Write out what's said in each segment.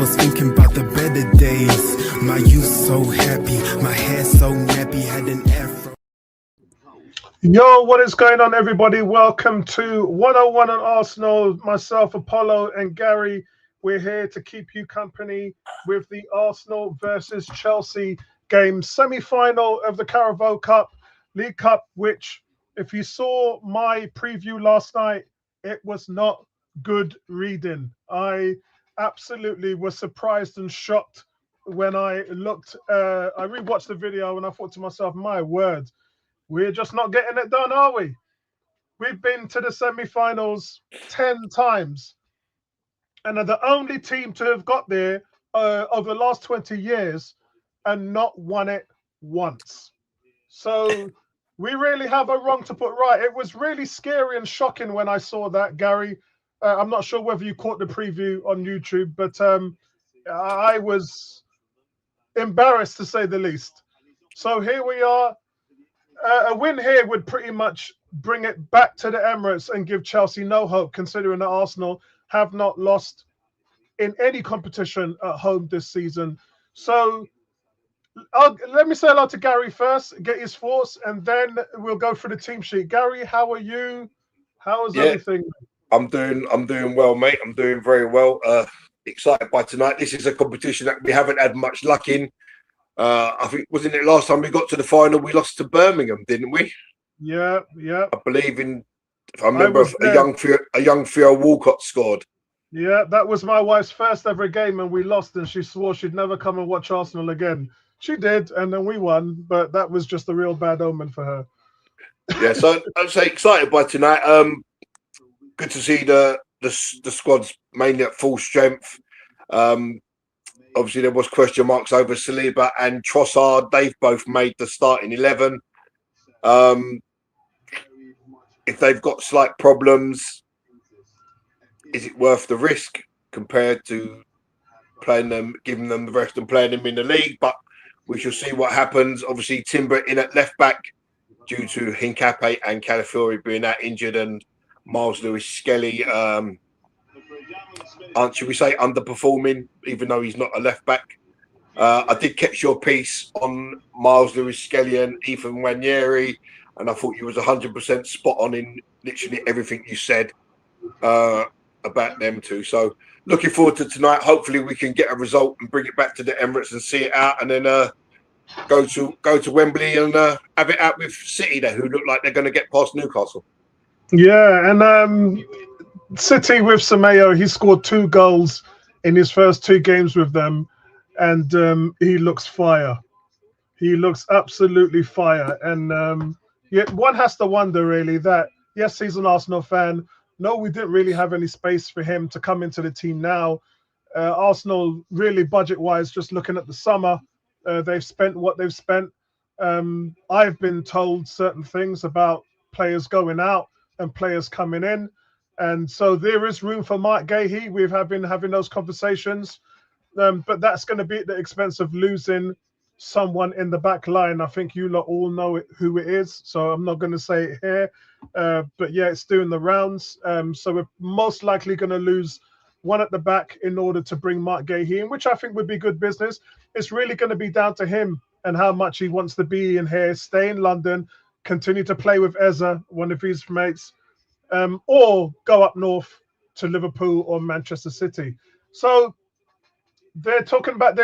was thinking about the better days. My youth so happy, my hair so nappy, had an afro. Yo, what is going on, everybody? Welcome to 101 on Arsenal. Myself, Apollo, and Gary. We're here to keep you company with the Arsenal versus Chelsea game, semi-final of the Carabao Cup, League Cup, which, if you saw my preview last night, it was not good reading. I absolutely was surprised and shocked when I rewatched the video and I thought to myself, my word, we're just not getting it done, are we? We've been to the semi-finals 10 times and are the only team to have got there over the last 20 years and not won it once. So we really have a wrong to put right. It was really scary and shocking when I saw that, Gary. I'm not sure whether you caught the preview on YouTube, but I was embarrassed to say the least. So here we are. A win here would pretty much bring it back to the Emirates and give Chelsea no hope, considering that Arsenal have not lost in any competition at home this season. So let me say hello to Gary first, get his thoughts, and then we'll go through the team sheet. Gary, how are you? How is everything? I'm doing well, mate. I'm doing very well. Excited by tonight. This is a competition that we haven't had much luck in. I think, wasn't it last time we got to the final, we lost to Birmingham, didn't we? Yeah. I believe if I remember, a young Theo Walcott scored. Yeah, that was my wife's first ever game, and we lost, and she swore she'd never come and watch Arsenal again. She did, and then we won, but that was just a real bad omen for her. Yeah, so I'm so excited by tonight. Good to see the squad's mainly at full strength. Obviously, there was question marks over Saliba and Trossard. They've both made the starting 11. If they've got slight problems, is it worth the risk compared to playing them, giving them the rest and playing them in the league? But we shall see what happens. Obviously, Timber in at left back due to Hincapié and Calafiori being out injured, and Miles Lewis-Skelly, should we say, underperforming, even though he's not a left back. I did catch your piece on Miles Lewis-Skelly and Ethan Nwaneri, and I thought you was 100% spot on in literally everything you said about them two. So looking forward to tonight. Hopefully we can get a result and bring it back to the Emirates and see it out, and then go to Wembley and have it out with City there, who look like they're going to get past Newcastle. Yeah, and City with Semedo, he scored 2 goals in his first 2 games with them, and he looks fire. He looks absolutely fire. And yet one has to wonder, really, that, yes, he's an Arsenal fan. No, we didn't really have any space for him to come into the team now. Arsenal, really, budget-wise, just looking at the summer, they've spent what they've spent. I've been told certain things about players going out and players coming in. And so there is room for Mark Gahey. We've been having those conversations. But that's going to be at the expense of losing someone in the back line. I think you lot all know who it is, so I'm not going to say it here. But yeah, it's doing the rounds. So we're most likely going to lose one at the back in order to bring Mark Gahey in, which I think would be good business. It's really going to be down to him and how much he wants to be in here, stay in London, continue to play with Eza, one of his mates, or go up north to Liverpool or Manchester City. So they're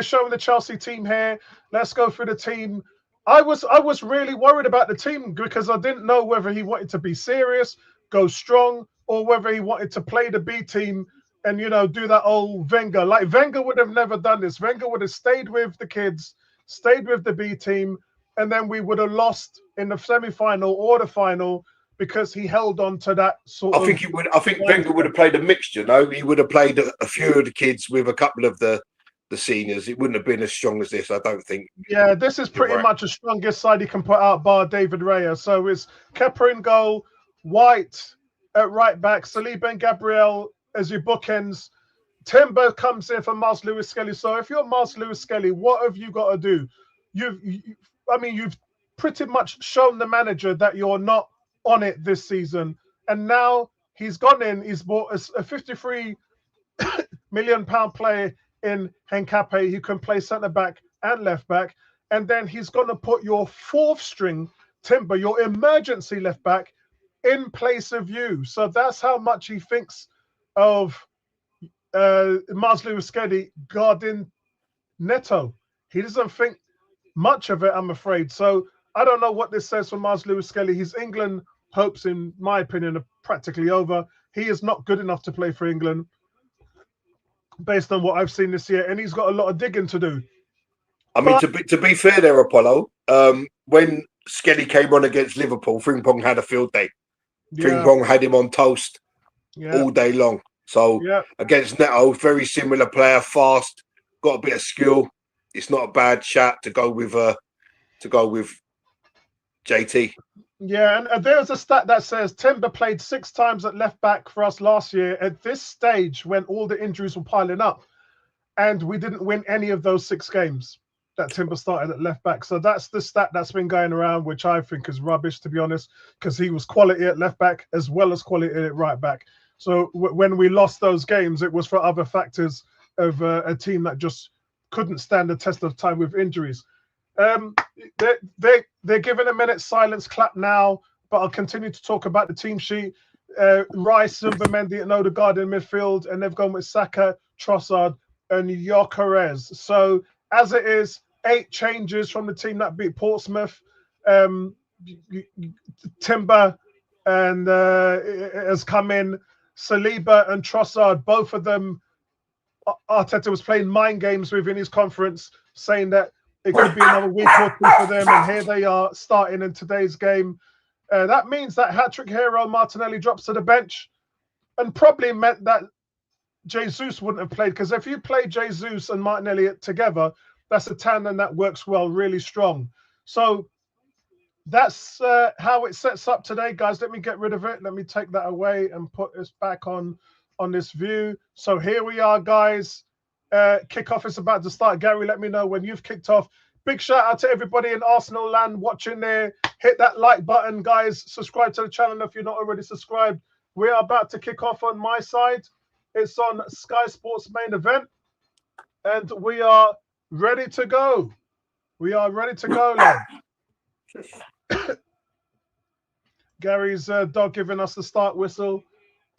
showing the Chelsea team here. Let's go through the team. I was really worried about the team because I didn't know whether he wanted to be serious, go strong, or whether he wanted to play the B team and, do that old Wenger. Like, Wenger would have never done this. Wenger would have stayed with the kids, stayed with the B team, and then we would have lost in the semi-final or the final because he held on to that sort of... I think Wenger would have played a mixture, no? He would have played a few of the kids with a couple of the seniors. It wouldn't have been as strong as this, I don't think. Yeah, this is pretty much the strongest side he can put out, bar David Raya. So it's Kepa in goal, White at right back, Saliba and Gabriel as your bookends. Timber comes in for Miles Lewis-Skelly. So if you're Miles Lewis-Skelly, what have you got to do? You've pretty much shown the manager that you're not on it this season, and now he's gone in. He's bought a £53 million player in Henkape, who can play centre back and left back, and then he's going to put your fourth string Timber, your emergency left back, in place of you. So that's how much he thinks of Miles Lewis-Skelly guarding Neto. He doesn't think much of it, I'm afraid. So I don't know what this says for Miles Lewis-Skelly. His England hopes, in my opinion, are practically over. He is not good enough to play for England based on what I've seen this year, and he's got a lot of digging to do. I mean, to be fair there, Apollo, when Skelly came on against Liverpool, Frimpong had a field day. Frimpong had him on toast all day long. So against Neto, very similar player, fast, got a bit of skill. It's not a bad shot to go with JT. Yeah, and there's a stat that says Timber played 6 times at left back for us last year at this stage when all the injuries were piling up, and we didn't win any of those 6 games that Timber started at left back. So that's the stat that's been going around, which I think is rubbish, to be honest, because he was quality at left back as well as quality at right back. So when we lost those games, it was for other factors of a team that just couldn't stand the test of time with injuries. They're giving a minute silence clap now, but I'll continue to talk about the team sheet. Rice, Zumbamendi, and Odegaard in midfield, and they've gone with Saka, Trossard, and Gyökeres. So as it is, 8 changes from the team that beat Portsmouth. Timber and has come in. Saliba and Trossard, both of them, Arteta was playing mind games within his conference, saying that it could be another week or 2 for them, and here they are starting in today's game. That means that hat-trick hero Martinelli drops to the bench, and probably meant that Jesus wouldn't have played, because if you play Jesus and Martinelli together, that's a tandem that works well, really strong. So that's how it sets up today, guys. Let me get rid of it. Let me take that away and put this back on this view. So here we are, guys. Kickoff is about to start. Gary, let me know when you've kicked off. Big shout out to everybody in Arsenal land watching there. Hit that like button, guys. Subscribe to the channel if you're not already subscribed. We are about to kick off on my side. It's on Sky Sports main event, and we are ready to go. We are ready to go, lad. Gary's dog giving us the start whistle.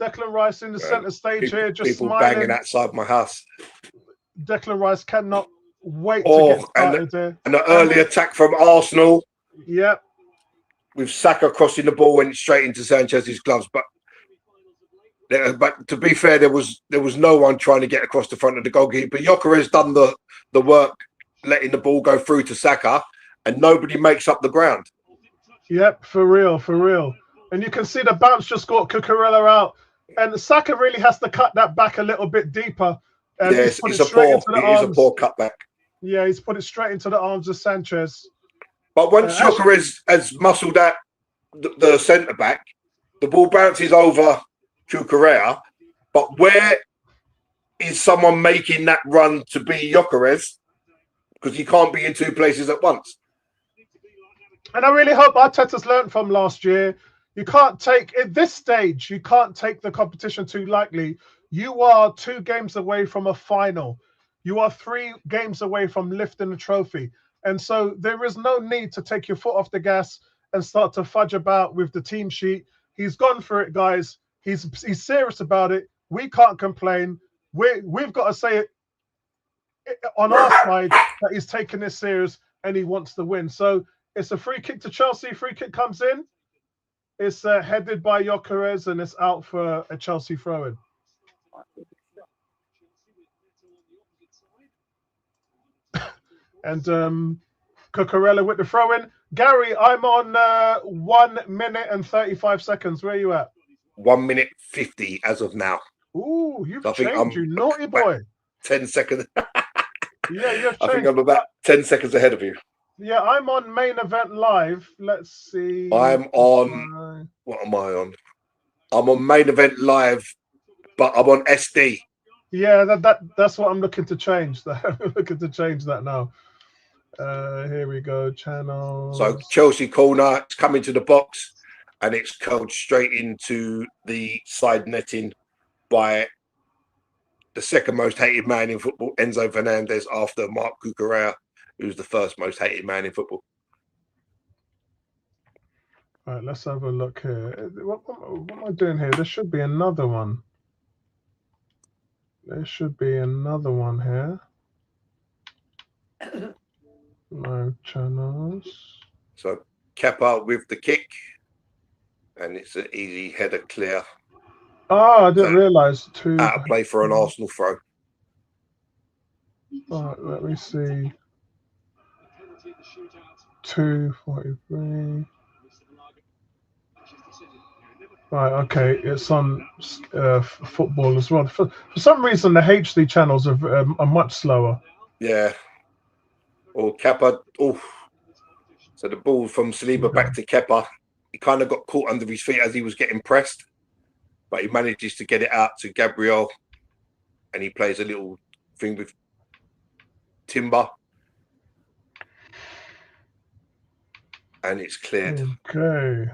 Declan Rice in the center stage here, just people smiling. banging outside my house. Declan Rice cannot wait to get started there. And the early attack from Arsenal. Yep. With Saka crossing the ball, went straight into Sanchez's gloves. But to be fair, there was no one trying to get across the front of the goalkeeper. Gyökeres done the work, letting the ball go through to Saka, and nobody makes up the ground. Yep, for real, for real. And you can see the bounce just got Cucurella out. And Saka really has to cut that back a little bit deeper. Yes, it is a poor cutback. Yeah, he's put it straight into the arms of Sanchez. But once Gyökeres has muscled out the centre back, the ball bounces over Cucurella. But where is someone making that run to be Gyökeres? Because you can't be in 2 places at once. And I really hope Arteta's learned from last year. You can't take, at this stage, you can't take the competition too lightly. You are 2 games away from a final. You are 3 games away from lifting the trophy. And so there is no need to take your foot off the gas and start to fudge about with the team sheet. He's gone for it, guys. He's serious about it. We can't complain. We've got to say it on our side that he's taking this serious and he wants to win. So it's a free kick to Chelsea. Free kick comes in. It's headed by Gyökeres and it's out for a Chelsea throw-in. And Cucurella with the throw-in. Gary, I'm on 1 minute and 35 seconds. Where are you at? 1 minute 50 as of now. Ooh, you've changed, you naughty boy. 10 seconds. Yeah, you have changed. I think I'm about 10 seconds ahead of you. Yeah, I'm on main event live. Let's see. I'm on. What am I on? I'm on main event live, but I'm on SD. Yeah, that's what I'm looking to change. I'm looking to change that now. Here we go. Channel. So Chelsea corner, it's coming to the box, and it's curled straight into the side netting by the second most hated man in football, Enzo Fernandez, after Mark Cucurella, who was the first most hated man in football. All right, let's have a look here. What am I doing here? There should be another one. There should be another one here. Live channels. So Kepa with the kick, and it's an easy header clear. Oh, I didn't realise. Out of play for an Arsenal throw. All right, let me see. 2:43. Right, okay, it's on football as well. For some reason, the HD channels are much slower. Yeah. Or Kepa. Oh, so the ball from Saliba back to Kepa. He kind of got caught under his feet as he was getting pressed, but he manages to get it out to Gabriel, and he plays a little thing with Timber, and it's cleared. Okay.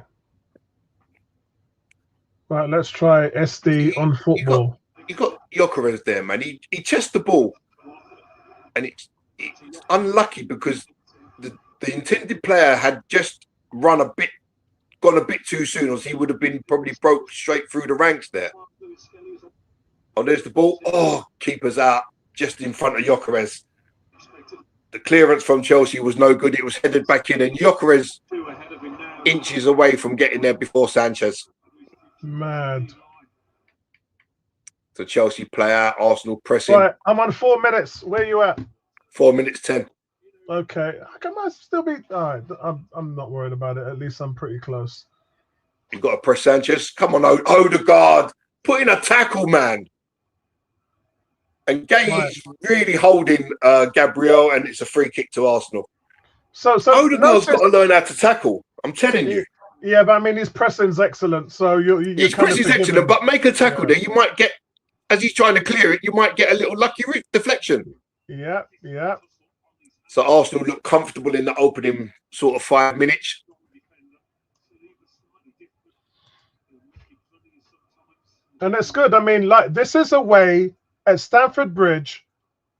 Right, let's try SD on football. You got Gyökeres there, man. He chests the ball, and it's unlucky because the intended player had just gone a bit too soon, or he would have been probably broke straight through the ranks there. Oh, there's the ball. Oh, keeper's out just in front of Gyökeres. The clearance from Chelsea was no good. It was headed back in, and Gyökeres inches away from getting there before Sanchez. Mad. So Chelsea play out, Arsenal pressing. Right, I'm on 4 minutes. Where you at? 4 minutes 10. Okay, how come I still be? All right, I'm not worried about it. At least I'm pretty close. You've got to press Sanchez. Come on, Odegaard. Put in a tackle, man. And Gay's really holding Gabriel, and it's a free kick to Arsenal. So Odegaard's got to learn how to tackle. I'm telling you. Yeah, but I mean, his pressing's excellent. So his pressing's excellent, but make a tackle there. You might get, as he's trying to clear it, you might get a little lucky deflection. Yeah. So Arsenal look comfortable in the opening sort of 5 minutes. And it's good. I mean, like, this is a way at Stamford Bridge,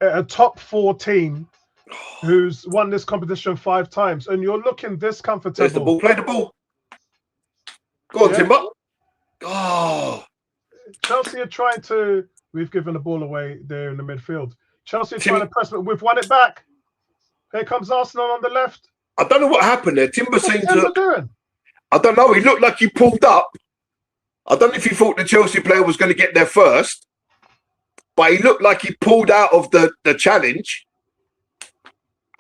a top 4 team who's won this competition 5 times, and you're looking this comfortable. There's the ball. Play the ball. Go on, Timber. Oh. Chelsea are trying to... We've given the ball away there in the midfield. Chelsea are trying to press, but we've won it back. Here comes Arsenal on the left. I don't know what happened there. Timber seemed to... doing? I don't know. He looked like he pulled up. I don't know if he thought the Chelsea player was going to get there first, but he looked like he pulled out of the challenge.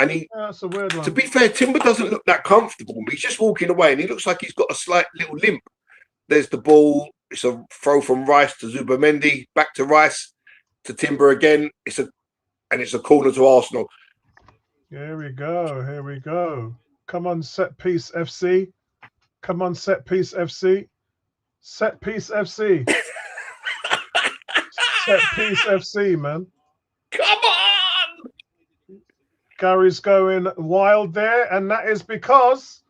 And that's a weird one. To be fair, Timber doesn't look that comfortable. He's just walking away, and he looks like he's got a slight little limp. There's the ball. It's a throw from Rice to Zubamendi, back to Rice, to Timber again. It's a corner to Arsenal. Here we go. Come on, set piece FC. Come on, set piece FC. Set piece FC. Set piece FC, man. Come on! Gary's going wild there, and that is because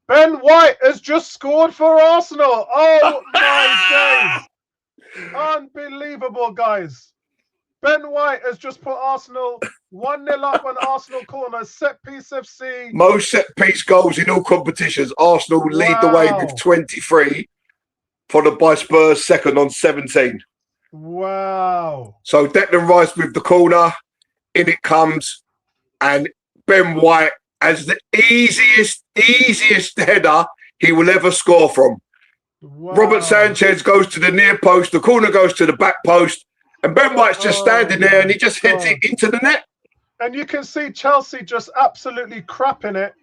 Ben White has just scored for Arsenal. Oh my days! Unbelievable, guys. Ben White has just put Arsenal 1-0 up on Arsenal corner. Set piece FC. Most set piece goals in all competitions. Arsenal lead the way with 23, followed by Spurs second on 17. Wow. So Declan Rice with the corner. In it comes. And Ben White has the easiest header he will ever score from. Wow. Robert Sanchez goes to the near post. The corner goes to the back post. And Ben White's just standing there, and he just heads it into the net. And you can see Chelsea just absolutely crapping it.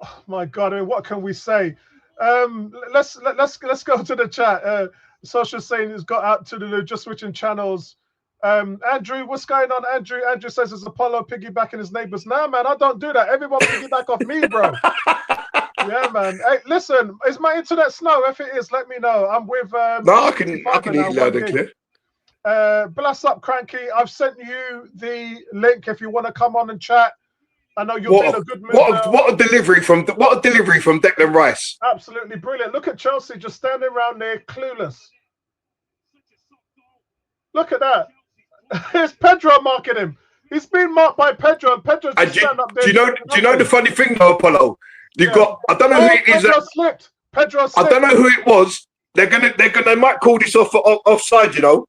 Oh my God! I mean, what can we say? Let's go to the chat. Social saying has got out to the loo, just switching channels. Andrew, what's going on, Andrew? Andrew says it's Apollo piggybacking his neighbours. Nah, man, I don't do that. Everyone piggyback off me, bro. Yeah, man. Hey, listen, is my internet slow? If it is, let me know. I'm with... no, I can hear you loud and clear. Bless up, Cranky. I've sent you the link if you want to come on and chat. I know you're doing a good move. What a delivery from Declan Rice. Absolutely brilliant. Look at Chelsea just standing around there, clueless. Look at that. It's Pedro marking him. He's been marked by Pedro, and Pedro's just stand up there. Do you know the funny thing though, Apollo? You got I don't know who it is. Pedro slipped. Pedro slipped. I don't know who it was. They might call this offside, you know.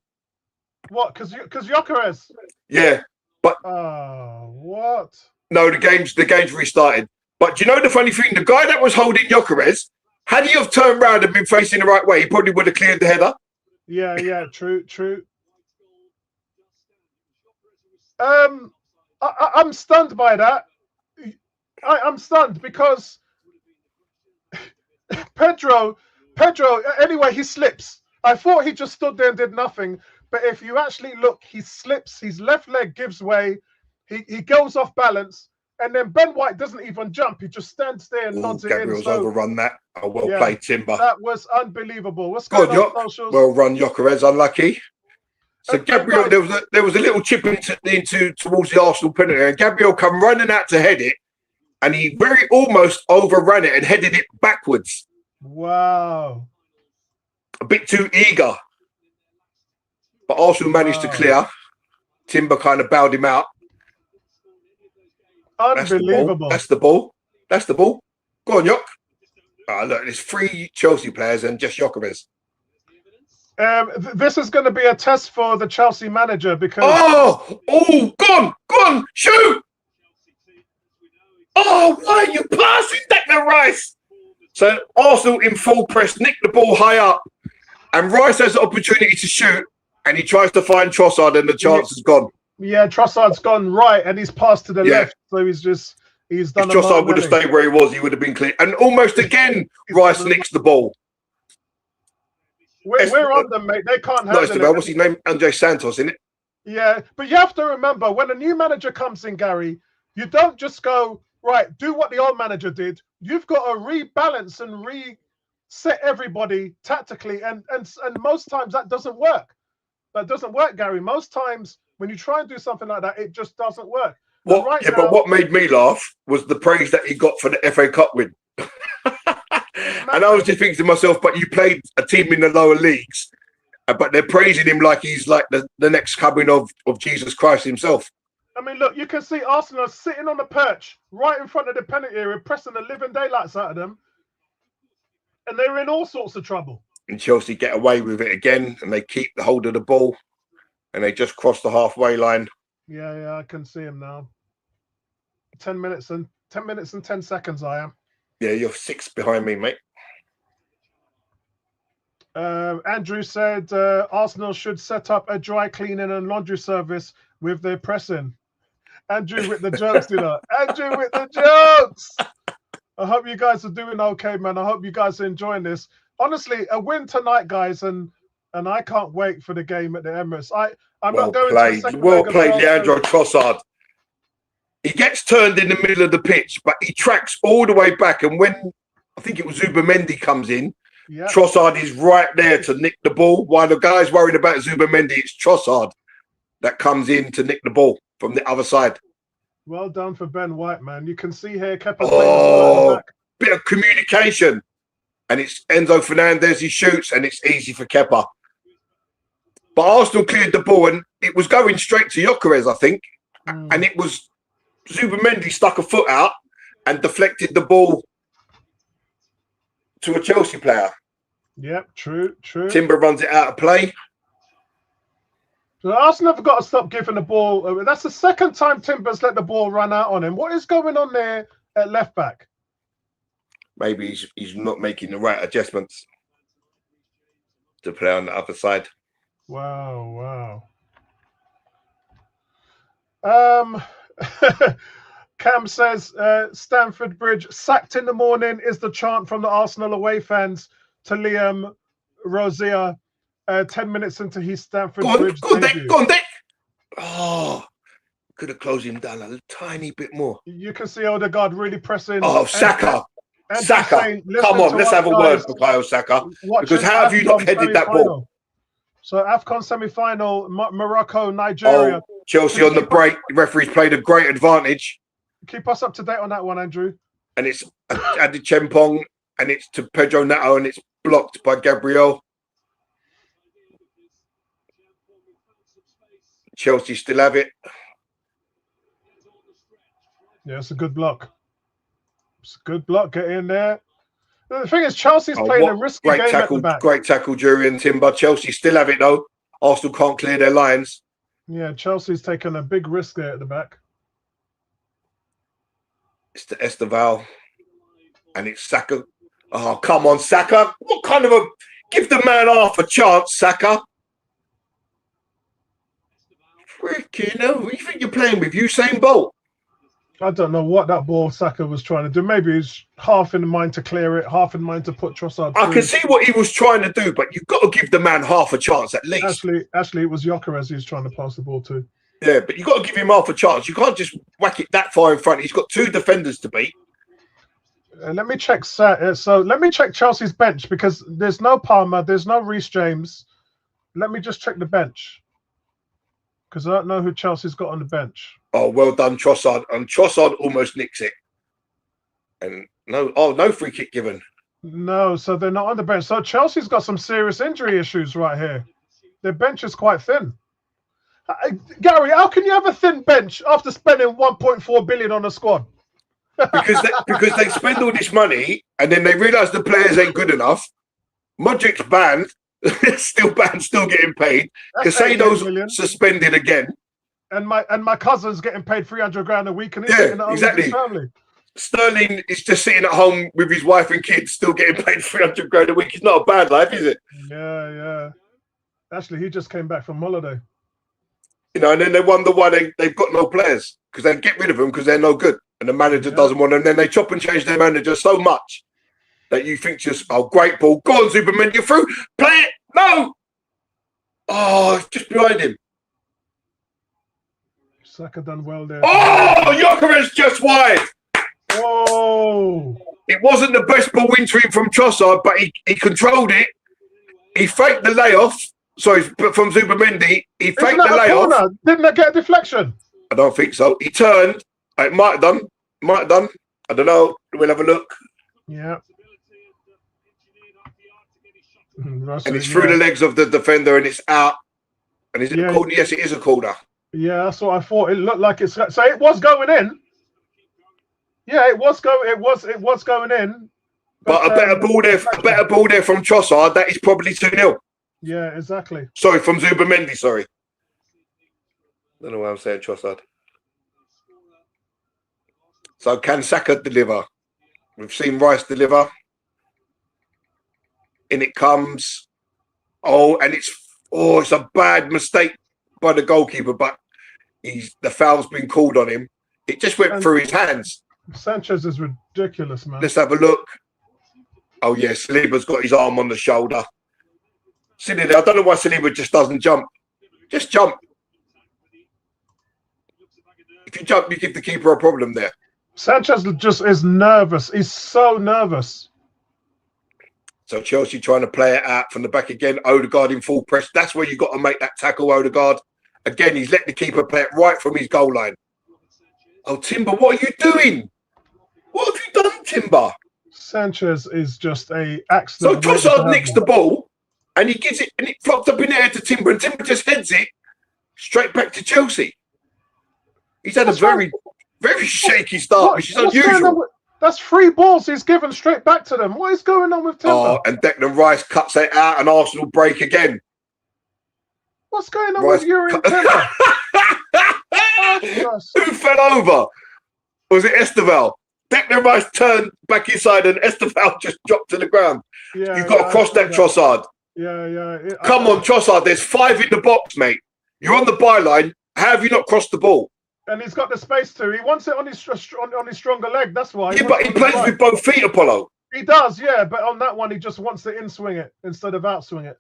What? Because Gyökeres. Yeah, but what? No, the game's restarted. But do you know the funny thing? The guy that was holding Gyökeres, had he have turned around and been facing the right way, he probably would have cleared the header. Yeah, true. I'm stunned by that. I'm stunned because Pedro. Anyway, he slips. I thought he just stood there and did nothing, but if you actually look, he slips. His left leg gives way. He goes off balance, and then Ben White doesn't even jump. He just stands there and nods it in. Gabriel's overrun that. Oh, well played, Timber. That was unbelievable. What's going on, socials? Well run, Gyökeres. Unlucky. So Gabriel, there was a little chip into towards the Arsenal penalty, and Gabriel come running out to head it, and he very almost overran it and headed it backwards. Wow. A bit too eager. But Arsenal managed to clear. Timber kind of bowed him out. Unbelievable. That's the ball. Go on, Jock. Look, there's 3 Chelsea players and just Gyökeres. This is going to be a test for the Chelsea manager because... Go on, shoot! Oh, why are you passing Declan Rice? So Arsenal in full press, nick the ball high up, and Rice has the opportunity to shoot, and he tries to find Trossard, and the chance is gone. Yeah, Trossard's gone right, and he's passed to the left, so he's done. If Trossard would have stayed where he was, he would have been clear. And almost again, Rice nicks the ball. We're on them, mate. They can't handle it. What's his name? Andre Santos, isn't it? Yeah, but you have to remember, when a new manager comes in, Gary, you don't just go, right, do what the old manager did. You've got to rebalance and reset everybody tactically, and most times that doesn't work. That doesn't work, Gary. Most times when you try and do something like that, it just doesn't work. But what made me laugh was the praise that he got for the FA Cup win. And I was just thinking to myself, but you played a team in the lower leagues, but they're praising him like he's like the next coming of Jesus Christ himself. I mean, look, you can see Arsenal sitting on the perch right in front of the penalty area, pressing the living daylights out of them. And they're in all sorts of trouble. And Chelsea get away with it again, and they keep the hold of the ball, and they just cross the halfway line. Yeah, I can see him now. 10 minutes and 10 seconds I am. Yeah, you're 6 behind me, mate. Andrew said Arsenal should set up a dry cleaning and laundry service with their pressing. Andrew with the jokes, Andrew with the jokes. I hope you guys are doing okay, man. I hope you guys are enjoying this. Honestly, a win tonight, guys, and I can't wait for the game at the Emirates. I'm not going to the second well played, Leandro Trossard. He gets turned in the middle of the pitch, but he tracks all the way back. And when I think it was Zubamendi comes in, Trossard is right there to nick the ball. While the guy's worried about Zubamendi, it's Trossard that comes in to nick the ball from the other side. Well done for Ben White, man. You can see here, Kepa. Bit of communication. And it's Enzo Fernandez, he shoots, and it's easy for Kepa. But Arsenal cleared the ball, and it was going straight to Gyökeres, I think. And it was Zubamendi stuck a foot out and deflected the ball to a Chelsea player. Yep, true. Timber runs it out of play. So Arsenal have got to stop giving the ball. That's the second time Timber's let the ball run out on him. What is going on there at left back? Maybe he's not making the right adjustments to play on the other side. Wow. Cam says Stamford Bridge sacked in the morning is the chant from the Arsenal away fans to Liam Rozier 10 minutes into his Stamford Bridge debut. Go on, Dick. Oh, could have closed him down a tiny bit more. You can see Odegaard really pressing. Oh, Saka. Saka. Come on, let's have a word for Kyle Saka. Because how have you not headed that ball? So AFCON semi-final, Morocco, Nigeria. Oh, Chelsea on the break. The referees played a great advantage. Keep us up to date on that one, Andrew. And it's Adi Chempong, and it's to Pedro Neto, and it's blocked by Gabriel. Chelsea still have it. Yeah, it's a good block. It's a good block. Get in there. The thing is, Chelsea's playing a risky game at the back. Great tackle, Jury and Timber. Chelsea still have it, though. Arsenal can't clear their lines. Yeah, Chelsea's taking a big risk there at the back. It's the Esteval. And it's Saka. Oh, come on, Saka. What kind of a... Give the man half a chance, Saka. Freaking hell. Who do you think you're playing with? Usain Bolt? I don't know what that ball Saka was trying to do. Maybe he's half in mind to clear it, half in mind to put Trossard through. I can see what he was trying to do, but you've got to give the man half a chance at least. Actually, it was Gyökeres he was trying to pass the ball to. Yeah, but you've got to give him half a chance. You can't just whack it that far in front. He's got 2 defenders to beat. Let me check. So let me check Chelsea's bench because there's no Palmer, there's no Reece James. Let me just check the bench because I don't know who Chelsea's got on the bench. Oh, well done, Trossard. And Trossard almost nicks it. And no free kick given. No, so they're not on the bench. So Chelsea's got some serious injury issues right here. Their bench is quite thin. Gary, how can you have a thin bench after spending 1.4 billion on a squad? because they spend all this money and then they realise the players ain't good enough. Modric's banned, still getting paid. Casado's suspended again. And my cousin's getting paid 300 grand a week, and he's getting it exactly. With his family. Sterling is just sitting at home with his wife and kids, still getting paid 300 grand a week. It's not a bad life, is it? Yeah. Actually, he just came back from holiday. You know, and then they wonder why they've got no players because they get rid of them because they're no good, and the manager doesn't want them. And then they chop and change their manager so much that you think just, oh, great ball, go on, Superman, you're through, play it, no, oh, it's just behind him. Saka done well there. Oh, Gyökeres just wide. Whoa! It wasn't the best ball entering from Trossard, but he controlled it. He faked the layoff. Sorry, from Zubimendi. He faked the layoff. Didn't that get a deflection? I don't think so. He turned. It might have done. I don't know. We'll have a look. Yeah. And it's through the legs of the defender and it's out. And is it a corner? Yes, it is a corner. Yeah, that's what I thought. It looked like it's so it was going in. Yeah, it was going in. But a better ball there from Trossard. That is probably 2-0. Yeah, exactly. Sorry, from Zubimendi, sorry. I don't know why I'm saying Trossard. So can Saka deliver? We've seen Rice deliver. In it comes. Oh, and it's a bad mistake by the goalkeeper, but the foul's been called on him. It just went through his hands. Sanchez is ridiculous, man. Let's have a look. Oh, yeah, Saliba's got his arm on the shoulder. I don't know why Saliba just doesn't jump. Just jump. If you jump, you give the keeper a problem there. Sanchez just is nervous. He's so nervous. So Chelsea trying to play it out from the back again. Odegaard in full press. That's where you got to make that tackle, Odegaard. Again, he's let the keeper play it right from his goal line. Oh, Timber, what are you doing? What have you done, Timber? Sanchez is just a accident. So Trossard nicks the ball and he gives it and it flopped up in the air to Timber and Timber just heads it straight back to Chelsea. He's had a very shaky start, which is unusual. That's 3 balls he's given straight back to them. What is going on with Timber? Oh, and Declan Rice cuts it out and Arsenal break again. What's going on with Yuri and Timber? Who fell over? Was it Esteval? Declan Rice turned back inside and Esteval just dropped to the ground. Yeah, you've got to cross that, Trossard. Yeah. Come on, Trossard. There's 5 in the box, mate. You're on the byline. How have you not crossed the ball? And he's got the space to. He wants it on his stronger leg. That's why. Yeah, but he plays with both feet, Apollo. He does, yeah. But on that one, he just wants to in-swing it instead of out-swing it.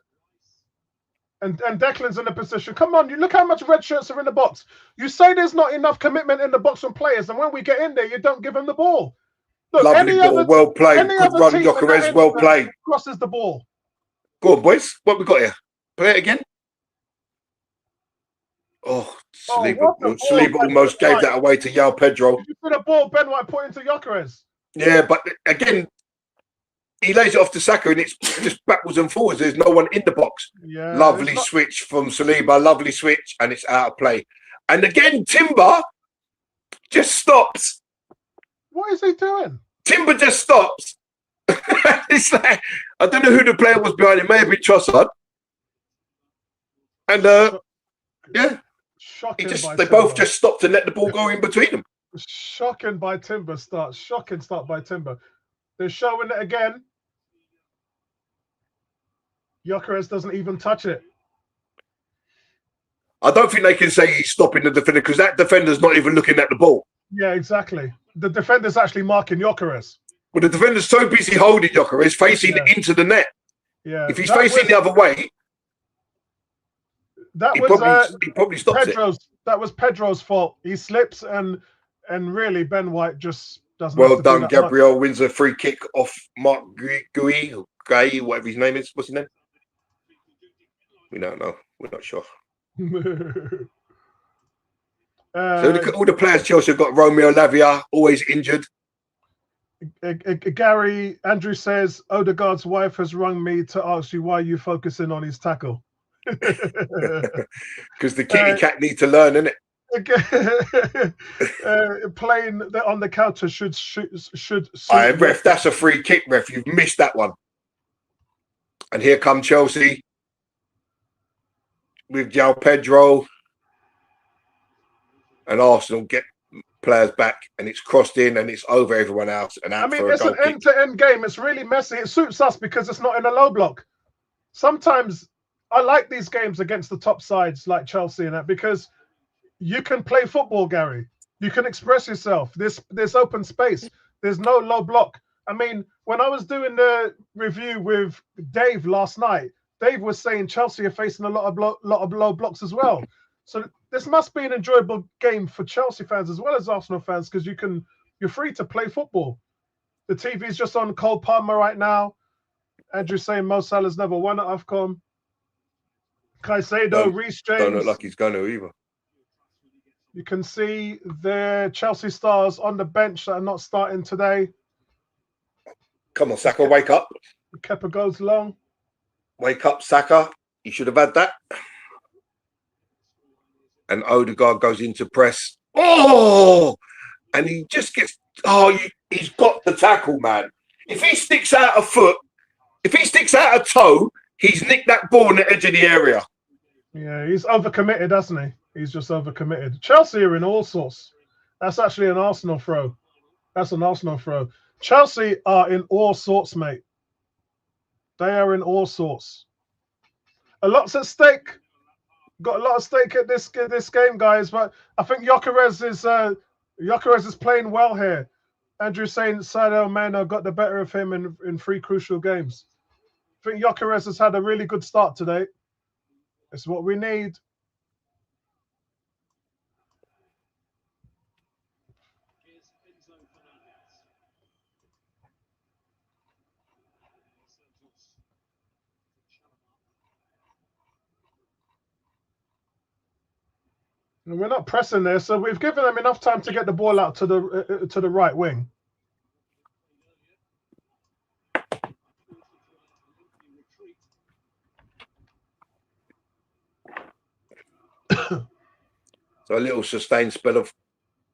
And Declan's in the position. Come on, you look how much red shirts are in the box. You say there's not enough commitment in the box from players, and when we get in there, you don't give them the ball. Look, lovely ball, well played. Good run, Gyökeres, well played. Crosses the ball. Go on, boys. What we got here? Play it again. Oh, Saliba almost gave that away to Yao Pedro. You put a ball Ben White put into Gyökeres. Yeah, but again, he lays it off to Saka, and it's just backwards and forwards. There's no one in the box. Yeah, lovely switch from Saliba, lovely switch, and it's out of play. And again, Timber just stops. What is he doing? Timber just stops. It's like, I don't know who the player was behind. It may have been Trossard. And yeah, they both just stopped and let the ball go in between them. Shocking by Timber start. Shocking start by Timber. They're showing it again. Gyökeres doesn't even touch it. I don't think they can say he's stopping the defender because that defender's not even looking at the ball. Yeah, exactly. The defender's actually marking Gyökeres. But the defender's so busy holding Gyökeres, facing into the net. Yeah. If he's facing the other way, he probably stops Pedro's. That was Pedro's fault. He slips and really Ben White just doesn't. Well done, Gabriel wins a free kick off Mark Gui, whatever his name is. What's his name? We don't know. We're not sure. So look at all the players Chelsea have got. Romeo Lavia, always injured. Gary Andrew says Odegaard's wife has rung me to ask you why you focusing on his tackle. Because the kitty cat need to learn, innit? Playing on the counter should. Ref, that's a free kick, ref. You've missed that one. And here come Chelsea with João Pedro, and Arsenal get players back, and it's crossed in, and it's over everyone else. And out for a goal it's an end-to-end game. It's really messy. It suits us because it's not in a low block. Sometimes I like these games against the top sides like Chelsea and that because you can play football, Gary. You can express yourself. There's open space. There's no low block. I mean, when I was doing the review with Dave last night, Dave was saying Chelsea are facing a lot of low blocks as well. So this must be an enjoyable game for Chelsea fans as well as Arsenal fans because you're free to play football. The TV's just on Cole Palmer right now. Andrew saying Mo Salah's never won at AFCON. Caicedo, Reece James. Don't look like he's going to either. You can see the Chelsea stars on the bench that are not starting today. Come on, Saka, wake up. Kepa goes long. Wake up, Saka. You should have had that. And Odegaard goes into press. Oh! And he just gets... Oh, he's got the tackle, man. If he sticks out a foot, if he sticks out a toe, he's nicked that ball on the edge of the area. Yeah, he's overcommitted, hasn't he? He's just overcommitted. Chelsea are in all sorts. That's actually an Arsenal throw. That's an Arsenal throw. Chelsea are in all sorts, mate. They are in all sorts. A lot's at stake. Got a lot of stake at this game, guys. But I think Gyökeres is playing well here. Andrew saying Sadio Mane got the better of him in 3 crucial games. I think Gyökeres has had a really good start today. It's what we need. And we're not pressing there, so we've given them enough time to get the ball out to the right wing. So a little sustained spell of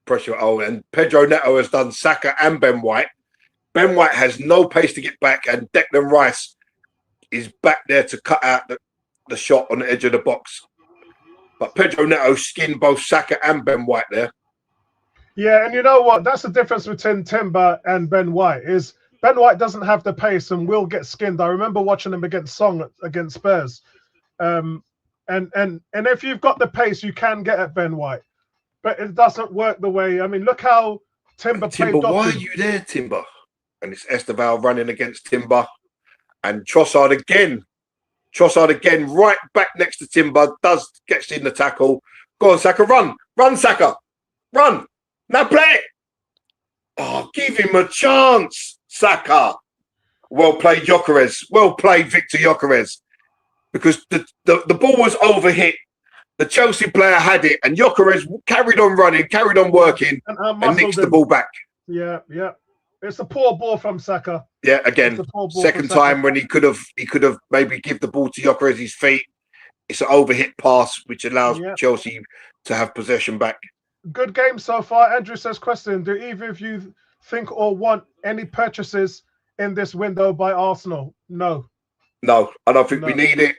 pressure. Oh, and Pedro Neto has done Saka and Ben White. Ben White has no pace to get back, and Declan Rice is back there to cut out the shot on the edge of the box. But Pedro Neto skinned both Saka and Ben White there. Yeah, and you know what? That's the difference between Timber and Ben White. Is Ben White doesn't have the pace and will get skinned. I remember watching him against Song against Spurs. And if you've got the pace, you can get at Ben White. But it doesn't work the way. I mean, look how Timber played. Why are you there, Timber? And it's Esteval running against Timber. And Trossard again. Right back next to Timber. Gets in the tackle. Go on, Saka, run. Run, Saka. Run. Now play it. Oh, give him a chance, Saka. Well played, Gyökeres. Well played, Victor Gyökeres. Because the ball was overhit. The Chelsea player had it, and Gyökeres carried on running, carried on working, and nicks the ball back. Yeah. It's a poor ball from Saka. Yeah, again, It's a poor ball for second time when he could have maybe give the ball to Gyökeres's feet. It's an overhit pass which allows Chelsea to have possession back. Good game so far. Andrew says, question, do either of you think or want any purchases in this window by Arsenal? No. No, I don't think we need it.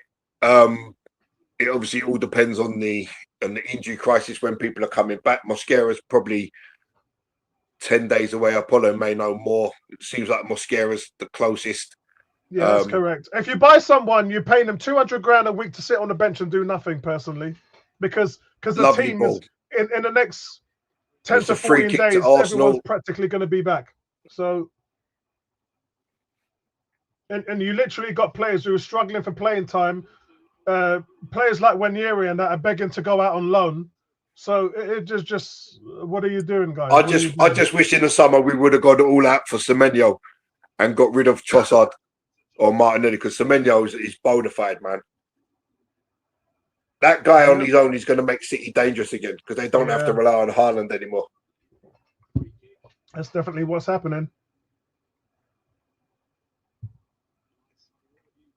It obviously all depends on the injury crisis when people are coming back. Mosquera's probably 10 days away. Apollo may know more. It seems like Mosquera's the closest. Yeah, that's correct. If you buy someone, you're paying them 200 grand a week to sit on the bench and do nothing, personally, because the team is in the next 10 to 14 days, everyone's practically going to be back. So, and you literally got players who are struggling for playing time. Players like Wanyeri and that are begging to go out on loan. So it just what are you doing, guys? I just wish in the summer we would have gone all out for Semenyo and got rid of Trossard or Martinelli, because Semenyo is bona fide, man. That guy on his own is going to make City dangerous again because they don't have to rely on Haaland anymore. That's definitely what's happening.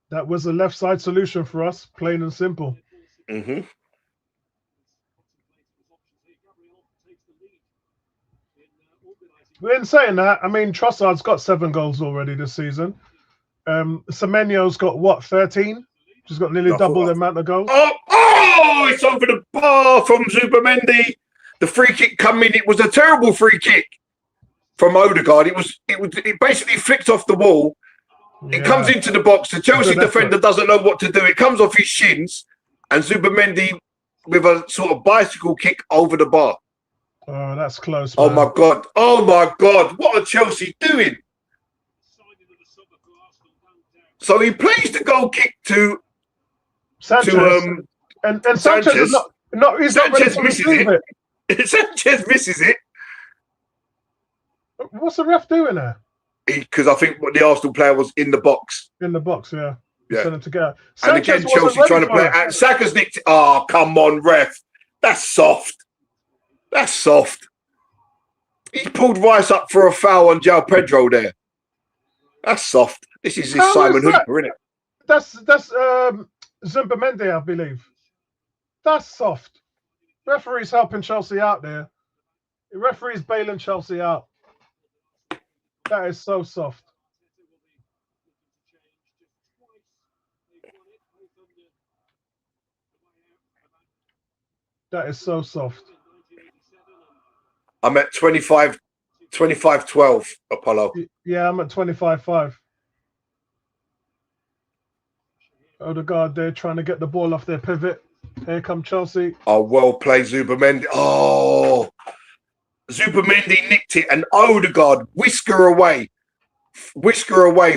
That was a left side solution for us, plain and simple. Mm-hmm. In saying that, I mean, Trossard's got 7 goals already this season. Semenyo's got, what, 13? She's got nearly double the amount of goals. Oh, it's over the bar from Zubamendi. The free kick coming. It was a terrible free kick from Odegaard. It basically flicked off the wall. It comes into the box. The Chelsea defender doesn't know what to do. It comes off his shins, and Zubamendi with a sort of bicycle kick over the bar. Oh, that's close, man. Oh, my God. Oh, my God. What are Chelsea doing? So he plays the goal kick to Sanchez. And Sanchez is he's Sanchez not misses it. Sanchez misses it. What's the ref doing there? Because I think the Arsenal player was in the box. In the box, yeah. Yeah. To go. And again, Chelsea trying to play it. And Saka's nicked it. Oh, come on, ref. That's soft. That's soft. He pulled Rice up for a foul on João Pedro there. That's soft. This is his Simon Hooper, isn't it? That's Zubamendi, I believe. That's soft. Referee's helping Chelsea out there. The referee's bailing Chelsea out. That is so soft. That is so soft. I'm at 25-12, Apollo. Yeah, I'm at 25-5. Odegaard there trying to get the ball off their pivot. Here come Chelsea. Oh, well played, Zubamendi. Oh, Zubamendi nicked it, and Odegaard whisker away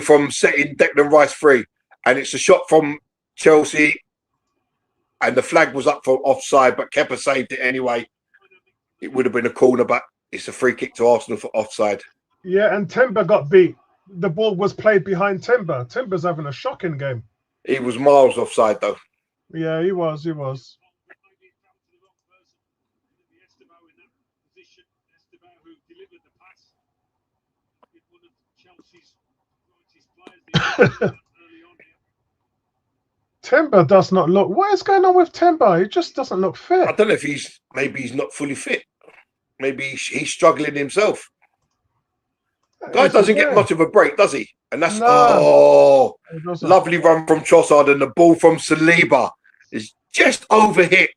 from setting Declan Rice free. And it's a shot from Chelsea, and the flag was up for offside, but Kepa saved it anyway. It would have been a corner, but it's a free kick to Arsenal for offside. Yeah, and Timber got beat. The ball was played behind Timber. Timber's having a shocking game. He was miles offside, though. Yeah, he was. He was. Timber does not look. What is going on with Timber? He just doesn't look fit. I don't know if maybe he's not fully fit. Maybe he's struggling himself. Guy doesn't get much of a break, does he? And that's lovely run from Trossard, and the ball from Saliba is just overhit.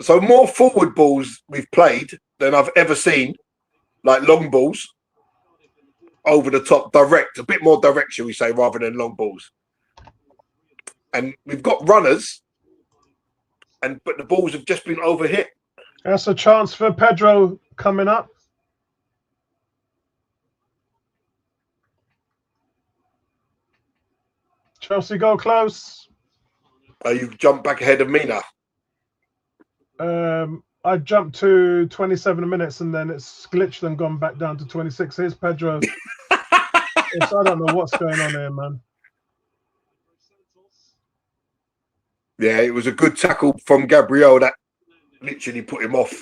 So more forward balls we've played than I've ever seen, like long balls over the top, direct, a bit more direct, shall we say, rather than long balls. And we've got runners, but the balls have just been overhit. That's a chance for Pedro coming up. Chelsea go close. You've jumped back ahead of me now. I jumped to 27 minutes and then it's glitched and gone back down to 26. Here's Pedro. I don't know what's going on here, man. Yeah, it was a good tackle from Gabriel that literally put him off.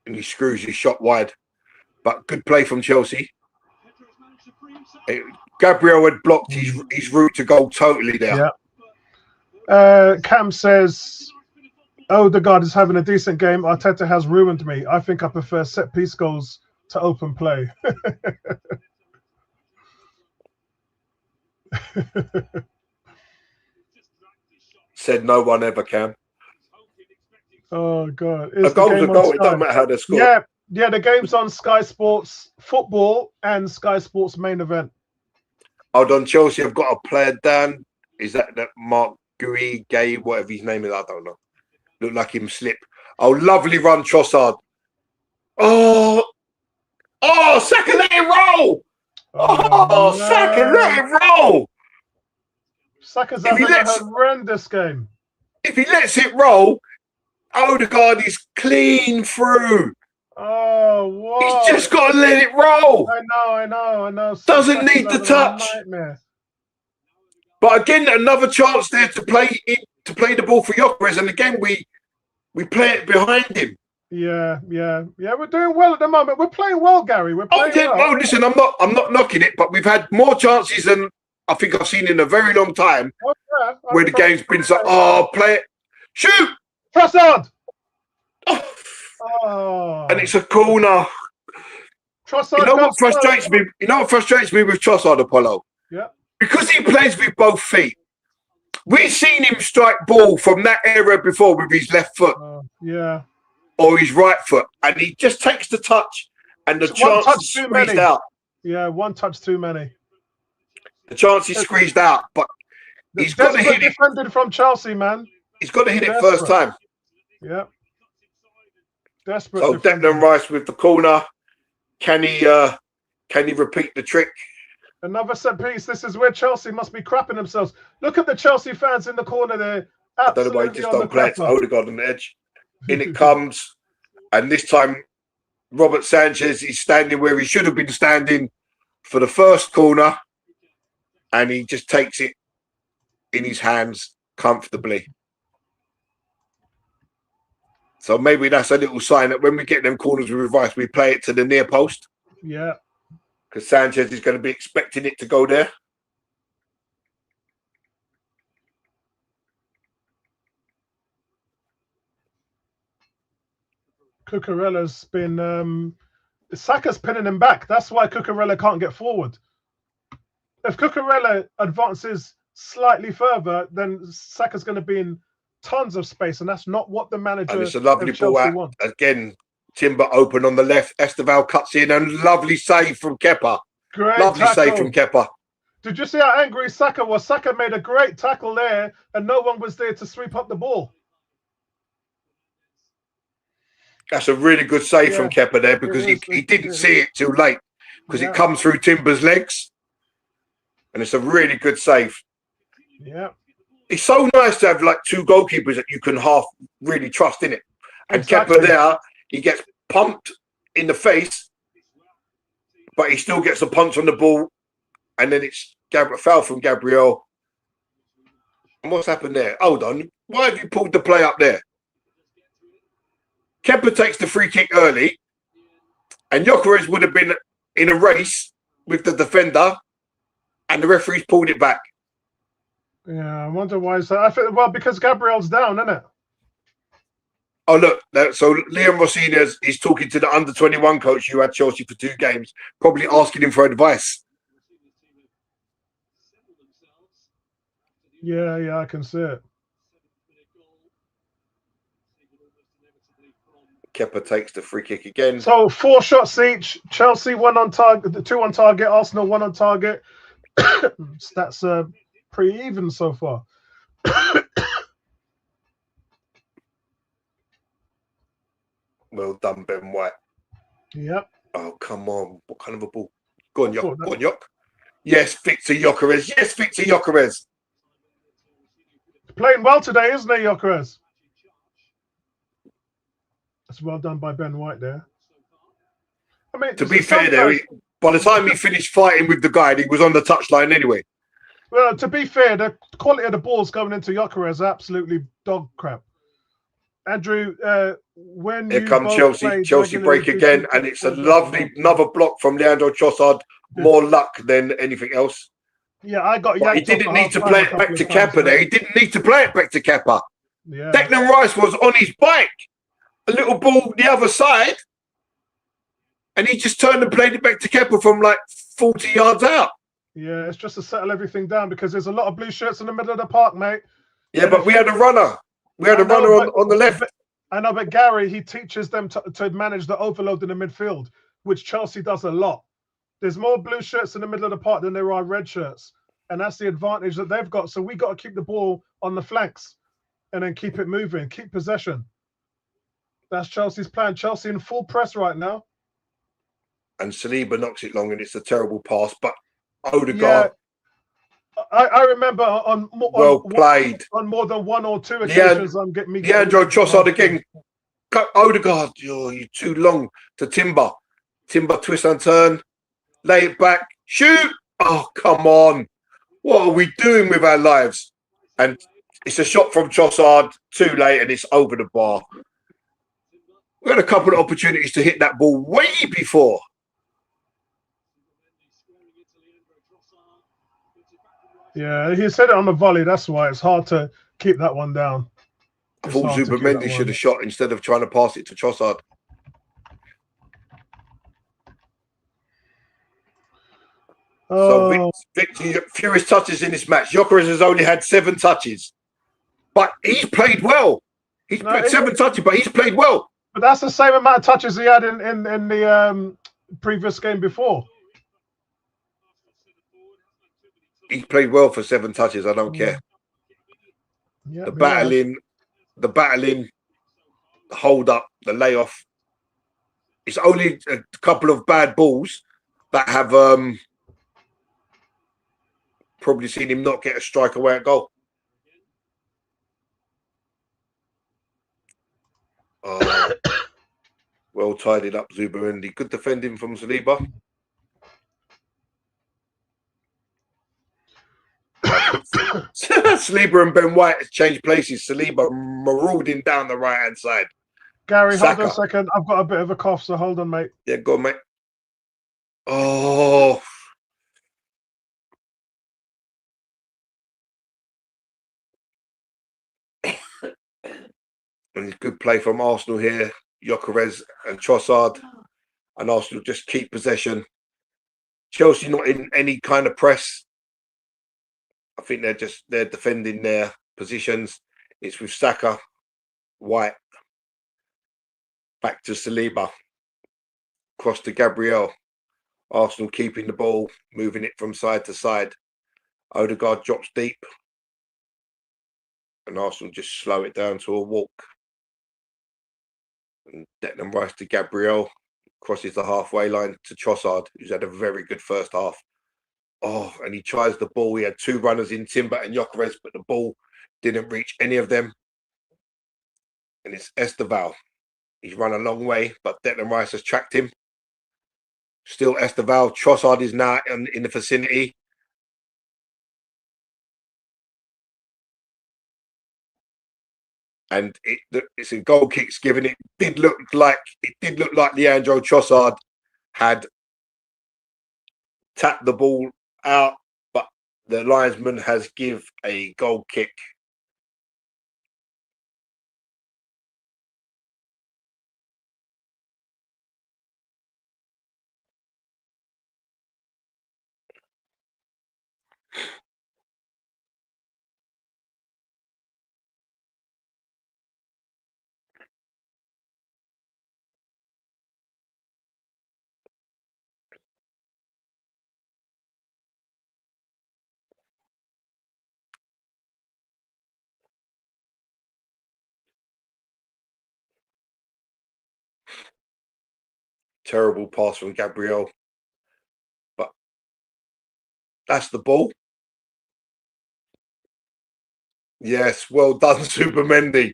And he screws his shot wide. but good play from Chelsea. Gabriel had blocked his route to goal totally there. Yeah. Cam says, Odegaard is having a decent game. Arteta has ruined me. I think I prefer set-piece goals to open play. Said no one ever can. Oh, God. A goal's a goal. It doesn't matter how they're scored. Yeah, the game's on Sky Sports Football and Sky Sports Main Event. Hold on, Chelsea have got a player down. Is that Mark Gay, whatever his name is? I don't know. Look like him slip. Oh, lovely run, Trossard. Oh, Saka let it roll. Oh, Saka let it roll. Saka's having a horrendous game. If he lets it roll, Odegaard is clean through. Oh, what? He's just got to let it roll. I know. Doesn't need the touch. But again, another chance there to play the ball for Gyökeres, and again we play it behind him. Yeah. We're doing well at the moment. We're playing well, Gary. We're playing well. No, listen, I'm not knocking it, but we've had more chances than I think I've seen in a very long time. Where the game's been so, play it, shoot, Trossard. And it's a corner. Trossard. You know what frustrates me? You know what frustrates me with Trossard, Apollo? Yeah. Because he plays with both feet. We've seen him strike ball from that area before with his left foot. Yeah. Or his right foot. And he just takes the touch and the chance is squeezed out. Yeah, one touch too many. The chance is squeezed out, but he's got to hit it. Defended from Chelsea, man. He's got to hit it first time. Yeah. Desperate. So Declan Rice with the corner. Can he repeat the trick? Another set piece. This is where Chelsea must be crapping themselves. Look at the Chelsea fans in the corner there. I don't know why he just don't play it to Odegaard on the edge. In it comes, and this time Robert Sanchez is standing where he should have been standing for the first corner, and he just takes it in his hands comfortably. So maybe that's a little sign that when we get them corners with Rice, we play it to the near post. Yeah. Because Sanchez is going to be expecting it to go there. Cucurella's been... Saka's pinning him back. That's why Cucurella can't get forward. If Cucurella advances slightly further, then Saka's going to be in tons of space, and that's not what the manager and it's a lovely ball out. Wants. Again, Timber open on the left. Esteval cuts in, and lovely save from Kepa. Lovely save from Kepa. Did you see how angry Saka was? Saka made a great tackle there, and no one was there to sweep up the ball. That's a really good save from Kepa there, because he didn't see it too late, because it comes through Timber's legs, and it's a really good save. Yeah. It's so nice to have like two goalkeepers that you can half really trust in it. And Kepa there, he gets pumped in the face, but he still gets a punch on the ball, and then it's foul from Gabriel. And what's happened there? Hold on. Why have you pulled the play up there? Kepa takes the free kick early, and Gyökeres would have been in a race with the defender, and the referee's pulled it back. Yeah, I wonder why. I think, well, because Gabriel's down, isn't it? Oh, look. So Liam Rossini is talking to the under-21 coach who had Chelsea for 2 games, probably asking him for advice. Yeah, I can see it. Kepa takes the free kick again. So 4 shots each. Chelsea 1 on target, 2 on target. Arsenal 1 on target. Stats pretty even so far. Well done, Ben White. Yep. Oh, come on. What kind of a ball? Go on, Yok. Go on, Yok. Yes, Victor Gyökeres. Yes, Victor Gyökeres. Playing well today, isn't he, Gyökeres? That's well done by Ben White there. I mean, to be fair, though, by the time he finished fighting with the guy, he was on the touchline anyway. Well, to be fair, the quality of the balls coming into Gyökeres is absolutely dog crap. Andrew, when Here you comes both Chelsea. played Chelsea regularly, break again, and it's a lovely another block from Leandro Trossard. More luck than anything else. Yeah, I got But he yanked off didn't at need to half-time play a it back couple to of times, Kappa there. mate. He didn't need to play it back to Kappa. Yeah. Declan Rice was on his bike, a little ball the other side, and he just turned and played it back to Kappa from like 40 yards out. Yeah, it's just to settle everything down because there's a lot of blue shirts in the middle of the park, mate. Yeah, but we had a runner. We had a runner on the left. I know, but Gary, he teaches them to manage the overload in the midfield, which Chelsea does a lot. There's more blue shirts in the middle of the park than there are red shirts. And that's the advantage that they've got. So we got to keep the ball on the flanks and then keep it moving, keep possession. That's Chelsea's plan. Chelsea in full press right now. And Saliba knocks it long, and it's a terrible pass. But Odegaard, I remember on more than one or two occasions, I'm getting me. Leandro Trossard again. Odegaard, you're too long to Timber. Timber twist and turn, lay it back, shoot. Oh, come on. What are we doing with our lives? And it's a shot from Trossard, too late, and it's over the bar. We had a couple of opportunities to hit that ball way before. Yeah, he said it on the volley. That's why it's hard to keep that one down. I thought Zubimendi should have shot instead of trying to pass it to Trossard. So Victor, fewest touches in this match. Gyökeres has only had 7 touches, but he's played well. He's played 7 touches, but he's played well. But that's the same amount of touches he had in the previous game before. He played well for 7 touches. I don't care. Yeah, the battling, the hold up, the layoff. It's only a couple of bad balls that have probably seen him not get a strike away at goal. Well tidied up, Zubimendi. Good defending from Saliba. Saliba and Ben White has changed places. Saliba marauding down the right-hand side. Gary, hold on a second. I've got a bit of a cough, so hold on, mate. Yeah, go on, mate. Oh. And good play from Arsenal here. Gyökeres and Trossard. And Arsenal just keep possession. Chelsea not in any kind of press. I think they're defending their positions. It's with Saka, White, back to Saliba, cross to Gabriel. Arsenal keeping the ball, moving it from side to side. Odegaard drops deep, and Arsenal just slow it down to a walk. And Declan Rice to Gabriel, crosses the halfway line to Trossard, who's had a very good first half. Oh, and he tries the ball. He had 2 runners in, Timber and Gyökeres, but the ball didn't reach any of them. And it's Esteval. He's run a long way, but Declan Rice has tracked him. Still Esteval. Trossard is now in the vicinity. And it's a goal kicks given. It did look like Leandro Trossard had tapped the ball out, but the linesman has give a goal kick. Terrible pass from Gabriel, but that's the ball. Yes, well done, Zubimendi.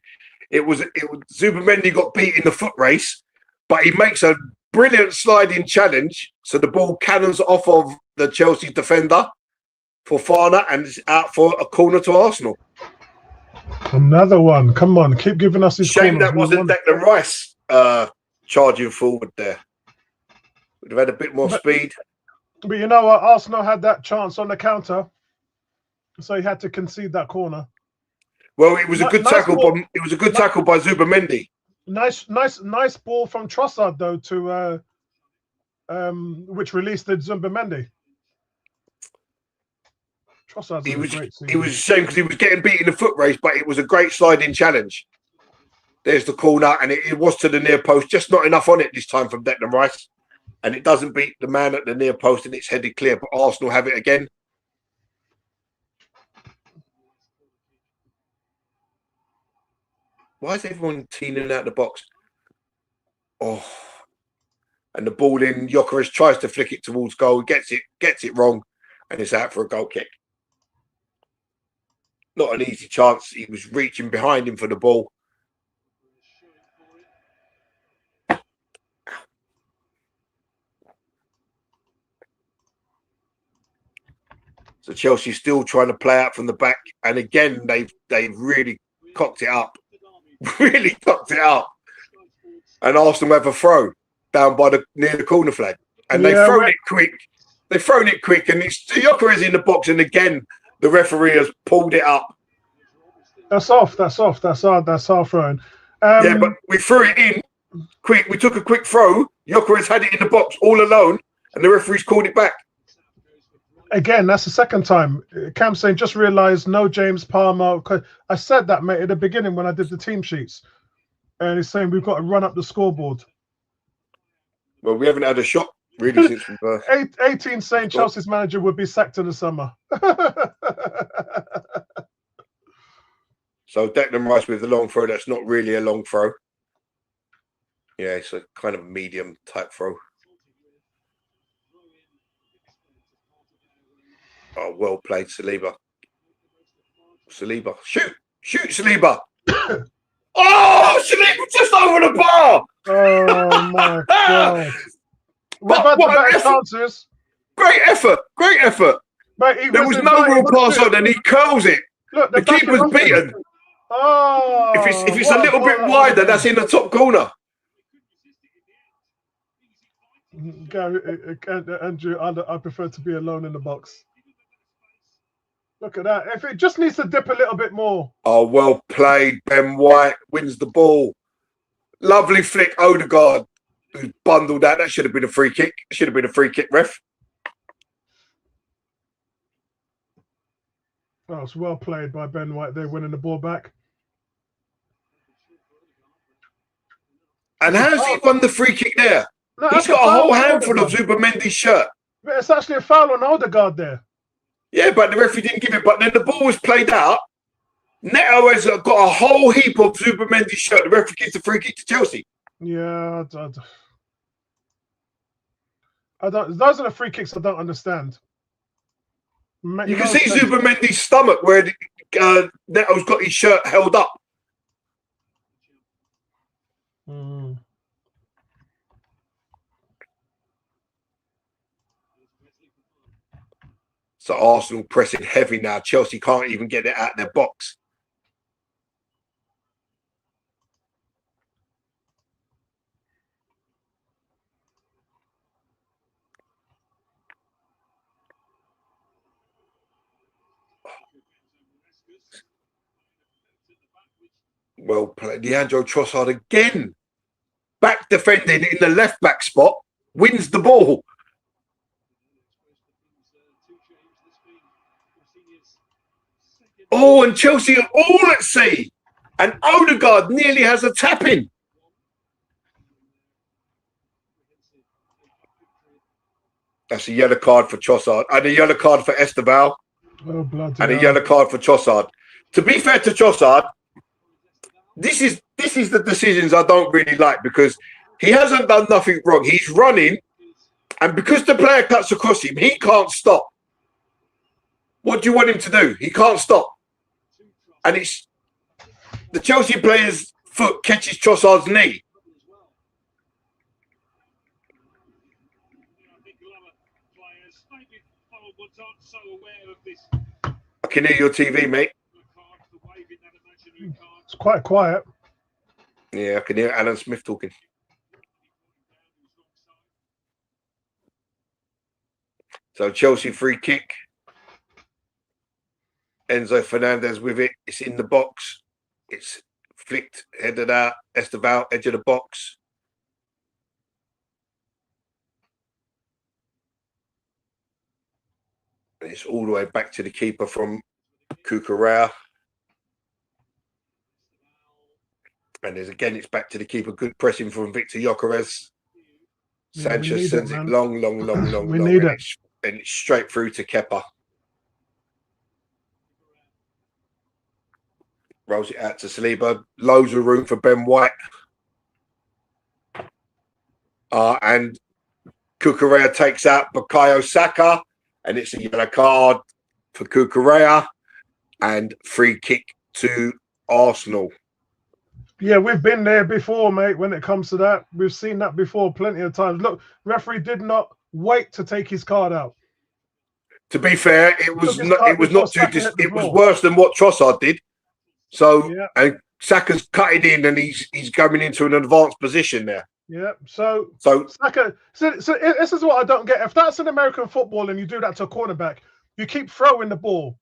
Zubimendi got beat in the foot race, but he makes a brilliant sliding challenge. So the ball cannons off of the Chelsea defender for Fana, and it's out for a corner to Arsenal. Another one. Come on, keep giving us these Shame corners. that wasn't Declan Rice charging forward there. Would have had a bit more speed. But you know what? Arsenal had that chance on the counter, so he had to concede that corner. Well, it was a good tackle. It was a good tackle by Zubamendi. Nice ball from Trossard though to which released the Zubamendi. Trossard's It was a shame because he was getting beat in the foot race, but it was a great sliding challenge. There's the corner, and it was to the near post, just not enough on it this time from Declan Rice. And it doesn't beat the man at the near post, and it's headed clear. But Arsenal have it again. Why is everyone teaming out the box? Oh, and the ball in. Gyökeres tries to flick it towards goal, gets it wrong, and it's out for a goal kick. Not an easy chance. He was reaching behind him for the ball. So Chelsea still trying to play out from the back, and again they've really cocked it up, really cocked it up. And Arsenal have a throw down by near the corner flag, and they've thrown it quick. They've thrown it quick, and it's Gyökeres in the box, and again the referee has pulled it up. That's off. That's our throwing. Yeah, but we threw it in quick. We took a quick throw. Gyökeres had it in the box all alone, and the referee's called it back. Again, that's the second time. Cam's saying, just realised no James Palmer. I said that, mate, at the beginning when I did the team sheets. And he's saying we've got to run up the scoreboard. Well, we haven't had a shot, really, since we've... 18 saying Chelsea's manager would be sacked in the summer. So Declan Rice with the long throw, that's not really a long throw. Yeah, it's a kind of medium type throw. Oh, well played, Saliba. Saliba. Shoot, Saliba. Oh, Saliba just over the bar. Oh, my God. What chances? Great effort. Mate, there was no real pass on, and he curls it. Look, the keeper's beaten. Oh, if it's a little bit wider, that's in the top corner. Gary, Andrew, I prefer to be alone in the box. Look at that. If it just needs to dip a little bit more. Oh, well played. Ben White wins the ball. Lovely flick. Odegaard, who's bundled that. That should have been a free kick. Should have been a free kick, ref. Oh, it's well played by Ben White. They're winning the ball back. And how's he won the free kick there? No, he's got a whole handful of Zubamendi's shirt. But it's actually a foul on Odegaard there. Yeah, but the referee didn't give it. But then the ball was played out. Neto has got a whole heap of Zubamendi's shirt. The referee gives the free kick to Chelsea. Yeah, I don't. Those are the free kicks I don't understand. You can see Zubamendi's stomach where Neto's got his shirt held up. Mm. So Arsenal pressing heavy now. Chelsea can't even get it out of their box. Well played. Leandro Trossard again. Back defending in the left back spot. Wins the ball. Oh, and Chelsea are all at sea. And Odegaard nearly has a tap-in. That's a yellow card for Trossard. And a yellow card for Esteval. Oh, bloody and hell. a yellow card for Trossard. To be fair to Trossard, this is the decisions I don't really like, because he hasn't done nothing wrong. He's running, and because the player cuts across him, he can't stop. What do you want him to do? He can't stop. And it's the Chelsea player's foot catches Trossard's knee. I can hear your TV, mate. It's quite quiet. Yeah, I can hear Alan Smith talking. So Chelsea free kick. Enzo Fernandez with it. It's in the box. It's flicked, headed out. Esteval, edge of the box. And it's all the way back to the keeper from Cucurella. And it's back to the keeper. Good pressing from Victor Gyökeres. Sanchez sends it long. We need it. And it's straight through to Kepa. Rolls it out to Saliba. Loads of room for Ben White. And Cucurella takes out Bukayo Saka. And it's a yellow card for Cucurella. And free kick to Arsenal. Yeah, we've been there before, mate, when it comes to that. We've seen that before plenty of times. Look, referee did not wait to take his card out. To be fair, it was worse than what Trossard did. So, yeah. And Saka's cutting in and he's coming into an advanced position there. Yeah, so Saka, so this is what I don't get. If that's an American football and you do that to a cornerback, you keep throwing the ball.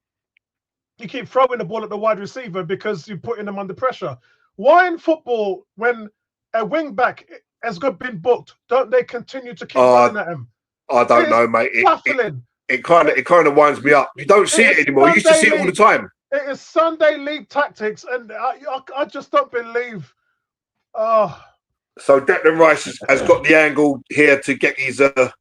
You keep throwing the ball at the wide receiver because you're putting them under pressure. Why in football, when a wing back has been booked, don't they continue to keep running at him? I don't know, mate. It kind of winds me up. You don't see it anymore. You used to see it all the time. It is Sunday league tactics, and I just don't believe. So Declan Rice has got the angle here to get his a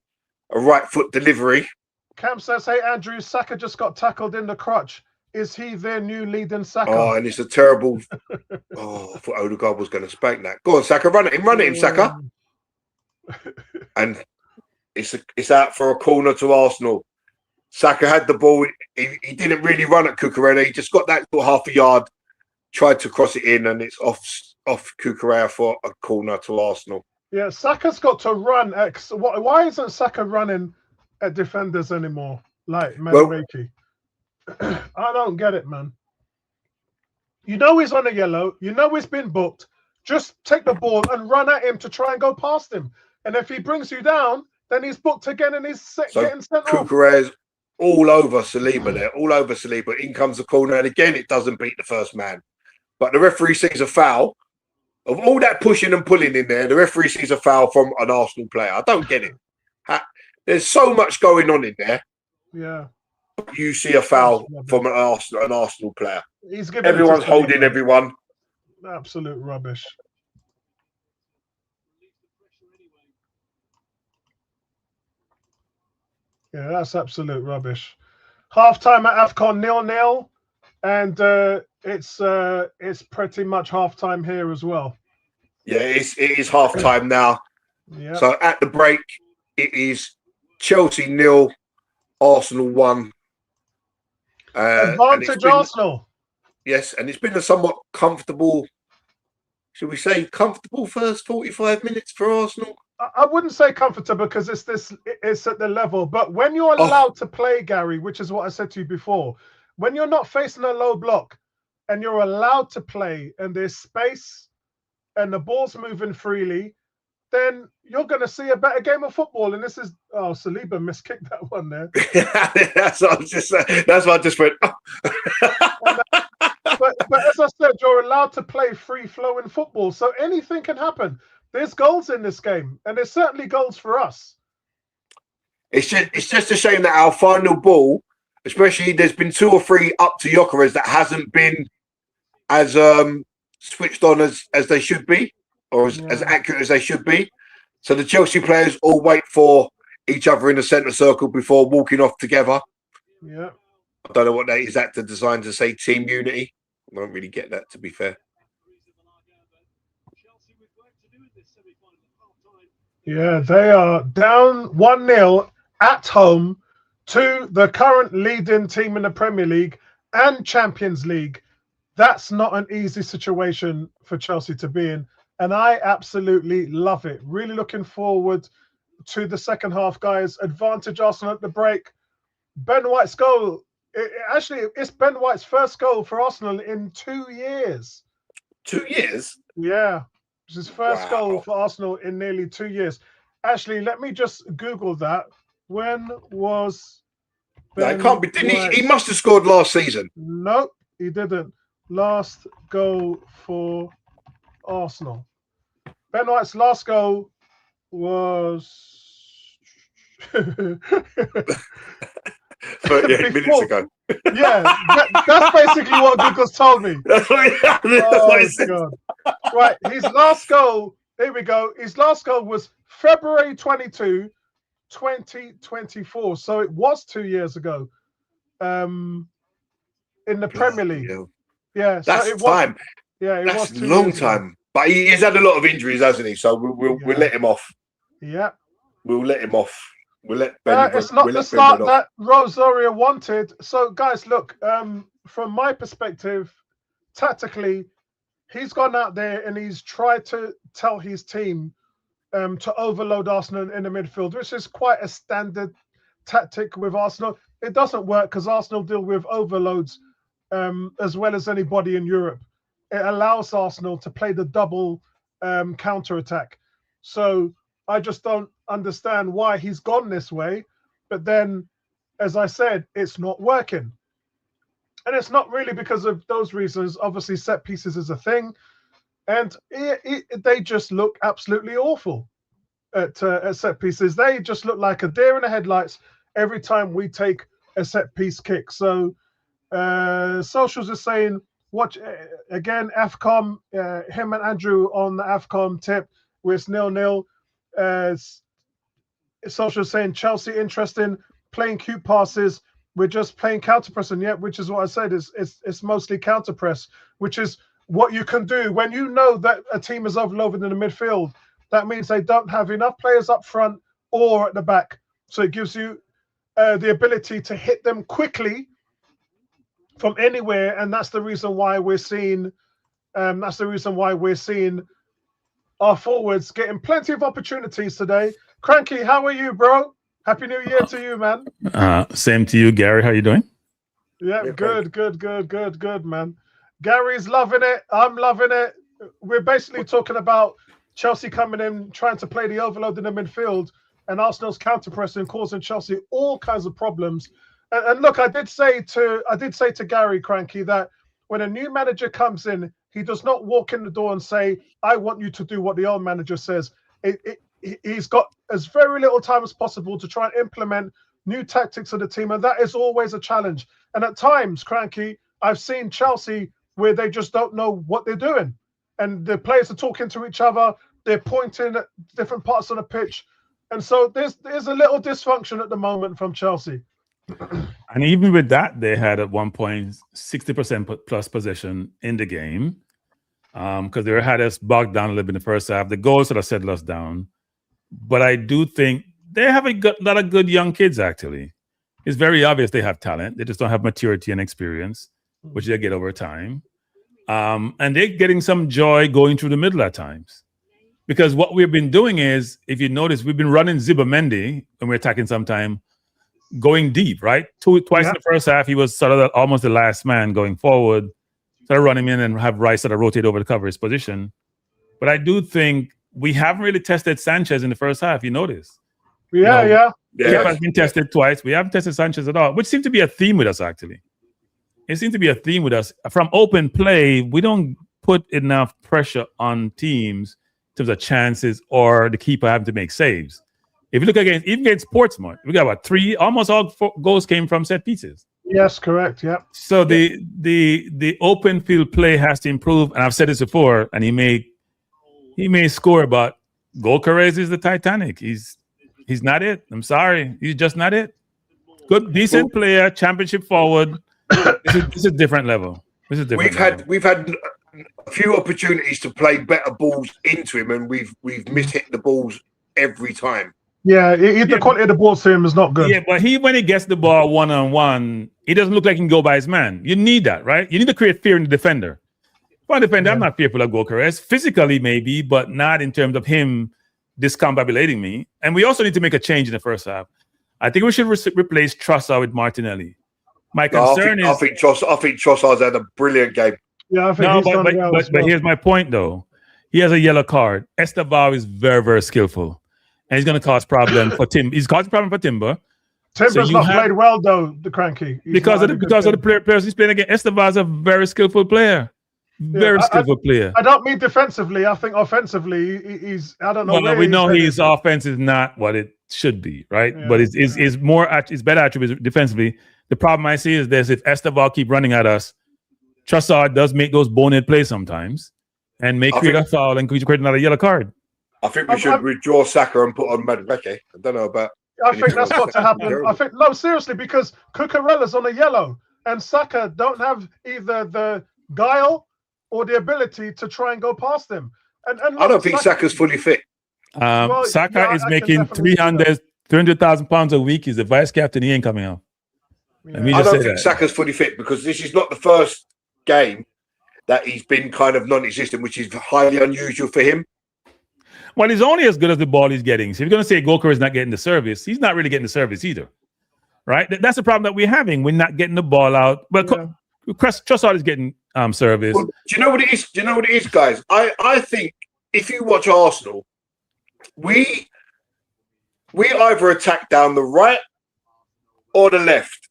right foot delivery. Cam says, "Hey Andrew, Saka just got tackled in the crotch. Is he their new leading Saka?" Oh, and it's a terrible. I thought Odegaard was going to spank that. Go on, Saka, run at him, Saka. And it's out for a corner to Arsenal. Saka had the ball. He didn't really run at Cucurella. He just got that little half a yard, tried to cross it in, and it's off Cucurella for a corner to Arsenal. Yeah, Saka's got to run. Why isn't Saka running at defenders anymore? Like Madueke? I don't get it, man. You know he's on a yellow. You know he's been booked. Just take the ball and run at him to try and go past him. And if he brings you down, then he's booked again and he's getting sent off. Cucurella's all over Saliba there. All over Saliba. In comes the corner. And again, it doesn't beat the first man. But the referee sees a foul. Of all that pushing and pulling in there, the referee sees a foul from an Arsenal player. I don't get it. There's so much going on in there. Yeah. You see a foul from an Arsenal player. Everyone's holding everyone. Absolute rubbish. Yeah, that's absolute rubbish. Half-time at AFCON 0-0, and it's pretty much half-time here as well. Yeah, it is half-time now. Yeah. So at the break, it is Chelsea 0, Arsenal 1. Advantage Arsenal. Yes, and it's been a somewhat comfortable, should we say, comfortable first 45 minutes for Arsenal. I wouldn't say comfortable because it's at the level. But when you're allowed to play, Gary, which is what I said to you before, when you're not facing a low block and you're allowed to play and there's space and the ball's moving freely, then you're going to see a better game of football. And this is, Saliba miskicked that one there. That's what I was just saying. That's what I just went. But as I said, you're allowed to play free-flowing football. So anything can happen. There's goals in this game, and there's certainly goals for us. It's just a shame that our final ball, especially there's been 2 or 3 up to Gyökeres that hasn't been as switched on as they should be, or as accurate as they should be. So the Chelsea players all wait for each other in the centre circle before walking off together. Yeah. I don't know what that is. That designed to say team unity? I don't really get that, to be fair. Yeah, they are down 1-0 at home to the current leading team in the Premier League and Champions League. That's not an easy situation for Chelsea to be in. And I absolutely love it. Really looking forward to the second half, guys. Advantage Arsenal at the break. Ben White's goal Actually, it's Ben White's first goal for Arsenal in 2 years. 2 years? Yeah, it's his first goal for Arsenal in nearly 2 years. Actually, let me just Google that. When was No, Ben it can't be. He must have scored last season. Nope, he didn't. Last goal for Arsenal. Ben White's last goal was 38 minutes ago. Yeah, that's basically what Google's told me. That's what he said. God. Right, his last goal, here we go. His last goal was February 22, 2024. So it was 2 years ago. In the Premier League. Yeah, so that's it was time. Yeah, it that's was a long time. But he's had a lot of injuries, hasn't he? So we'll let him off. Yeah. We'll let him off. We'll let Ben. It's not the start that Rosario wanted. So, guys, look. From my perspective, tactically, he's gone out there and he's tried to tell his team to overload Arsenal in the midfield, which is quite a standard tactic with Arsenal. It doesn't work because Arsenal deal with overloads as well as anybody in Europe. It allows Arsenal to play the double counter attack. So I just don't understand why he's gone this way. But then, as I said, it's not working. And it's not really because of those reasons. Obviously, set pieces is a thing. And they just look absolutely awful at set pieces. They just look like a deer in the headlights every time we take a set piece kick. So socials are saying, watch again, AFCON, him and Andrew on the AFCON tip, where it's 0-0. Social saying Chelsea interesting, playing cute passes. We're just playing counter pressing, yeah, which is what I said. It's mostly counter press, which is what you can do when you know that a team is overloaded in the midfield. That means they don't have enough players up front or at the back, so it gives you the ability to hit them quickly from anywhere, and that's the reason why we're seeing. That's the reason why we're seeing our forwards getting plenty of opportunities today. Cranky, how are you, bro? Happy New Year to you, man. Same to you, Gary. How you doing? Yeah, good, man. Gary's loving it. I'm loving it. We're basically talking about Chelsea coming in, trying to play the overload in the midfield, and Arsenal's counter-pressing, causing Chelsea all kinds of problems. And look, I did say to Gary, Cranky, that when a new manager comes in, he does not walk in the door and say, I want you to do what the old manager says. He's got as very little time as possible to try and implement new tactics of the team, and that is always a challenge. And at times, Cranky, I've seen Chelsea where they just don't know what they're doing. And the players are talking to each other, they're pointing at different parts of the pitch. And so there's a little dysfunction at the moment from Chelsea. And even with that, they had at one point 60% plus possession in the game because they had us bogged down a little bit in the first half. The goals sort of settled us down. But I do think they have a lot of good young kids, actually. It's very obvious they have talent. They just don't have maturity and experience, which they get over time. And they're getting some joy going through the middle at times. Because what we've been doing is, if you notice, we've been running Zubamendi when we're attacking sometime, going deep, right? Twice in the first half, he was sort of almost the last man going forward. Sort of run him in and have Rice sort of rotate over to cover his position. But I do think we haven't really tested Sanchez in the first half, you notice. Yeah. Kepa has been tested twice. We haven't tested Sanchez at all, which seems to be a theme with us, actually. It seems to be a theme with us. From open play, we don't put enough pressure on teams in terms of chances or the keeper having to make saves. If you look even against Portsmouth, we got about almost all 4 goals came from set pieces. Yes, correct. Yeah. So the open field play has to improve, and I've said this before. And he may score, but Gyökeres is the Titanic. He's not it. I'm sorry, he's just not it. Good, decent player, championship forward. This is a different level. We've had a few opportunities to play better balls into him, and we've mishit the balls every time. Yeah, the quality of the ball to him is not good. Yeah, but when he gets the ball one-on-one, he doesn't look like he can go by his man. You need that, right? You need to create fear in the defender. For a defender, I'm not fearful of Gyökeres. Physically, maybe, but not in terms of him discombobulating me. And we also need to make a change in the first half. I think we should replace Trossard with Martinelli. My No, concern I think Trossard's had a brilliant game. Yeah, I think no, he's done well. but here's my point though. He has a yellow card. Esteval is very, very skillful, and he's going to cause problems for Tim. He's causing problem for Timber. Timber's not played well though, the cranky. Because of the players he's playing against. Esteval is a very skillful player. Very skillful player. I don't mean defensively. I think offensively, he's. I don't know. Well, we know his offense is not what it should be, right? Yeah, but it's more. It's better attributes defensively. The problem I see is this: if Esteval keep running at us, Trossard does make those bonehead plays sometimes, and may create a foul and create another yellow card. I think we should withdraw Saka and put on Madueke. I don't know about. I think that's got to happen. I think seriously, because Cucurella's on a yellow, and Saka don't have either the guile or the ability to try and go past them. And I don't think Saka's fully fit. Saka is making 300,000 pounds a week. He's the vice captain. He ain't coming out. Yeah. I don't think Saka's fully fit because this is not the first game that he's been kind of non-existent, which is highly unusual for him. Well, he's only as good as the ball he's getting. So if you're going to say Goker is not getting the service, he's not really getting the service either, right? That's the problem that we're having. We're not getting the ball out. But Trossard is getting service. Well, do you know what it is? Do you know what it is, guys? I think if you watch Arsenal, we either attack down the right or the left.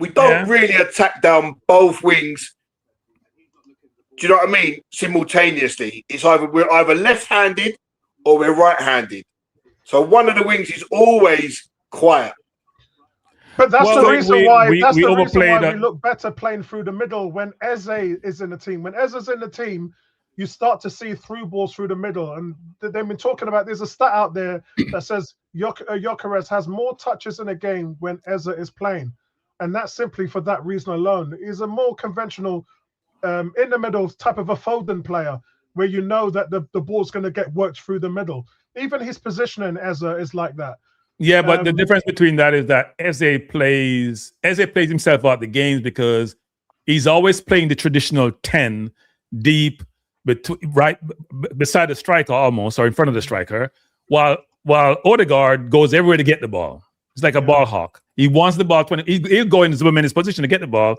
We don't really attack down both wings. Do you know what I mean? Simultaneously, it's we're either left-handed or we're right-handed. So one of the wings is always quiet. But that's the reason why we look better playing through the middle when Eze is in the team. When Eze's in the team, you start to see through balls through the middle. And they've been talking about, there's a stat out there that says Gyökeres has more touches in a game when Eze is playing. And that's simply for that reason alone. He's a more conventional in the middle type of a Foden player where you know that the ball's going to get worked through the middle. Even his positioning as is like that. Yeah, but the difference between that is that Eze plays himself out the games because he's always playing the traditional 10 deep, right beside the striker almost, or in front of the striker, while Odegaard goes everywhere to get the ball. It's like a ball hawk. He wants the ball 20. He'll go in Zubermendi's position to get the ball.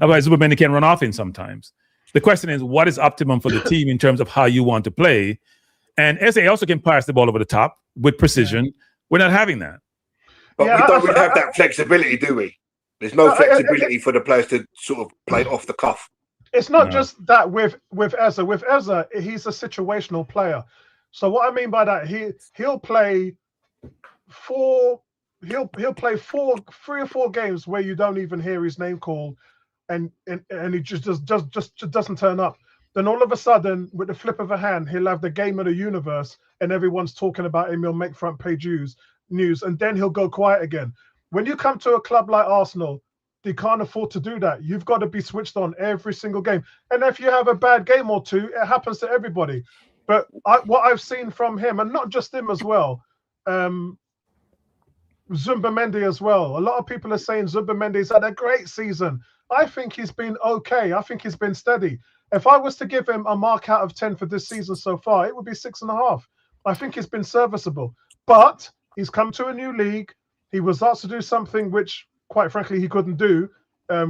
Otherwise, Zubermendi can run off in sometimes. The question is, what is optimum for the team in terms of how you want to play? And Eze also can pass the ball over the top with precision. Yeah. We're not having that. But we don't really have that flexibility, do we? There's no flexibility for the players to sort of play off the cuff. It's not just that with Eze. With Eze, he's a situational player. So what I mean by that, he'll play three or four games where you don't even hear his name called. And he just doesn't turn up. Then all of a sudden, with the flip of a hand, he'll have the game of the universe, and everyone's talking about him. He'll make front page news, and then he'll go quiet again. When you come to a club like Arsenal, they can't afford to do that. You've got to be switched on every single game. And if you have a bad game or two, it happens to everybody. But what I've seen from him, and not just him as well, Zubermendi as well. A lot of people are saying Zubermendi's had a great season. I think he's been okay. I think he's been steady. If I was to give him a mark out of 10 for this season so far, it would be 6.5. I think he's been serviceable. But he's come to a new league. He was asked to do something which, quite frankly, he couldn't do,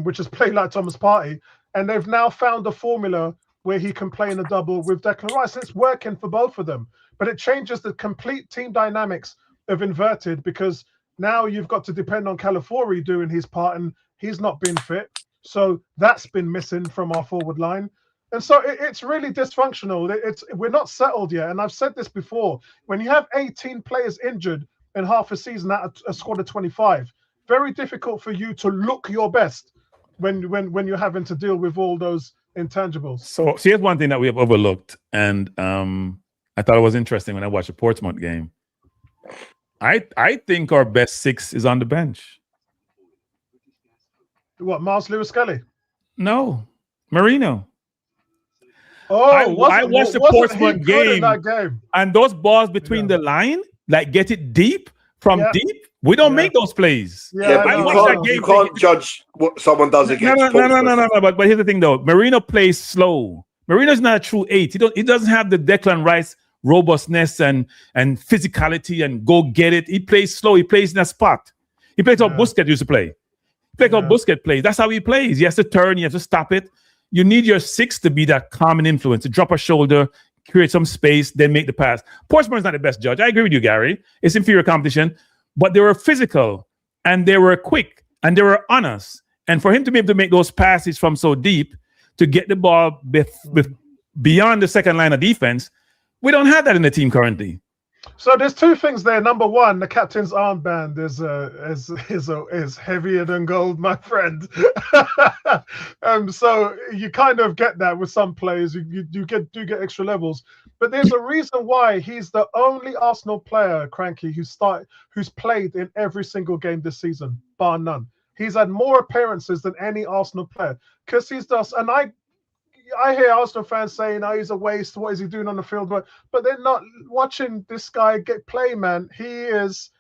which is play like Thomas Partey. And they've now found a formula where he can play in a double with Declan Rice. It's working for both of them. But it changes the complete team dynamics of inverted because now you've got to depend on Calafiori doing his part, and he's not been fit. So that's been missing from our forward line. And so it's really dysfunctional. We're not settled yet. And I've said this before. When you have 18 players injured in half a season at a squad of 25, very difficult for you to look your best when you're having to deal with all those intangibles. So here's one thing that we have overlooked. And I thought it was interesting when I watched the Portsmouth game. I think our best six is on the bench. What, Miles Lewis-Skelly? No, Marino. Oh, I watched the Portsmouth game, and those balls between the line, like get it deep from deep. We don't make those plays. But you can't judge what someone does against. No. But here's the thing, though. Marino plays slow. Marino's not a true 8. He doesn't have the Declan Rice robustness and physicality and go get it. He plays slow. He plays in a spot. He plays how Busquets used to play. Like how Busquets plays. That's how he plays. He has to turn. You have to stop it. You need your 6 to be that calming influence, to drop a shoulder, create some space, then make the pass. Portsmouth is not the best judge. I agree with you, Gary. It's inferior competition, but they were physical and they were quick and they were honest. And for him to be able to make those passes from so deep to get the ball beyond the second line of defense, we don't have that in the team currently. So there's 2 things there. Number one, the captain's armband is heavier than gold, my friend. So you kind of get that with some players. You do get extra levels. But there's a reason why he's the only Arsenal player, Cranky, who's played in every single game this season, bar none. He's had more appearances than any Arsenal player because he's just. And I hear Arsenal fans saying, "Oh, he's a waste. What is he doing on the field?" But they're not watching this guy get play, man. He is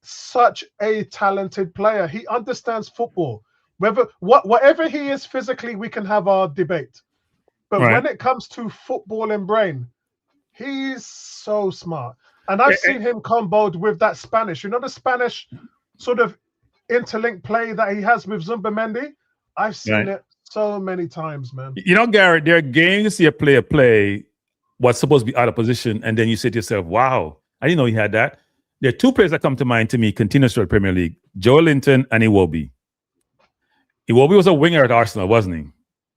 such a talented player. He understands football. Whatever he is physically, we can have our debate. But when it comes to football and brain, he's so smart. And I've seen him comboed with that Spanish. You know the Spanish sort of interlinked play that he has with Zubimendi? I've seen it so many times, man. You know, Garrett, there are games you see a player play what's supposed to be out of position, and then you say to yourself, wow, I didn't know he had that. There are 2 players that come to mind to me continuously in the Premier League, Joe Linton and Iwobi. Iwobi was a winger at Arsenal, wasn't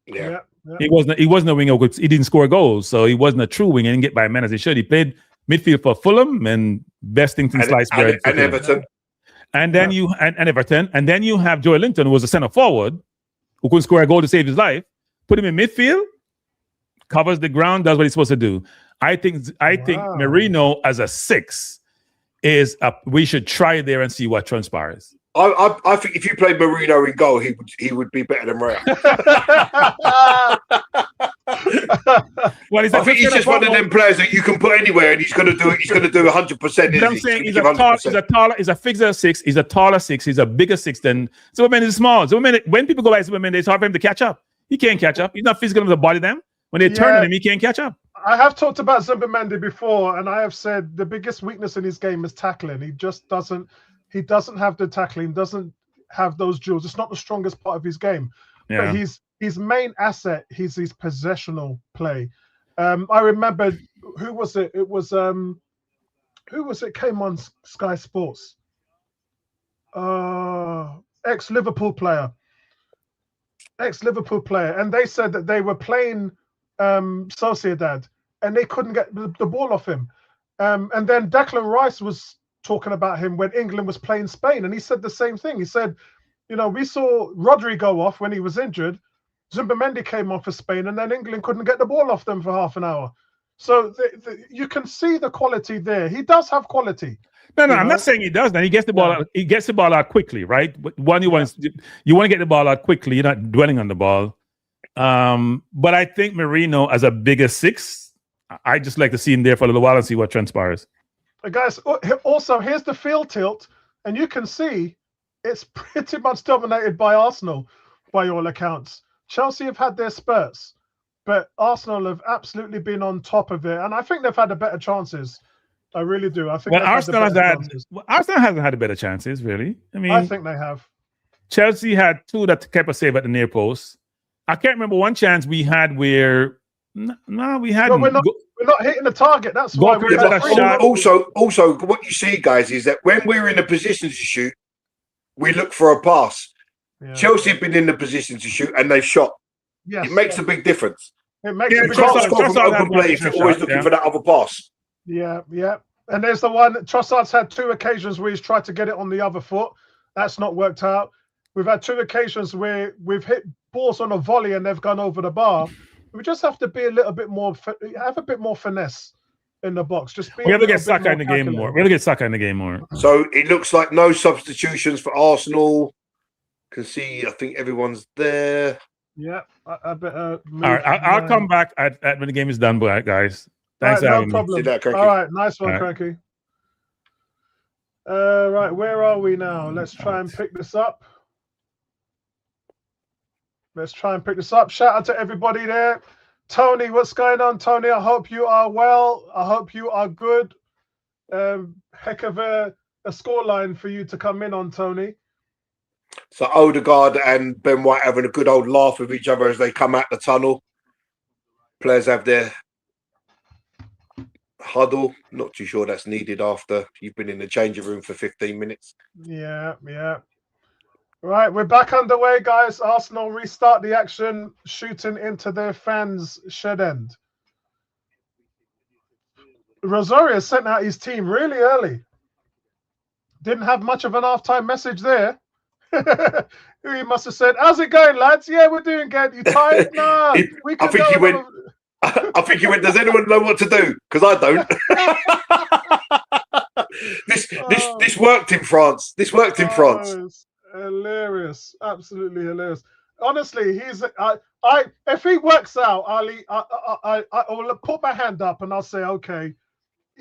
he? Yeah. He wasn't a winger because he didn't score goals, so he wasn't a true winger. He didn't get by men as he should. He played midfield for Fulham and best thing since sliced bread. And Everton. And then Everton. And then you have Joe Linton, who was a centre forward, who couldn't score a goal to save his life. Put him in midfield, covers the ground, does what he's supposed to do. I think Merino as a 6 we should try there and see what transpires. I think if you played Merino in goal, he would be better than Ray. Well, I think he's just one of them players that you can put anywhere, and he's going to do it. He's going to do 100%. I'm saying he's a figure 6. He's a taller 6. He's a bigger 6 than Zubimendi is small. Zubimendi, when people go by Zubimendi, it's hard for him to catch up. He can't catch up. He's not physical enough to body them. When they turn on him, he can't catch up. I have talked about Zubimendi before, and I have said the biggest weakness in his game is tackling. He just doesn't. He doesn't have the tackling, doesn't have those duels. It's not the strongest part of his game. Yeah. But his main asset is his possessional play. I remember, who was it? It was who was it came on Sky Sports? Ex-Liverpool player. And they said that they were playing Sociedad and they couldn't get the ball off him. And then Declan Rice was talking about him when England was playing Spain, and he said the same thing. He said, you know, we saw Rodri go off when he was injured. Zubimendi came on for Spain, and then England couldn't get the ball off them for half an hour. So you can see the quality there. He does have quality. No, I'm not saying he does. Now he gets the ball out. He gets the ball out quickly, right? One, you want to get the ball out quickly. You're not dwelling on the ball. But I think Merino as a bigger 6, I just like to see him there for a little while and see what transpires. Guys, also here's the field tilt, and you can see it's pretty much dominated by Arsenal, by all accounts. Chelsea have had their spurts, but Arsenal have absolutely been on top of it, and I think they've had the better chances. I really do. I think Arsenal hasn't had the better chances, really. I mean, I think they have. Chelsea had 2 that kept a save at the near post. I can't remember one chance we had where we hadn't. We're not hitting the target. That's why. Also, what you see, guys, is that when we're in a position to shoot, we look for a pass. Yeah. Chelsea have been in the position to shoot and they've shot. Yes, it makes a big difference. It makes a big difference. Open play if you're always looking for that other pass. Yeah. And there's the one. Trossard's had 2 occasions where he's tried to get it on the other foot. That's not worked out. We've had 2 occasions where we've hit balls on a volley and they've gone over the bar. We just have to be a little bit more, have a bit more finesse in the box. We have to get Saka in the game more. So it looks like no substitutions for Arsenal. Can see, I think everyone's there. Yeah, I better. All right, I'll come back when the game is done, guys. Thanks for having me. All right, nice one, Cranky. Right, where are we now? Let's try and pick this up. Shout out to everybody there. Tony, what's going on, Tony? I hope you are well. I hope you are good. Heck of a scoreline for you to come in on, Tony. So Odegaard and Ben White having a good old laugh with each other as they come out the tunnel. Players have their huddle. Not too sure that's needed after you've been in the changing room for 15 minutes. Yeah. Right, we're back underway, guys. Arsenal restart the action, shooting into their fans' shed end. Rosario sent out his team really early. Didn't have much of an halftime message there. He must have said, "How's it going, lads? Yeah, we're doing good. You tired? No, we can I think he went, does anyone know what to do? Because I don't. This worked in France. This worked in France. It's hilarious. Absolutely hilarious. Honestly, if he works out, I will put my hand up and I'll say, okay,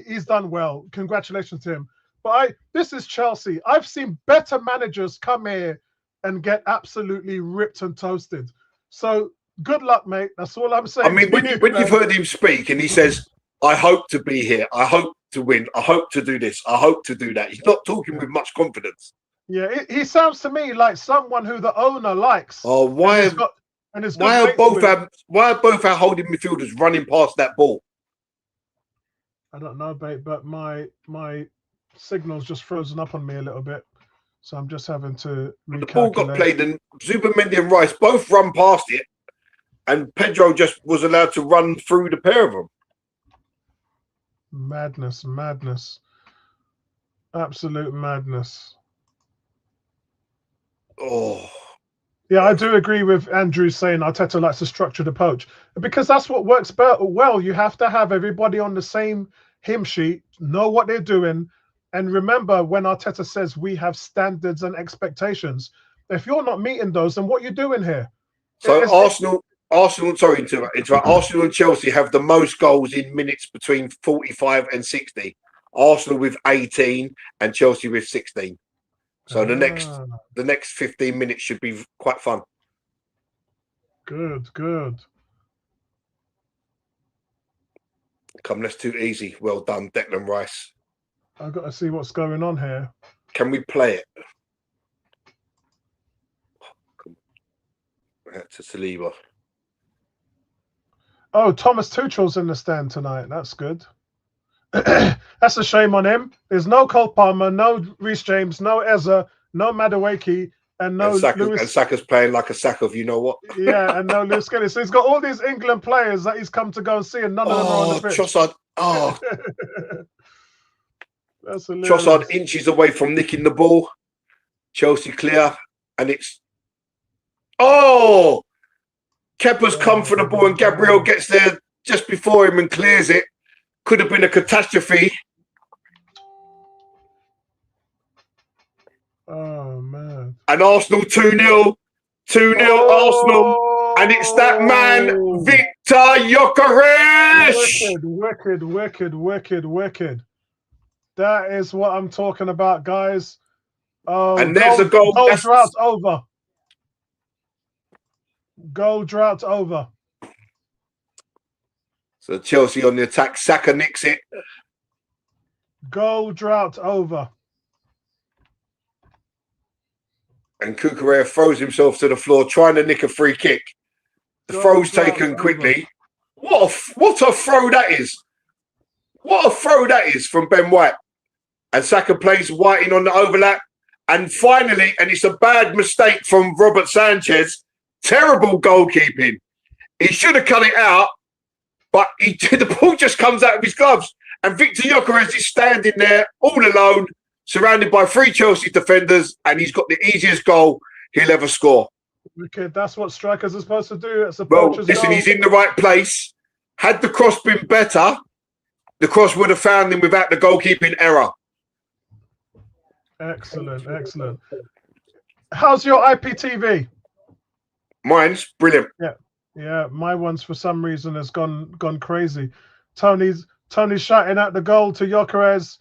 he's done well. Congratulations to him. But this is Chelsea. I've seen better managers come here and get absolutely ripped and toasted. So good luck, mate. That's all I'm saying. I mean, when you've heard him speak and he says, I hope to be here, I hope to win, I hope to do this, I hope to do that. He's not talking with much confidence. Yeah, he sounds to me like someone who the owner likes. Oh, why are both our holding midfielders running past that ball? I don't know, but my signal's just frozen up on me a little bit. So I'm just having to recalculate. The ball got played and Zubimendi and Rice both run past it and Pedro just was allowed to run through the pair of them. Madness. Absolute madness. Oh. Yeah, I do agree with Andrew saying Arteta likes a structured approach. Because that's what works well. You have to have everybody on the same hymn sheet, know what they're doing. And remember, when Arteta says we have standards and expectations, if you're not meeting those, then what are you doing here? So Arsenal, Arsenal and Chelsea have the most goals in minutes between 45 and 60. Arsenal with 18 and Chelsea with 16. So the next 15 minutes should be quite fun. Good. Come, that's too easy. Well done, Declan Rice. I've got to see what's going on here. Can we play it? To Saliba. Oh, Thomas Tuchel's in the stand tonight. That's good. That's a shame on him. There's no Cole Palmer, no Reece James, no Eza, no Madueke, and no Lewis. And Saka's playing like a sack of you know what. Yeah, and no Lewis Kelly. So he's got all these England players that he's come to go and see, and none of them are on the pitch. Trossard. Oh. That's hilarious. Trossard inches away from nicking the ball. Chelsea clear, and it's Kepa's come for the ball, and Gabriel gets there just before him and clears it. Could have been a catastrophe. Oh man! And Arsenal 2-0, 2-0 Arsenal, and it's that man Victor Gyökeres. Wicked. That is what I'm talking about, guys. Oh, and there's a goal. Goal drought over. Goal drought over. So Chelsea on the attack. Saka nicks it. Goal drought over. And Cucurella throws himself to the floor, trying to nick a free kick. The throw's taken quickly. What a throw that is. What a throw that is from Ben White. And Saka plays White in on the overlap. And finally, and it's a bad mistake from Robert Sanchez, terrible goalkeeping. He should have cut it out, but the ball just comes out of his gloves. And Victor Gyökeres is standing there all alone, surrounded by 3 Chelsea defenders, and he's got the easiest goal he'll ever score. Okay, that's what strikers are supposed to do. Listen, he's in the right place. Had the cross been better, the cross would have found him without the goalkeeping error. Excellent. How's your IPTV? Mine's brilliant. Yeah. My one's for some reason has gone crazy. Tony's shouting out the goal to Gyökeres.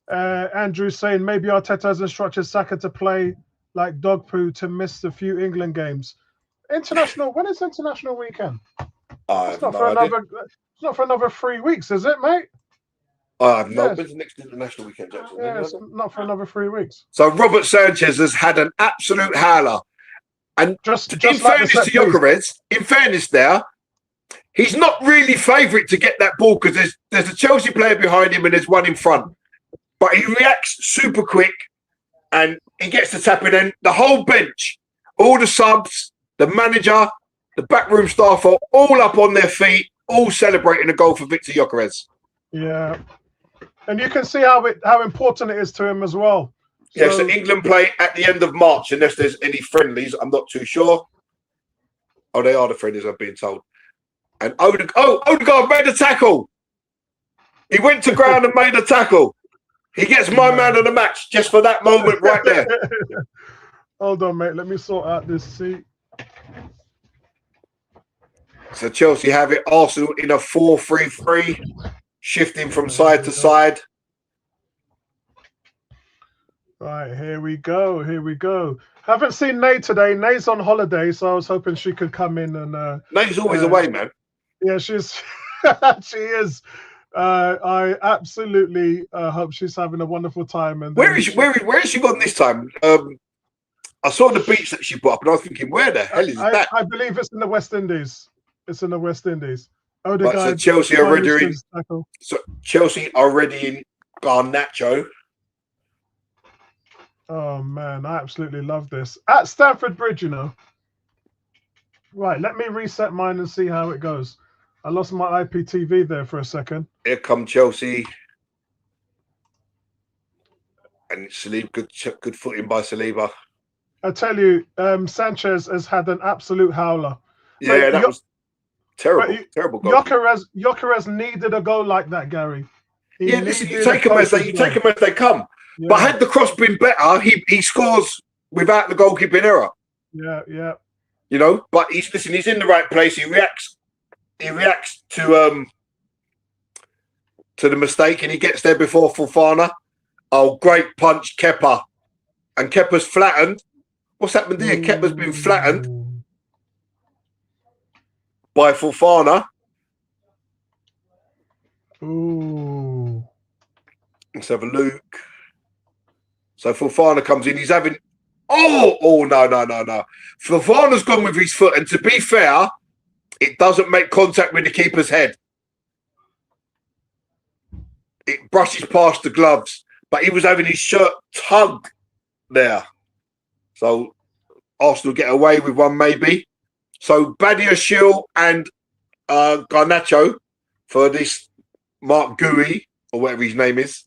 Andrew saying maybe Arteta has instructed Saka to play like dog poo to miss a few England games. International. When is international weekend? It's not for another 3 weeks, is it, mate? I have no. Yes. When's the next international weekend, Jackson? Yeah, it's not for another 3 weeks. So Robert Sanchez has had an absolute howler. And Just in like fairness the to set piece. Gyökeres, in fairness there, he's not really favourite to get that ball because there's a Chelsea player behind him and there's one in front. But he reacts super quick and he gets the tap in. And the whole bench, all the subs, the manager, the backroom staff are all up on their feet, all celebrating a goal for Victor Gyökeres. Yeah. And you can see how important it is to him as well. Yeah, so England play at the end of March, unless there's any friendlies. I'm not too sure. Oh, they are the friendlies, I've been told. And Odegaard made a tackle. He went to ground and made a tackle. He gets my man of the match just for that moment right there. Hold on, mate. Let me sort out this seat. So Chelsea have it. Arsenal in a 4-3-3, shifting from side to side. Right, here we go. Here we go. Haven't seen Nay today. Nay's on holiday, so I was hoping she could come in and. Nay's always away, man. Yeah, she's. She is. I absolutely hope she's having a wonderful time. And where is she gone this time? I saw the beach that she put up, and I was thinking, where the hell is that? I believe it's in the West Indies. It's in the West Indies. Right, so Chelsea already in. So Chelsea already in Garnacho. Oh man, I absolutely love this. At Stamford Bridge, you know. Right, let me reset mine and see how it goes. I lost my IPTV there for a second. Here come Chelsea. And Saliba, good footing by Saliba. I tell you, Sanchez has had an absolute howler. Yeah, that was terrible. Terrible goal. Gyökeres needed a goal like that, Gary. Listen, you take them as they come. Yeah. But had the cross been better, he scores without the goalkeeping error. Yeah, yeah. You know, but he's in the right place. He reacts to the mistake and he gets there before Fofana. Oh, great punch, Kepa. And Kepa's flattened. What's happened there? Kepa's been flattened by Fofana. Ooh. Let's have a look. So Fofana comes in. He's having... Oh, no. Fofana's gone with his foot. And to be fair, it doesn't make contact with the keeper's head. It brushes past the gloves. But he was having his shirt tugged there. So Arsenal get away with one maybe. So Badiashile and Garnacho for this Mark Gui, or whatever his name is.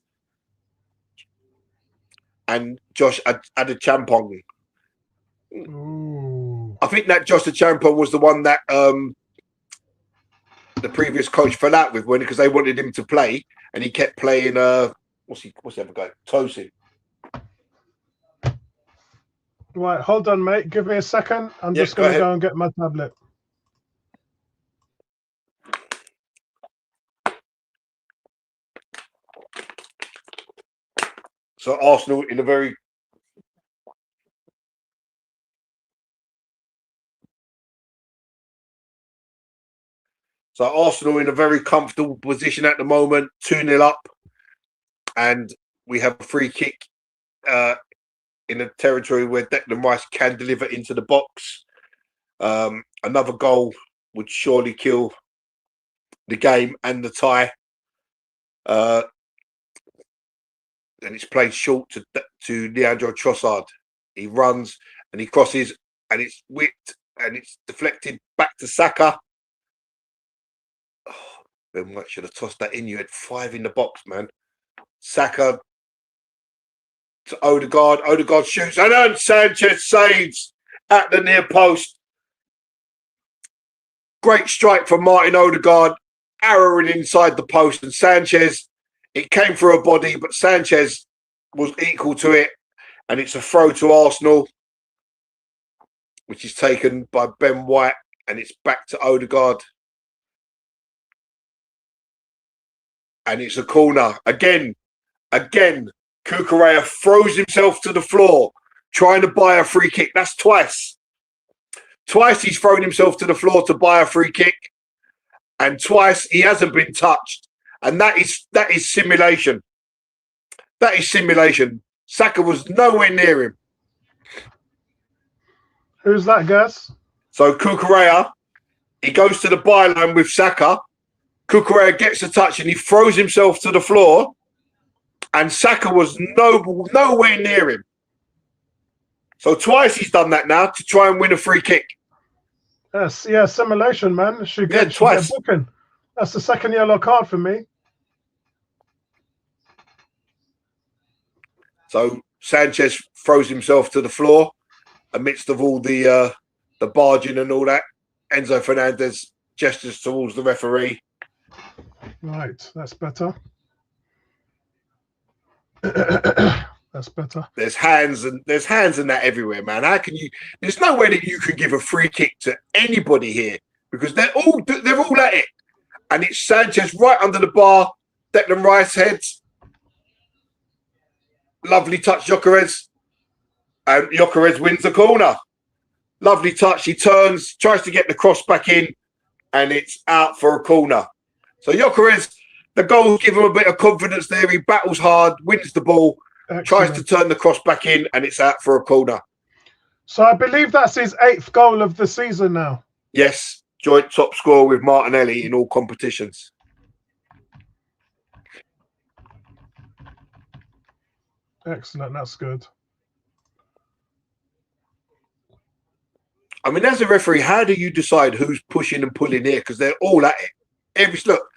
And Josh Adechampong. I think that Josh Adechampong was the one that the previous coach fell out with because they wanted him to play and he kept playing what's the other guy? Tosin. Right, hold on, mate. Give me a second. I'm just going to go and get my tablet. So Arsenal in a very comfortable position at the moment, 2-0 up, and we have a free kick in a territory where Declan Rice can deliver into the box. Another goal would surely kill the game and the tie. And it's played short to Leandro Trossard. He runs and he crosses and it's whipped and it's deflected back to Saka. Oh, Ben White should have tossed that in. You had 5 in the box, man. Saka to Odegaard. Odegaard shoots and then Sanchez saves at the near post. Great strike from Martin Odegaard, arrowing inside the post, and Sanchez, it came through a body, but Sanchez was equal to it, and it's a throw to Arsenal, which is taken by Ben White, and it's back to Odegaard. And it's a corner. Again, Cucurella throws himself to the floor, trying to buy a free kick. That's twice. Twice he's thrown himself to the floor to buy a free kick, and twice he hasn't been touched. And that is simulation. That is simulation. Saka was nowhere near him. Who's that, Gus? So Kukurea, he goes to the byline with Saka. Kukurea gets a touch and he throws himself to the floor. And Saka was nowhere near him. So twice he's done that now to try and win a free kick. Yes, yeah, simulation, man. Should get twice. booking. That's the second yellow card for me. So Sanchez throws himself to the floor amidst of all the barging and all that. Enzo Fernandez gestures towards the referee. Right, that's better. That's better. There's hands and that everywhere, man. How can you? There's no way that you can give a free kick to anybody here because they're all at it, and it's Sanchez right under the bar. Declan Rice heads. Lovely touch, Gyökeres. And Gyökeres wins the corner. Lovely touch. He turns, tries to get the cross back in, and it's out for a corner. So Gyökeres, the goal give him a bit of confidence there. He battles hard, wins the ball, tries to turn the cross back in, and it's out for a corner. So I believe that's his 8th goal of the season now. Yes, joint top scorer with Martinelli in all competitions. Excellent, that's good. I mean, as a referee, how do you decide who's pushing and pulling here? Because they're all at it. Look,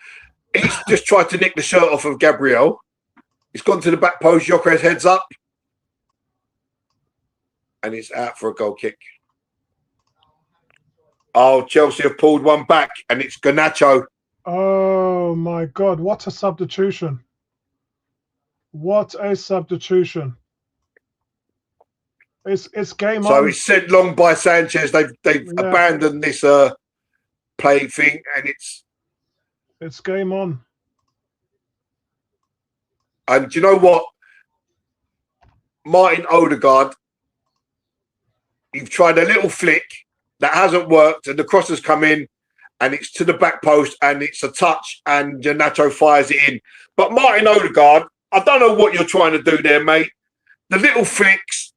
he's just tried to nick the shirt off of Gabriel. He's gone to the back post. Gyökeres heads up. And it's out for a goal kick. Oh, Chelsea have pulled one back, and it's Garnacho. Oh, my God. What a substitution. What a substitution. It's game on. So it's sent long by Sanchez. They've abandoned this play thing, and it's game on. And do you know what? Martin Odegaard, you've tried a little flick that hasn't worked, and the cross has come in, and it's to the back post, and it's a touch, and Garnacho fires it in. But Martin Odegaard, I don't know what you're trying to do there, mate. The little flicks,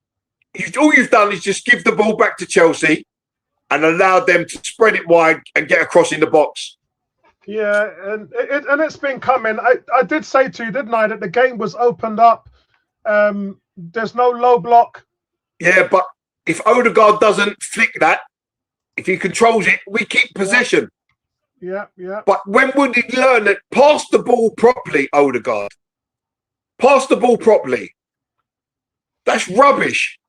all you've done is just give the ball back to Chelsea and allow them to spread it wide and get across in the box. Yeah, and it's been coming. I did say to you, didn't I, that the game was opened up. There's no low block. Yeah, but if Odegaard doesn't flick that, if he controls it, we keep possession. Yeah. But when would he learn that? Pass the ball properly, Odegaard. Pass the ball properly. That's rubbish.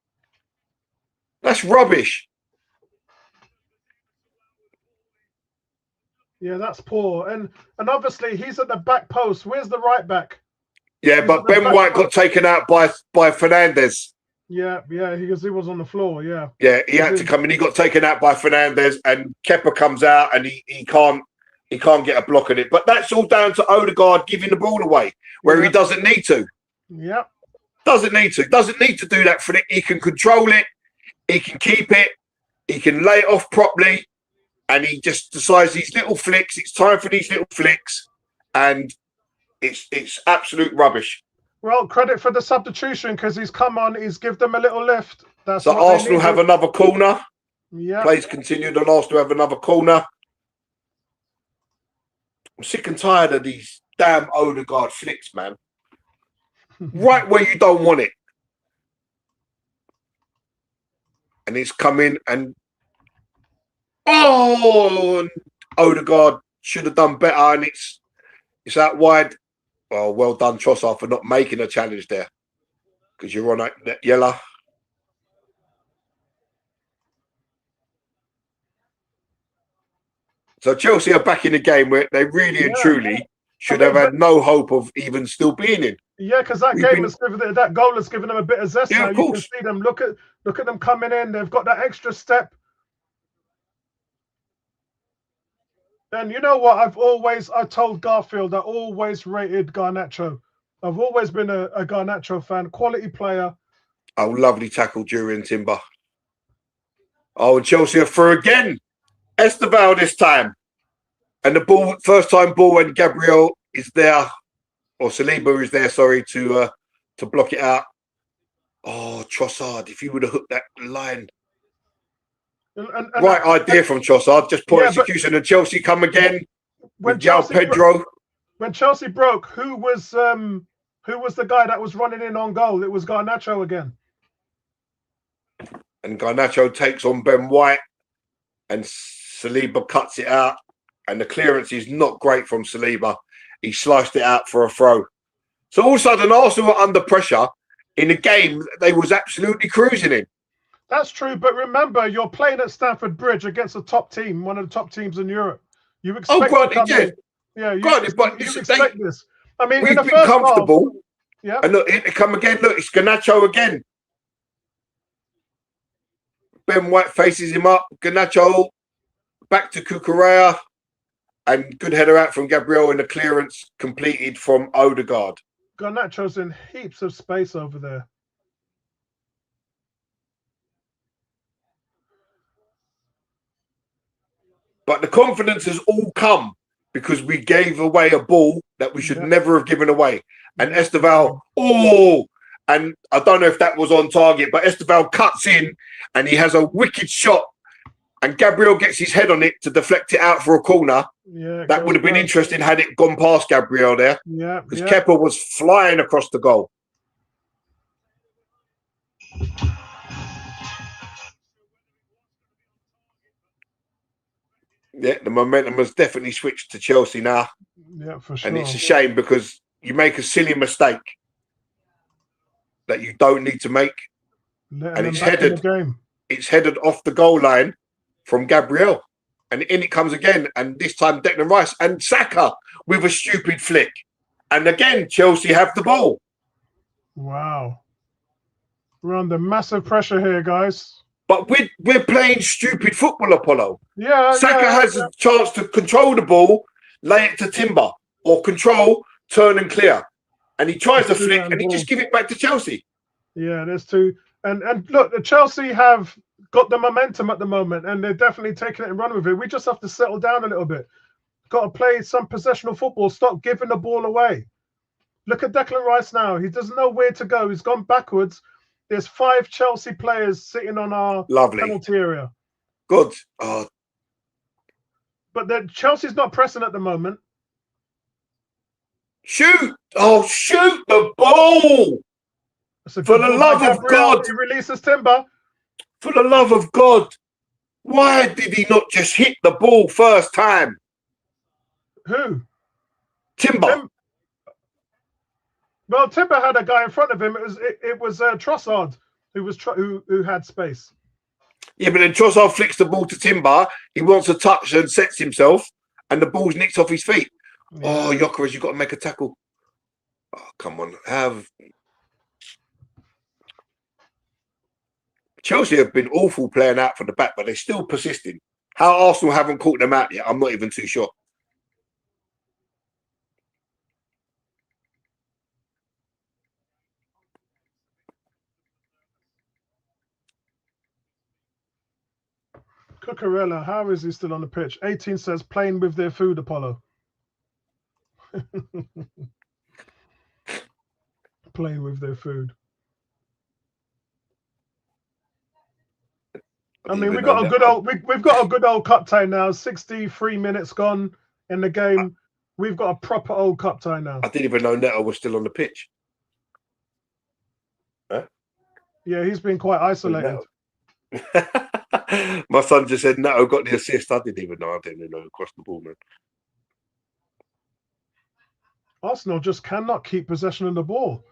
That's rubbish. Yeah, that's poor. And obviously he's at the back post. Where's the right back? Yeah, but Ben White got taken out by Fernandez. Yeah, because he was on the floor. Yeah, he had to come in. He got taken out by Fernandez, and Kepa comes out, and he can't get a block on it. But that's all down to Odegaard giving the ball away where he doesn't need to. Yeah, doesn't need to do that for it. He can control it. He can keep it. He can lay it off properly, and he just decides these little flicks. It's time for these little flicks, and it's absolute rubbish. Well, credit for the substitution because he's come on. He's give them a little lift. That's so Arsenal have another corner. Yeah. Plays continued, and Arsenal have another corner. I'm sick and tired of these damn Odegaard flicks, man. Right where you don't want it. And it's coming, and Odegaard should have done better, and it's out wide. Well done, Trossard, for not making a challenge there, because you're on that yellow. So Chelsea are back in the game where they really and truly should have had no hope of even still being in. Yeah, because that that goal has given them a bit of zest. Yeah, now. of You course. can see them. Look at them coming in. They've got that extra step. And you know what? I told Garfield I always rated Garnacho. I've always been a Garnacho fan. Quality player. Oh, lovely tackle during Timber. Oh, and Chelsea are through again. Esteval this time. And the ball, first time ball went Gabriel is there, or Saliba is there, sorry, to block it out. Oh, Trossard, if you would have hooked that line. Right idea from Trossard, just poor execution. And Chelsea come again with João Pedro. When Chelsea broke, who was the guy that was running in on goal? It was Garnacho again. And Garnacho takes on Ben White, and Saliba cuts it out. And the clearance is not great from Saliba. He sliced it out for a throw. So all of a sudden, Arsenal were under pressure in a game they was absolutely cruising in. That's true, but remember, you're playing at Stamford Bridge against a top team, one of the top teams in Europe. You expect granted, you expect this. I mean, we've in the been first comfortable. Half, and look, here they come again. Look, it's Garnacho again. Ben White faces him up. Garnacho back to Cucurella, and good header out from Gabriel, and the clearance completed from Odegaard. Garnacho's in heaps of space over there. But the confidence has all come because we gave away a ball that we should never have given away. And Esteval, and I don't know if that was on target, but Esteval cuts in and he has a wicked shot. And Gabriel gets his head on it to deflect it out for a corner. Yeah, that would have been interesting had it gone past Gabriel there. Yeah, because Campbell was flying across the goal. Yeah, the momentum has definitely switched to Chelsea now. Yeah, for sure. And it's a shame because you make a silly mistake that you don't need to make. And it's headed. It's headed off the goal line from Gabriel. And in it comes again. And this time Declan Rice and Saka with a stupid flick. And again, Chelsea have the ball. Wow. We're under massive pressure here, guys. But we're playing stupid football, Apollo. Yeah. Saka has a chance to control the ball, lay it to Timber, or control, turn and clear. And he tries to flick and he just give it back to Chelsea. Yeah, there's two. And look, the Chelsea have got the momentum at the moment, and they're definitely taking it and running with it. We just have to settle down a little bit. Got to play some possessional football. Stop giving the ball away. Look at Declan Rice now. He doesn't know where to go. He's gone backwards. There's 5 Chelsea players sitting on our penalty area. Good. But Chelsea's not pressing at the moment. Shoot! Oh, shoot the ball! For the love of God! He releases Timber. For the love of God! Why did he not just hit the ball first time? Who? Timber. Well, Timber had a guy in front of him. It was Trossard who had space. Yeah, but then Trossard flicks the ball to Timber. He wants a touch and sets himself, and the ball's nicked off his feet. Yeah. Oh, Gyökeres, you've got to make a tackle. Oh, come on. Chelsea have been awful playing out for the back, but they're still persisting. How Arsenal haven't caught them out yet, I'm not even too sure. Cucurella, how is he still on the pitch? 18 says playing with their food, Apollo. Playing with their food. I mean, we've got a good old cup tie now. 63 minutes gone in the game. We've got a proper old cup tie now. I didn't even know Neto was still on the pitch. Huh? Yeah, he's been quite isolated. My son just said Neto got the assist. I didn't even know. I didn't even know across the ball, man. Arsenal just cannot keep possession of the ball.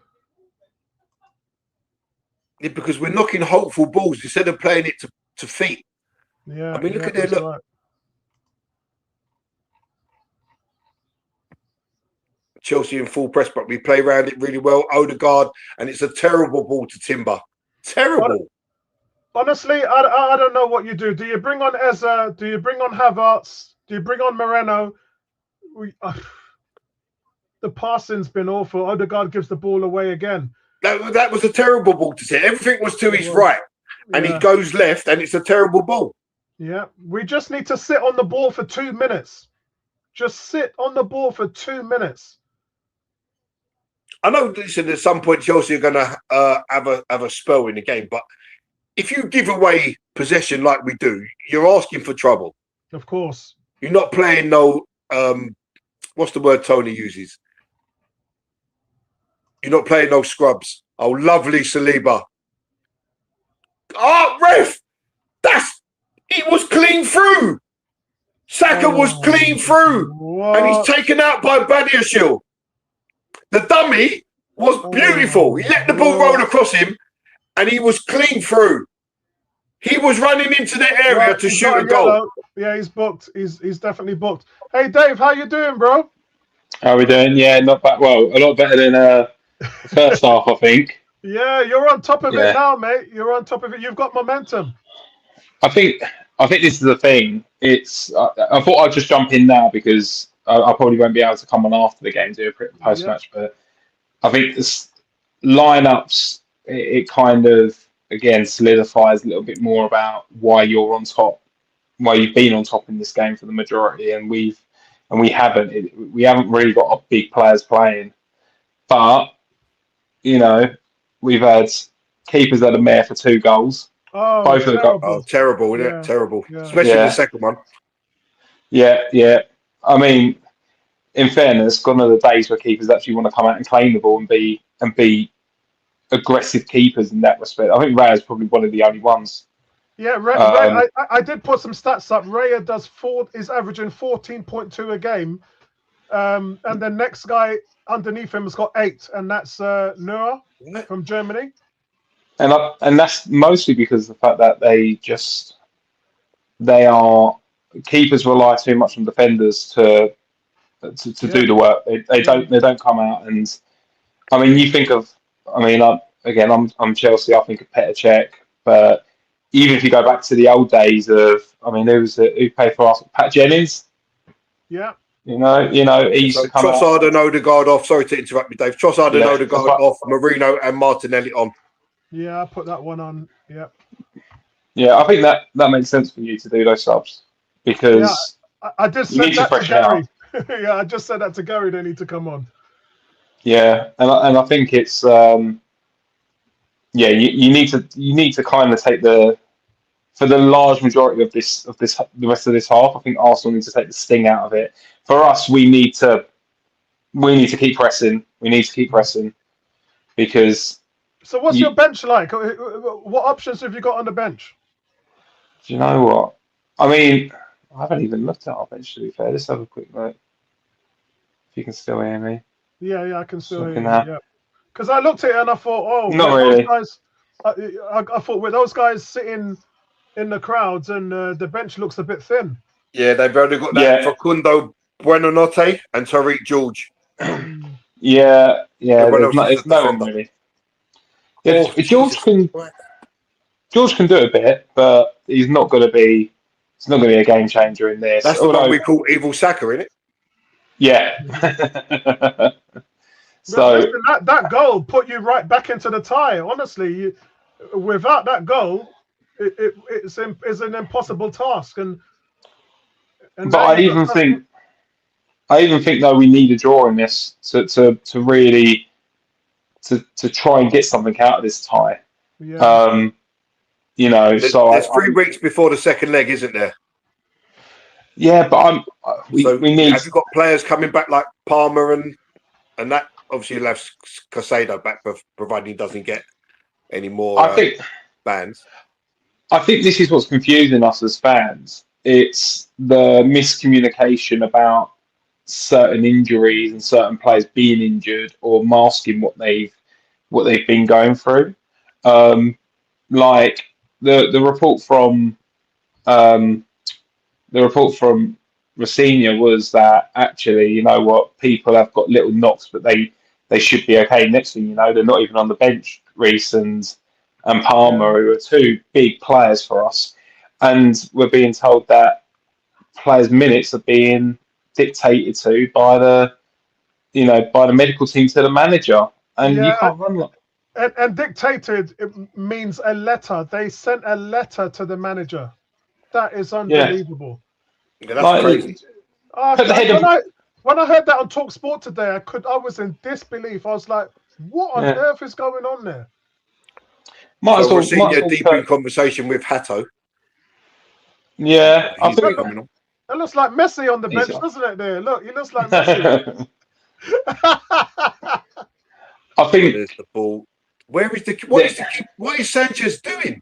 Yeah, because we're knocking hopeful balls instead of playing it to feet. Yeah, I mean, look at their look. Right. Chelsea in full press, but we play around it really well. Odegaard, and it's a terrible ball to Timber. Terrible. Honestly, I don't know what you do. Do you bring on Eza? Do you bring on Havertz? Do you bring on Moreno? The passing's been awful. Odegaard gives the ball away again. That was a terrible ball to see. Everything was to his right, and he goes left, and it's a terrible ball. Yeah, we just need to sit on the ball for 2 minutes. Just sit on the ball for 2 minutes. I know. Listen, at some point Chelsea are going to have a spell in the game, but if you give away possession like we do, you're asking for trouble. Of course. You're not playing no. What's the word Tony uses? You're not playing no scrubs. Oh, lovely Saliba. Oh, ref! It was clean through. Saka was clean through. What? And he's taken out by Badiashile. The dummy was beautiful. He let the ball roll across him and he was clean through. He was running into the area to shoot a goal. Yeah, he's booked. He's definitely booked. Hey, Dave, how you doing, bro? How are we doing? Yeah, not bad. Well, a lot better than the first half, I think. Yeah, you're on top of it now, mate. You're on top of it. You've got momentum. I think this is the thing. It's I thought I'd just jump in now because I probably won't be able to come on after the game do a quick post match. But I think this lineups it kind of again solidifies a little bit more about why you're on top, why you've been on top in this game for the majority, and we haven't really got our big players playing, but you know we've had keepers that are mare for 2 goals. Oh, both of the goals. Oh, terrible, isn't it? Terrible, especially the second one. Yeah. I mean, in fairness, gone are the days where keepers actually want to come out and claim the ball and be aggressive keepers in that respect. I think Raya's probably one of the only ones. Yeah, I did put some stats up. Raya is averaging 14.2 a game, and the next guy underneath him has got 8, and that's Neuer from Germany. And that's mostly because of the fact that they are keepers rely too much on defenders to do the work. They don't come out and I mean you think of I'm Chelsea. I think of Petr Cech, but even if you go back to the old days of who played for us, Pat Jennings. Yeah. You know, he used to come Trossard out. and Odegaard off. Sorry to interrupt you, Dave. Trossard and Odegaard off. Marino and Martinelli on. Yeah, I put that one on. Yeah. Yeah, I think that makes sense for you to do those subs because I just said that to Gary. Yeah, I just said that to Gary. They need to come on. Yeah, and I think it's you need to kind of take for the large majority of the rest of this half. I think Arsenal need to take the sting out of it. For us, we need to keep pressing. We need to keep pressing because. So what's your bench like? What options have you got on the bench? Do you know what? I mean, I haven't even looked at our bench, to be fair. Let's have a quick look. If you can still hear me. Yeah, I can still hear you. Yeah. Because I looked at it and I thought, not really. Guys, I thought with those guys sitting in the crowds and the bench looks a bit thin. Yeah, they've only got that Facundo Buonanotte and Tariq George. Yeah. It's no one really. Yeah, George can do a bit, but he's not going to be a game changer in this. That's the one we call Evil Saka, isn't it? Yeah. So listen, that goal put you right back into the tie. Honestly, without that goal, it's an impossible task. But I even think though we need a draw in this to really. To try and get something out of this tie. Yeah. There's 3 weeks before the second leg, isn't there? Yeah, but we need. Have you got players coming back like Palmer and that? Obviously, you'll have Casado back, providing he doesn't get any more bans. I think this is what's confusing us as fans. It's the miscommunication about certain injuries and certain players being injured or masking what they've been going through. Like the report from Rossignol was that actually, you know what, people have got little knocks, but they should be okay. Next thing you know, they're not even on the bench. Reece and Palmer, who are 2 big players for us, and we're being told that players' minutes are being dictated to by the medical team to the manager, and you can't run like. And dictated, it means a letter. They sent a letter to the manager. That is unbelievable. Yeah, that's crazy. Put the head of- When I heard that on Talk Sport today, I was in disbelief. I was like, what on earth is going on there? Might as So well. we're seeing a deep in conversation with Hatto. Yeah, I He's think. coming on. It looks like Messi on the bench, doesn't it? There, look, he looks like Messi. I think There's the ball. Where is the what is Sanchez doing?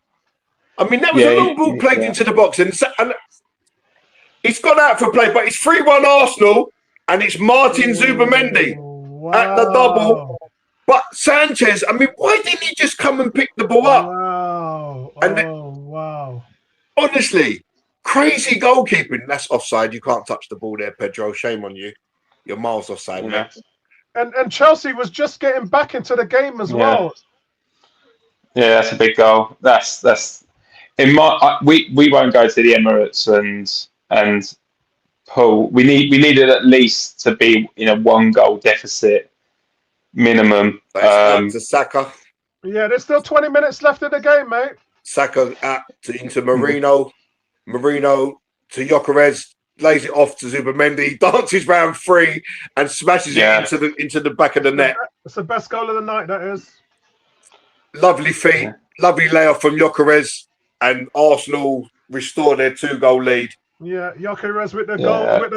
I mean, that was Yeah, a long ball played into the box, and it's gone out for play, but it's 3-1 Arsenal, and it's Martin Zubimendi at the double. But Sanchez, I mean, why didn't he just come and pick the ball up? Wow. And Wow. honestly, crazy goalkeeping. That's offside. You can't touch the ball there, Pedro. Shame on you. You're miles offside, man. And Chelsea was just getting back into the game as well. Yeah, that's a big goal. That's in my. We won't go to the Emirates and pull. We needed at least to be in a 1-goal deficit minimum. To Saka. Yeah, there's still 20 minutes left in the game, mate. Saka into Marino. Marino to Gyökeres. Lays it off to Zubimendi, dances round free and smashes it into the back of the net. It's the best goal of the night, that is. Lovely feet, lovely layoff from Gyökeres, and Arsenal restore their 2-goal lead. Yeah, Gyökeres with the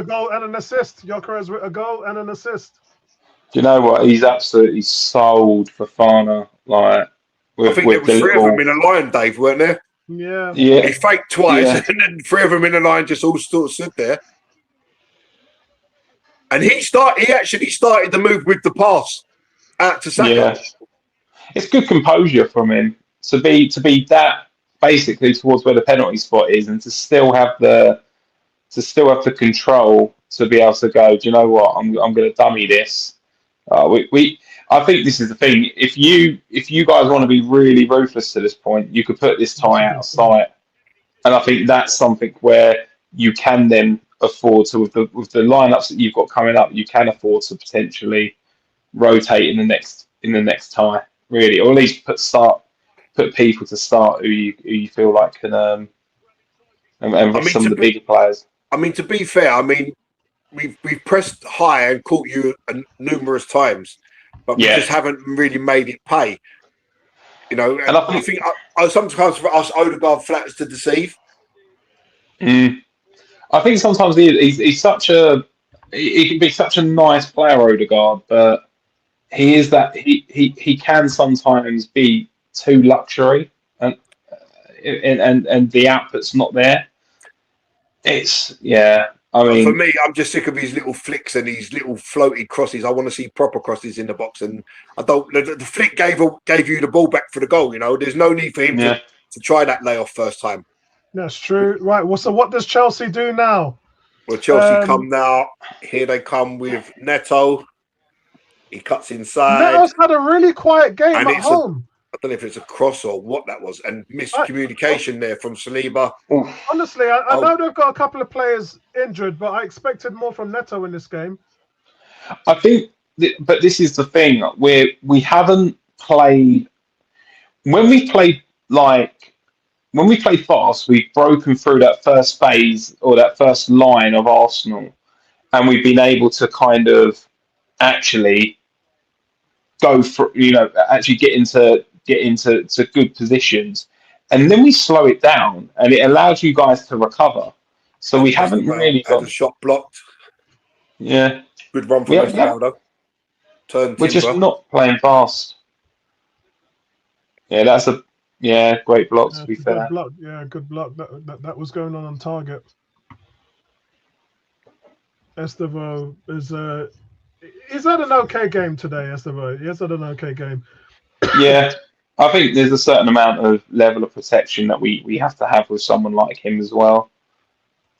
goal and an assist. Gyökeres with a goal and an assist. Do you know what? He's absolutely sold Fofana. Like, I think there was 3 of them in a line, Dave, weren't there? Yeah. He faked twice, and then 3 of them in a line just all stood there. And he actually started the move with the pass out to Saka. Yeah. It's good composure from him to be that basically towards where the penalty spot is, and to still have the control to be able to go. Do you know what? I'm going to dummy this. I think this is the thing. If you guys want to be really ruthless to this point, you could put this tie out of sight, and I think that's something where you can then afford to, with the lineups that you've got coming up, you can afford to potentially rotate in the next tie, really, or at least put people to start who you feel like can and some of the bigger players. I mean, to be fair, I mean, we've pressed high and caught you numerous times, but we just haven't really made it pay. You know, and I think sometimes for us, Odegaard flatters to deceive. I think sometimes he's he can be such a nice player, Odegaard, but he is that he can sometimes be too luxury, and the output's not there. I mean, for me, I'm just sick of his little flicks and his little floaty crosses. I want to see proper crosses in the box, and I don't. The flick gave you the ball back for the goal. You know, there's no need for him to try that layoff first time. That's true. Right. Well, so what does Chelsea do now? Well, Chelsea come now. Here they come with Neto. He cuts inside. Neto's had a really quiet game at home. I don't know if it's a cross or what that was, and miscommunication there from Saliba. Honestly, I know they've got a couple of players injured, but I expected more from Neto in this game. I think, but this is the thing, we haven't played. When we play fast, we've broken through that first phase or that first line of Arsenal, and we've been able to kind of actually go for, actually get into good positions, and then we slow it down, and it allows you guys to recover. So we haven't really got a shot blocked. Yeah, good run from Ronaldo. We're just not playing fast. Yeah, that's great block, to be fair. Good block. That was going on target. Estevo he's had an okay game today, Estevo. He has had an okay game. Yeah, I think there's a certain amount of level of protection that we have to have with someone like him as well,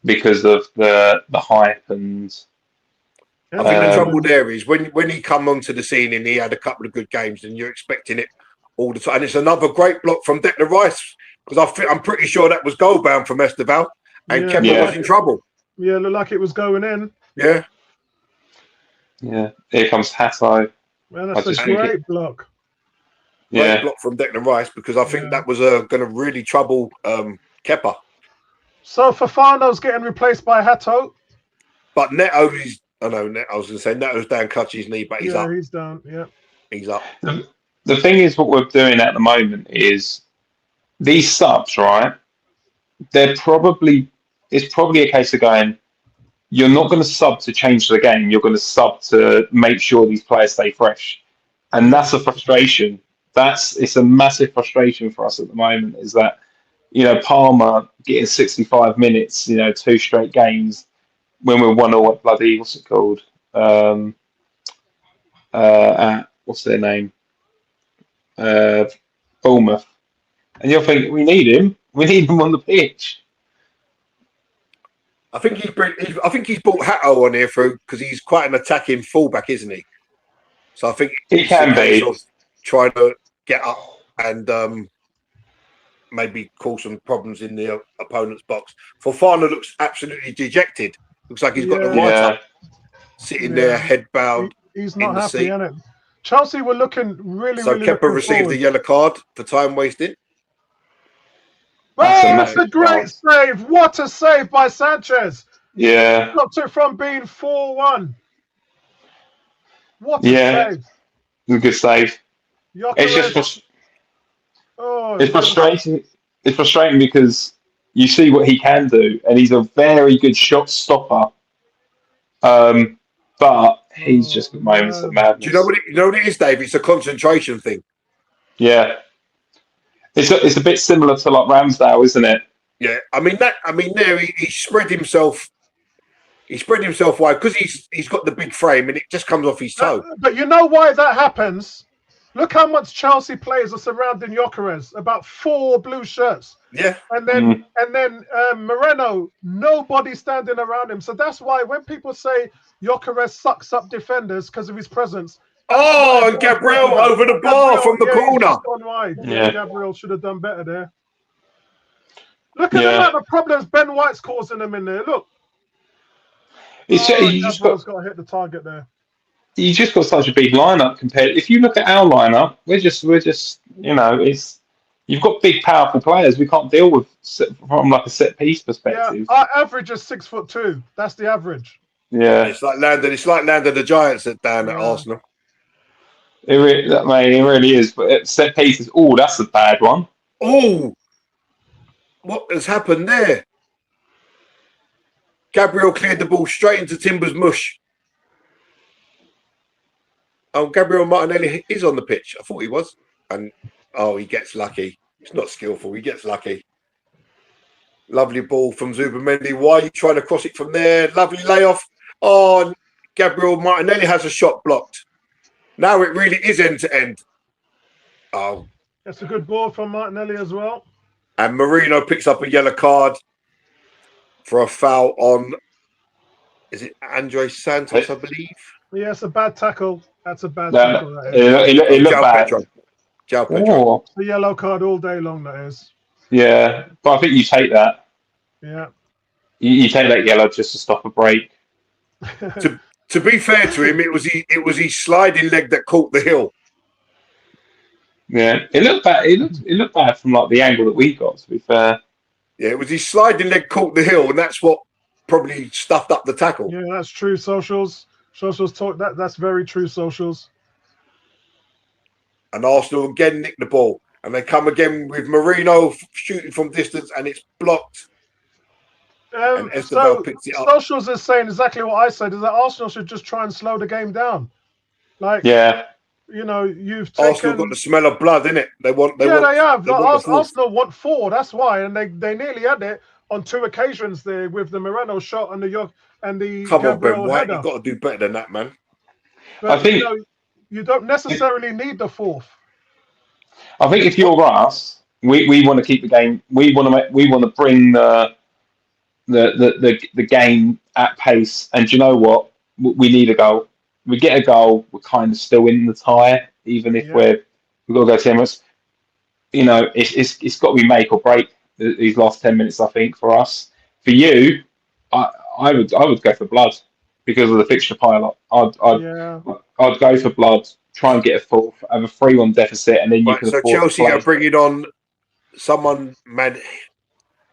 because of the hype and. I think the trouble there is when he come onto the scene and he had a couple of good games, and you're expecting it all the time. And it's another great block from Declan Rice, because I'm pretty sure that was goal bound from Esteval, and Campbell was in trouble. Yeah, looked like it was going in. Yeah. Yeah, here comes Hatto. Man, that's a great block. Great block from Declan Rice, because I think that was going to really trouble Kepa. So Fofana's getting replaced by Hatto. But Neto is. I know. I was going to say Neto's down, Clutch's knee, but he's up. He's down. Yeah, he's up. The thing is, what we're doing at the moment is these subs, right? It's probably a case of going, you're not going to sub to change the game. You're going to sub to make sure these players stay fresh. And that's a frustration. It's a massive frustration for us at the moment, is that, Palmer getting 65 minutes, 2 straight games when we're 1-0 at bloody, what's it called? What's their name? Bournemouth. And you're thinking, we need him. We need him on the pitch. I think he's brought Hatto on here because he's quite an attacking fullback, isn't he? So I think he can be trying to get up and maybe cause some problems in the opponent's box. Fofana looks absolutely dejected. Looks like he's got the right up, sitting there, head bowed. He's not happy, isn't it? Chelsea were looking really. So Campbell received the yellow card for time wasted. That's a great save. What a save by Sanchez. Yeah. Stopped it from being 4-1. What a save. It's a good save. It's just it's frustrating. It's frustrating because you see what he can do, and he's a very good shot stopper. But he's just got moments of madness. Do you know what it is, Dave? It's a concentration thing. Yeah. It's a bit similar to like Ramsdale, isn't it? Yeah, there he spread himself. He spread himself wide because he's got the big frame and it just comes off his toe. But you know why that happens? Look how much Chelsea players are surrounding Gyökeres. About 4 blue shirts. Yeah, and then Moreno, nobody standing around him. So that's why when people say Gyökeres sucks up defenders because of his presence. Oh, and Gabriel over the bar from the corner. Yeah, Gabriel should have done better there. Look at the amount of problems Ben White's causing them in there. Look. Gabriel's got to hit the target there. You just got such a big lineup compared. If you look at our lineup, we're just you've got big, powerful players. We can't deal with from like a set piece perspective. Yeah, our average is 6'2". That's the average. Yeah, it's like landing the Giants down at Arsenal. It really is. But set pieces, that's a bad one. Oh, what has happened there? Gabriel cleared the ball straight into Timber's mush. Oh, Gabriel Martinelli is on the pitch. I thought he was. And, he gets lucky. It's not skillful. He gets lucky. Lovely ball from Zubamendi. Why are you trying to cross it from there? Lovely layoff. Oh, Gabriel Martinelli has a shot blocked. Now it really is end-to-end. Oh. That's a good ball from Martinelli as well. And Marino picks up a yellow card for a foul on, is it Andre Santos, I believe? Yeah, it's a bad tackle. That's a bad tackle. It looked bad. Pedro. The yellow card all day long, that is. Yeah, but I think you take that. Yeah. You take that yellow just to stop a break. To be fair to him, it was his sliding leg that caught the heel. Yeah, it looked bad. It looked bad from like the angle that we got. To be fair. Yeah, it was his sliding leg caught the heel, and that's what probably stuffed up the tackle. Yeah, that's true. Socials talk that. That's very true. Socials. And Arsenal again nick the ball, and they come again with Marino shooting from distance, and it's blocked. And Estebel picks it up. Socials is saying exactly what I said: is that Arsenal should just try and slow the game down. You've taken... Arsenal got the smell of blood, innit? They have. Arsenal want 4. That's why, and they nearly had it on 2 occasions there with the Moreno shot and the Come on, Ben Gabriel White, header. you've got to do better than that, man. But, I think you don't necessarily need the 4th. I think if you're us, we want to keep the game. We want to bring the game at pace. And do you know what? We need a goal. We get a goal, we're kind of still in the tie, even if we've got to go 10 minutes. It's got to be make or break these last 10 minutes. I think for us, for you, I would go for blood because of the fixture pile. I'd go for blood, try and get a 4th, have a 3-1 deficit, and then you can. So Chelsea are bringing on someone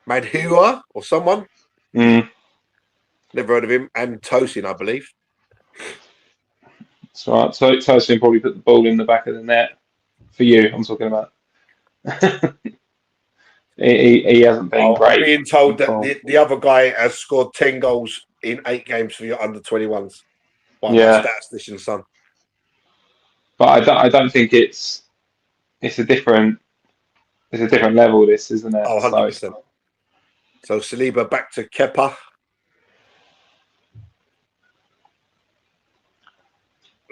Madhua or someone. Mm. never heard of him, and Tosin, I believe. That's right. So Tosin probably put the ball in the back of the net for you. I'm talking about. he hasn't been great. I'm being told that the other guy has scored 10 goals in 8 games for your under 21s. By my statistician son. But I don't think it's a different level. This, isn't it? Oh, 100%. So Saliba back to Kepa.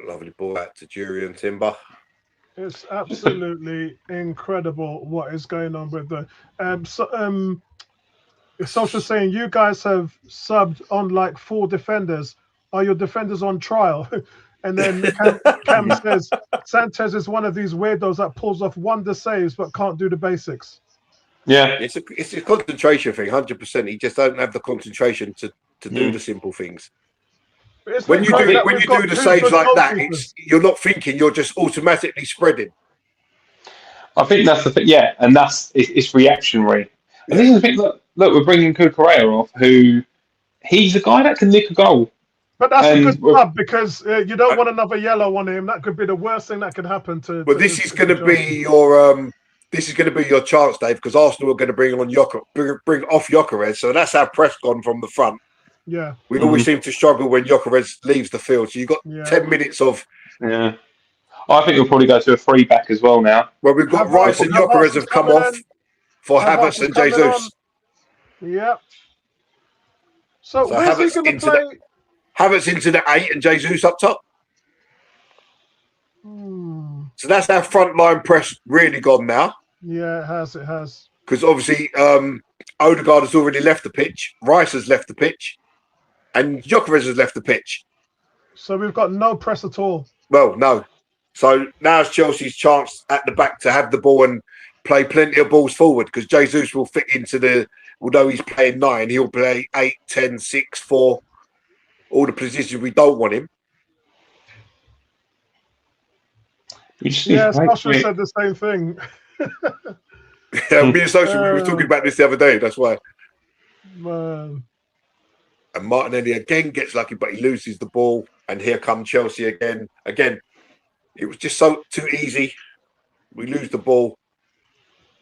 Lovely ball out to Jurian Timber. It's absolutely incredible what is going on with the Social saying you guys have subbed on like 4 defenders. Are your defenders on trial? And then Cam says Sanchez is one of these weirdos that pulls off wonder saves but can't do the basics. Yeah, it's a concentration thing, 100%. He just don't have the concentration to do the simple things. When you do the saves like that, you're not thinking, you're just automatically spreading. I think that's the thing. Yeah, and it's reactionary. And this is the thing. Look, we're bringing Cucurella off, who he's a guy that can nick a goal. But that's a good club because you don't want another yellow on him. That could be the worst thing that could happen to. But this is going to be your chance, Dave, because Arsenal are going to bring off Gyökeres. So that's our press gone from the front. Yeah, we always seem to struggle when Gyökeres leaves the field. So you've got 10 minutes of. Yeah, I think we'll probably go to a 3-back as well now. Well, we've got Rice and Gyökeres have come off for Havertz and Jesus. Yeah. So where's he going to play? Havertz into the 8 and Jesus up top. So that's our front line press really gone now. Yeah, it has. Because obviously Odegaard has already left the pitch, Rice has left the pitch, and Gyökeres has left the pitch. So we've got no press at all. Well, no. So now's Chelsea's chance at the back to have the ball and play plenty of balls forward, because Jesus will fit into although he's playing 9, he'll play 8, 10, 6, 4, all the positions we don't want him. Yeah, Sasha said the same thing. Yeah, me and Social, we were talking about this the other day, that's why. Man. And Martinelli again gets lucky, but he loses the ball. And here come Chelsea again. Again, it was just too easy. We lose the ball.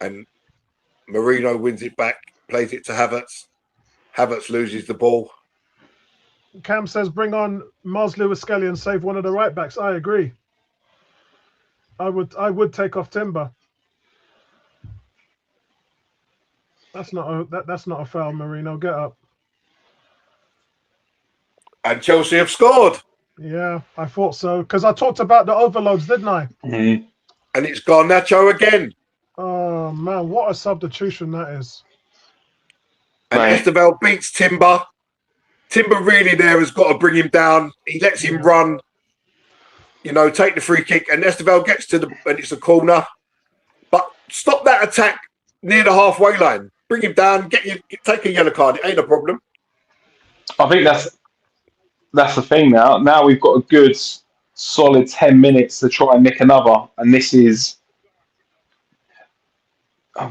And Marino wins it back, plays it to Havertz. Havertz loses the ball. Cam says, bring on Mars Lewis-Skelly and save one of the right backs. I agree. I would take off Timber. That's not a foul, Marino. Get up. And Chelsea have scored. Yeah, I thought so. Because I talked about the overloads, didn't I? Mm-hmm. And it's Garnacho again. Oh, man, what a substitution that is. And Esteval beats Timber. Timber really there has got to bring him down. He lets him run, take the free kick. And Esteval gets and it's a corner. But stop that attack near the halfway line. Bring him down, take a yellow card. It ain't a problem. I think that's the thing now. Now we've got a good, solid 10 minutes to try and nick another. And this is...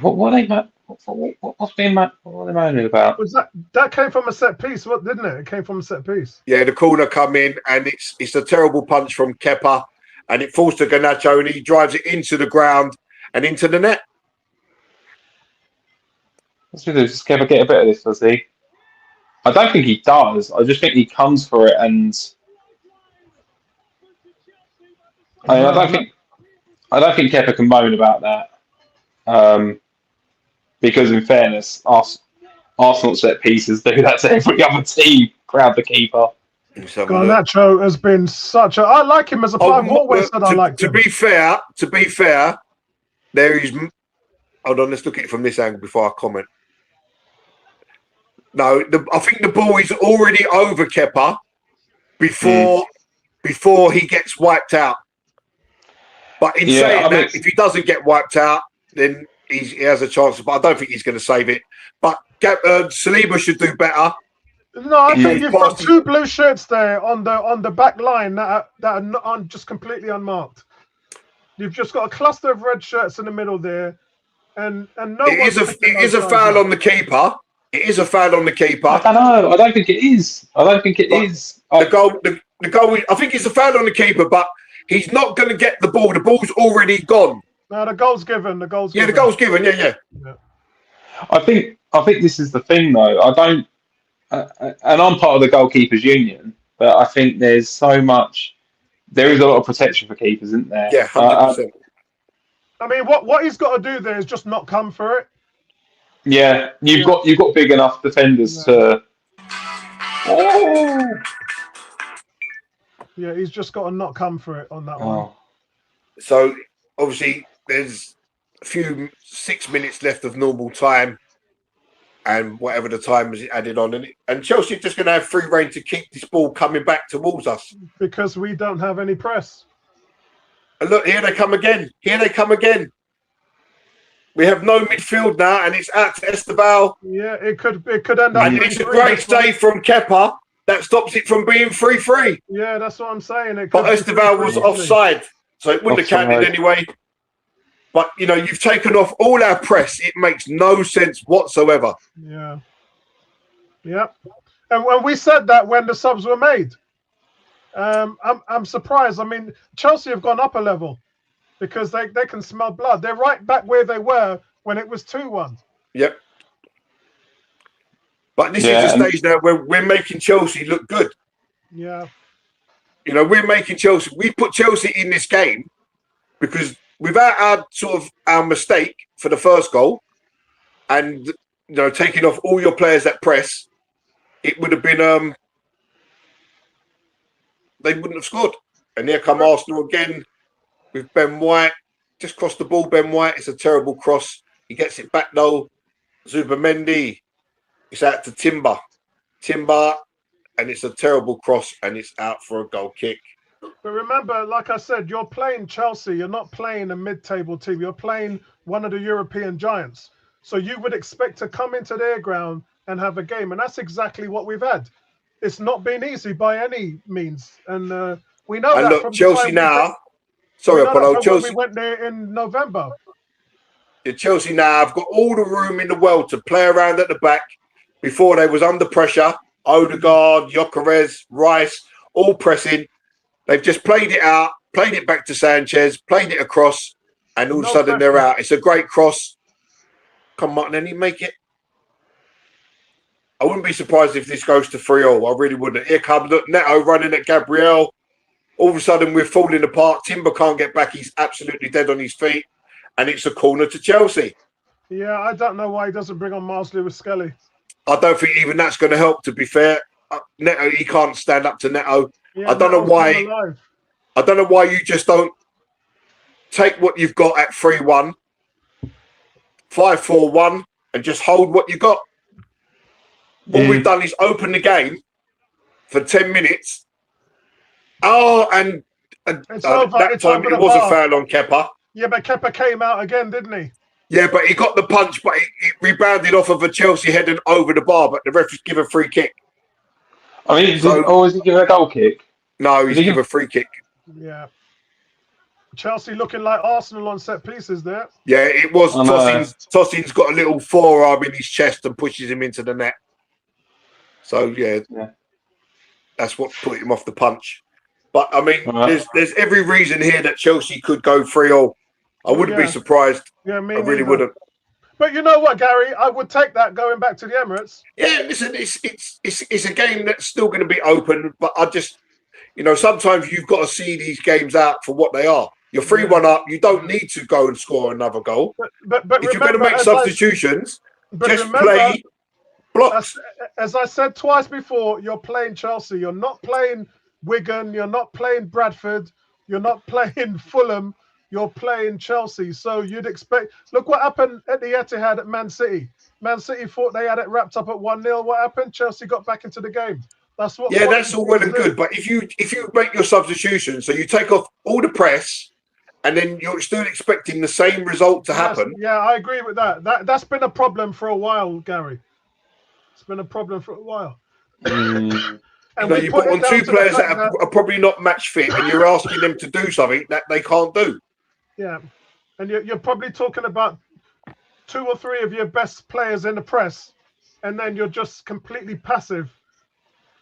What are they moaning about? Was that came from a set piece, didn't it? It came from a set piece. Yeah, the corner come in, and it's a terrible punch from Kepa, and it falls to Garnacho, and he drives it into the ground and into the net. Does Kepa get a bit of this, does he? I don't think he does. I just think he comes for it, and I don't think Kepa can moan about that. Because in fairness, Arsenal set pieces do that to every other team. Crowd the keeper. Garnacho has been I like him as a player. I've always said I like him. To be fair, there is. Hold on, let's look at it from this angle before I comment. No, I think the ball is already over Kepa before he gets wiped out. But in saying that, if he doesn't get wiped out, then he has a chance. But I don't think he's going to save it. But Saliba should do better. No, I think you've got 2 blue shirts there on the back line that are just completely unmarked. You've just got a cluster of red shirts in the middle there, and no. It is a foul on the keeper. It is a foul on the keeper. I don't know. I don't think it is. I don't think it is. The goal. I think it's a foul on the keeper, but he's not going to get the ball. The ball's already gone. No, the goal's given. The goal's given. The goal's given. Yeah. I think this is the thing, though. I don't, and I'm part of the goalkeepers union, but I think there's so much. There is a lot of protection for keepers, isn't there? Yeah, 100%. I mean, what he's got to do there is just not come for it. Yeah, you've got big enough defenders to. Oh. Yeah, he's just got to not come for it on that one. So obviously, there's a few 6 minutes left of normal time, and whatever the time is added on, and Chelsea are just going to have free rein to keep this ball coming back towards us because we don't have any press. And look, here they come again. We have no midfield now, and it's out to Esteban. Yeah, it could end up. And it's a great save from Kepa that stops it from being 3-3. Yeah, that's what I'm saying. But Esteban was offside, so it wouldn't have counted anyway. But you've taken off all our press. It makes no sense whatsoever. Yeah. And when we said that when the subs were made, I'm surprised. I mean, Chelsea have gone up a level. Because they can smell blood. They're right back where they were when it was 2-1. Yep. But this is the stage now where we're making Chelsea look good. Yeah. We're making Chelsea. We put Chelsea in this game because without our mistake for the first goal and taking off all your players that press, it would have been they wouldn't have scored. And here come Arsenal again. With Ben White, just crossed the ball. Ben White, it's a terrible cross. He gets it back though. Zubamendi, it's out to Timber, and it's a terrible cross, and it's out for a goal kick. But remember, like I said, you're playing Chelsea. You're not playing a mid-table team. You're playing one of the European giants. So you would expect to come into their ground and have a game, and that's exactly what we've had. It's not been easy by any means, and we know and that. Look, from Chelsea now. Sorry, Apollo. Chelsea. We went there in November. Yeah, Chelsea now have got all the room in the world to play around at the back. Before they was under pressure. Odegaard, Gyökeres, Rice, all pressing. They've just played it out, played it back to Sanchez, played it across, and all of a sudden they're out. It's a great cross. Come on, then you make it. I wouldn't be surprised if this goes to 3-0. I really wouldn't. Here comes Neto running at Gabriel. All of a sudden, we're falling apart. Timber can't get back. He's absolutely dead on his feet. And it's a corner to Chelsea. Yeah, I don't know why he doesn't bring on Miles Lewis-Skelly. I don't think even that's going to help, to be fair. Neto, he can't stand up to Neto. Yeah, I don't know why. I don't know why you just don't take what you've got at 3-1, 5-4-1, and just hold what you got. All we've done is open the game for 10 minutes. Oh, and that time it was a foul on Kepa. Yeah, but Kepa came out again, didn't he? Yeah, but he got the punch, but it rebounded off of a Chelsea head and over the bar, but the ref give a free kick. I mean, is he giving a goal kick? No, he's giving a free kick. Yeah. Chelsea looking like Arsenal on set pieces there. Yeah, it was. Tosin's got a little forearm in his chest and pushes him into the net. So, yeah. That's what put him off the punch. But, I mean, there's every reason here that Chelsea could go 3-0. I wouldn't be surprised. Yeah, I really wouldn't. But you know what, Gary? I would take that going back to the Emirates. Yeah, listen, it's a game that's still going to be open. But I just, sometimes you've got to see these games out for what they are. You're 3-1 up. You don't need to go and score another goal. But if you're going to make substitutions, just play blocks. As I said twice before, you're playing Chelsea. You're not playing Wigan. You're not playing Bradford. You're not playing Fulham. You're playing Chelsea. So you'd expect... Look what happened at the Etihad at Man City. Man City thought they had it wrapped up at 1-0. What happened? Chelsea got back into the game. That's what... Yeah, that's all well and good. But if you make your substitution, so you take off all the press, and then you're still expecting the same result to happen. Yeah, I agree with that. That's been a problem for a while, Gary. It's been a problem for a while. And you put on two players that are probably not match fit, and you're asking them to do something that they can't do. Yeah, and you're probably talking about 2 or 3 of your best players in the press and then you're just completely passive.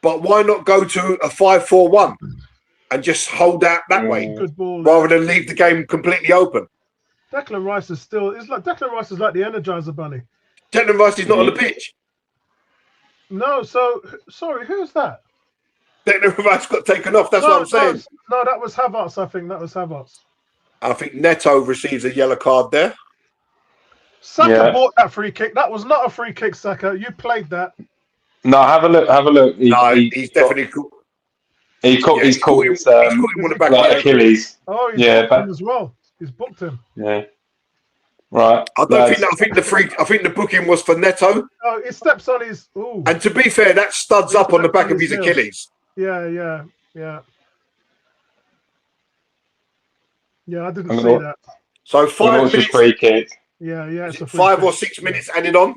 But why not go to a 5-4-1 and just hold out that way Good ball. rather than leave the game completely open? Declan Rice is still. It's like Declan Rice is like the Energizer Bunny. Declan Rice is not on the pitch. No, so sorry, who's that? Declan Rice got taken off. That's what I'm saying. No, that was Havertz. I think that was Havertz. I think Neto receives a yellow card there. Saka bought that free kick. That was not a free kick, Saka. You played that. No, have a look. He's definitely cool. He's caught him on the back like Achilles. Oh, he's booked him as well. He's booked him. Yeah. Right. I think the booking was for Neto. Oh, he steps on his. Ooh. And to be fair, that studs up on the back of his Achilles. Yeah. Yeah, I didn't see that. So 5 minutes. Free kick. Yeah. It's a 5 or 6 minutes added on.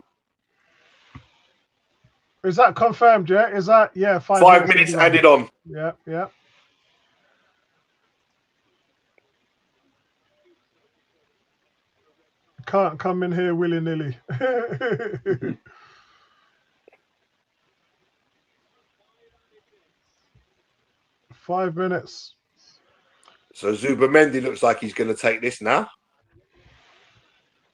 Is that confirmed? Yeah. Is that 5 minutes added on? Yeah. Can't come in here willy-nilly. 5 minutes. So Zubamendi looks like he's going to take this now.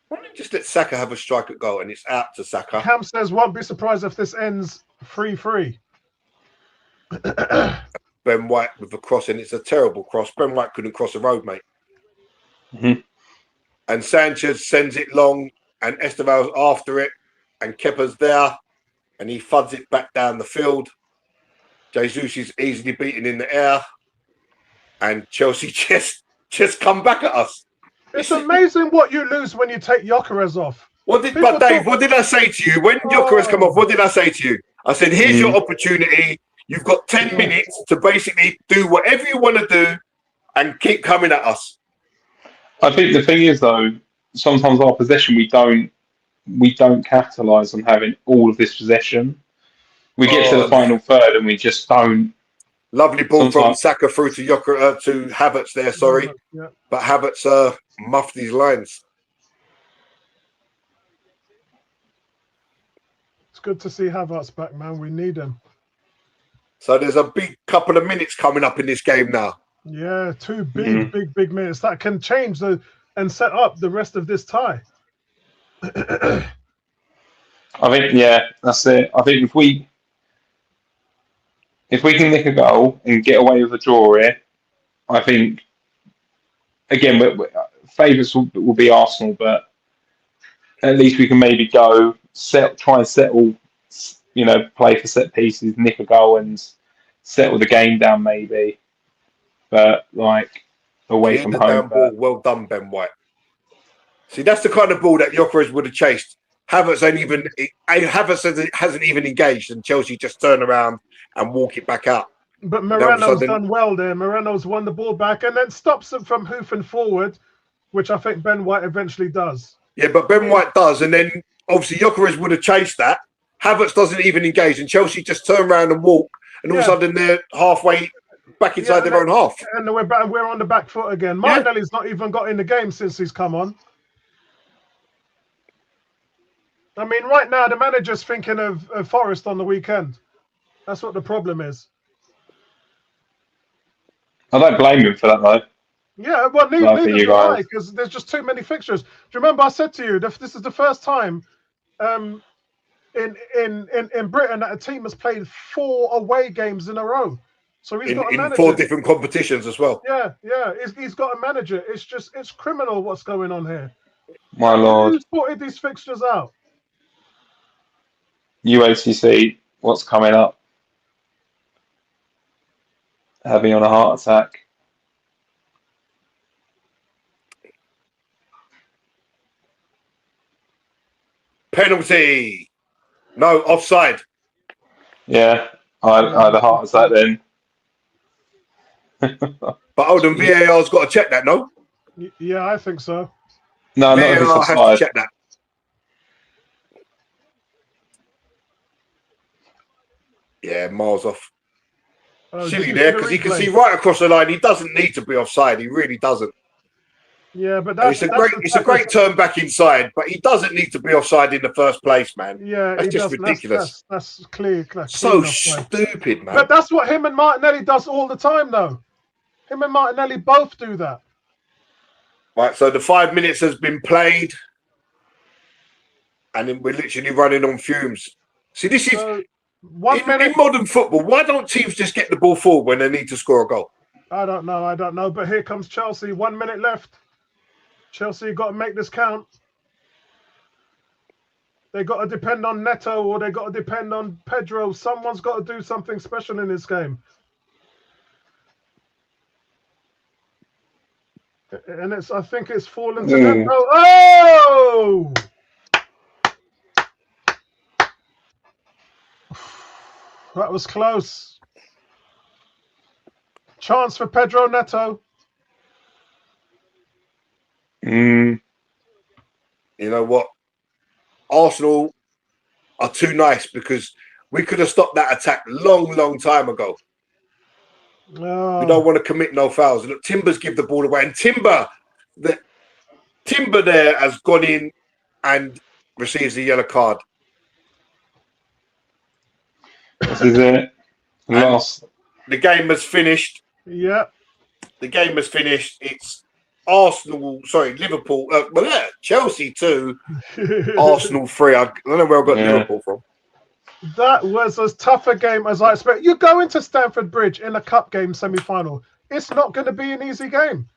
Why don't you just let Saka have a strike at goal and it's out to Saka? Cam says, won't be surprised if this ends 3-3. Ben White with the cross, and it's a terrible cross. Ben White couldn't cross the road, mate. Mm-hmm. And Sanchez sends it long, and Esteval's after it, and Kepa's there, and he fuds it back down the field. Jesus is easily beaten in the air, and Chelsea just come back at us. It's amazing what you lose when you take Gyökeres off. What did I say to you when Gyökeres come off? What did I say to you? I said, here's your opportunity. You've got 10 minutes to basically do whatever you want to do and keep coming at us. I think the thing is, though, sometimes our possession, we don't capitalise on having all of this possession. We get to the final third and we just don't. Lovely ball from Saka through to Havertz there, sorry. Yeah. But Havertz muffed his lines. It's good to see Havertz back, man. We need him. So there's a big couple of minutes coming up in this game now. Yeah, two big minutes that can change and set up the rest of this tie. I think, that's it. I think if we can nick a goal and get away with a draw here, I think again favourites will be Arsenal, but at least we can maybe try and settle. Play for set pieces, nick a goal, and settle the game down maybe. But away from home. Ball, well done, Ben White. See, that's the kind of ball that Gyökeres would have chased. Havertz hasn't even engaged, and Chelsea just turn around and walk it back out. But Moreno's done well there. Moreno's won the ball back and then stops him from hoofing forward, which I think Ben White eventually does. Yeah, but Ben White does, and then obviously Gyökeres would have chased that. Havertz doesn't even engage, and Chelsea just turn around and walk, and all of a sudden they're halfway back inside their own half. And we're on the back foot again. Martinelli's not even got in the game since he's come on. I mean, right now, the manager's thinking of Forest on the weekend. That's what the problem is. I don't blame him for that, though. Yeah, well, neither do I, because there's just too many fixtures. Do you remember I said to you, this is the first time in Britain that a team has played 4 away games in a row. So he's got a manager. 4 different competitions as well. Yeah. He's got a manager. It's criminal what's going on here. My lord. Who's sorted these fixtures out? UACC, what's coming up? Heavy on a heart attack. Penalty. No, offside. Yeah, I had a heart attack then. But hold on, VAR's got to check that, no? Yeah, I think so. No, not VAR if it's offside. has to check that. Yeah, miles off. Silly there, because he can see right across the line. He doesn't need to be offside. He really doesn't. Yeah, but And it's a great turn back inside, but he doesn't need to be offside in the first place, man. Yeah, that's he just does. ridiculous. That's clear. So stupid, man. But that's what him and Martinelli does all the time, though. Him and Martinelli both do that. Right, so the 5 minutes has been played, and then we're literally running on fumes. See, this is in modern football. Why don't teams just get the ball forward when they need to score a goal? I don't know. But here comes Chelsea. 1 minute left. Chelsea got to make this count. They got to depend on Neto, or they got to depend on Pedro. Someone's got to do something special in this game. And I think it's fallen to Neto. Oh! That was close. Chance for Pedro Neto. You know what? Arsenal are too nice, because we could have stopped that attack long time ago. Oh. We don't want to commit no fouls. Look, Timber's give the ball away, and Timber there has gone in and receives the yellow card. This is it. Lost. The game has finished. Yeah. The game has finished. It's Liverpool. Chelsea 2, Arsenal 3. I don't know where I got Liverpool from. That was as tough a game as I expect. You go into Stamford Bridge in a cup game semi-final. It's not going to be an easy game.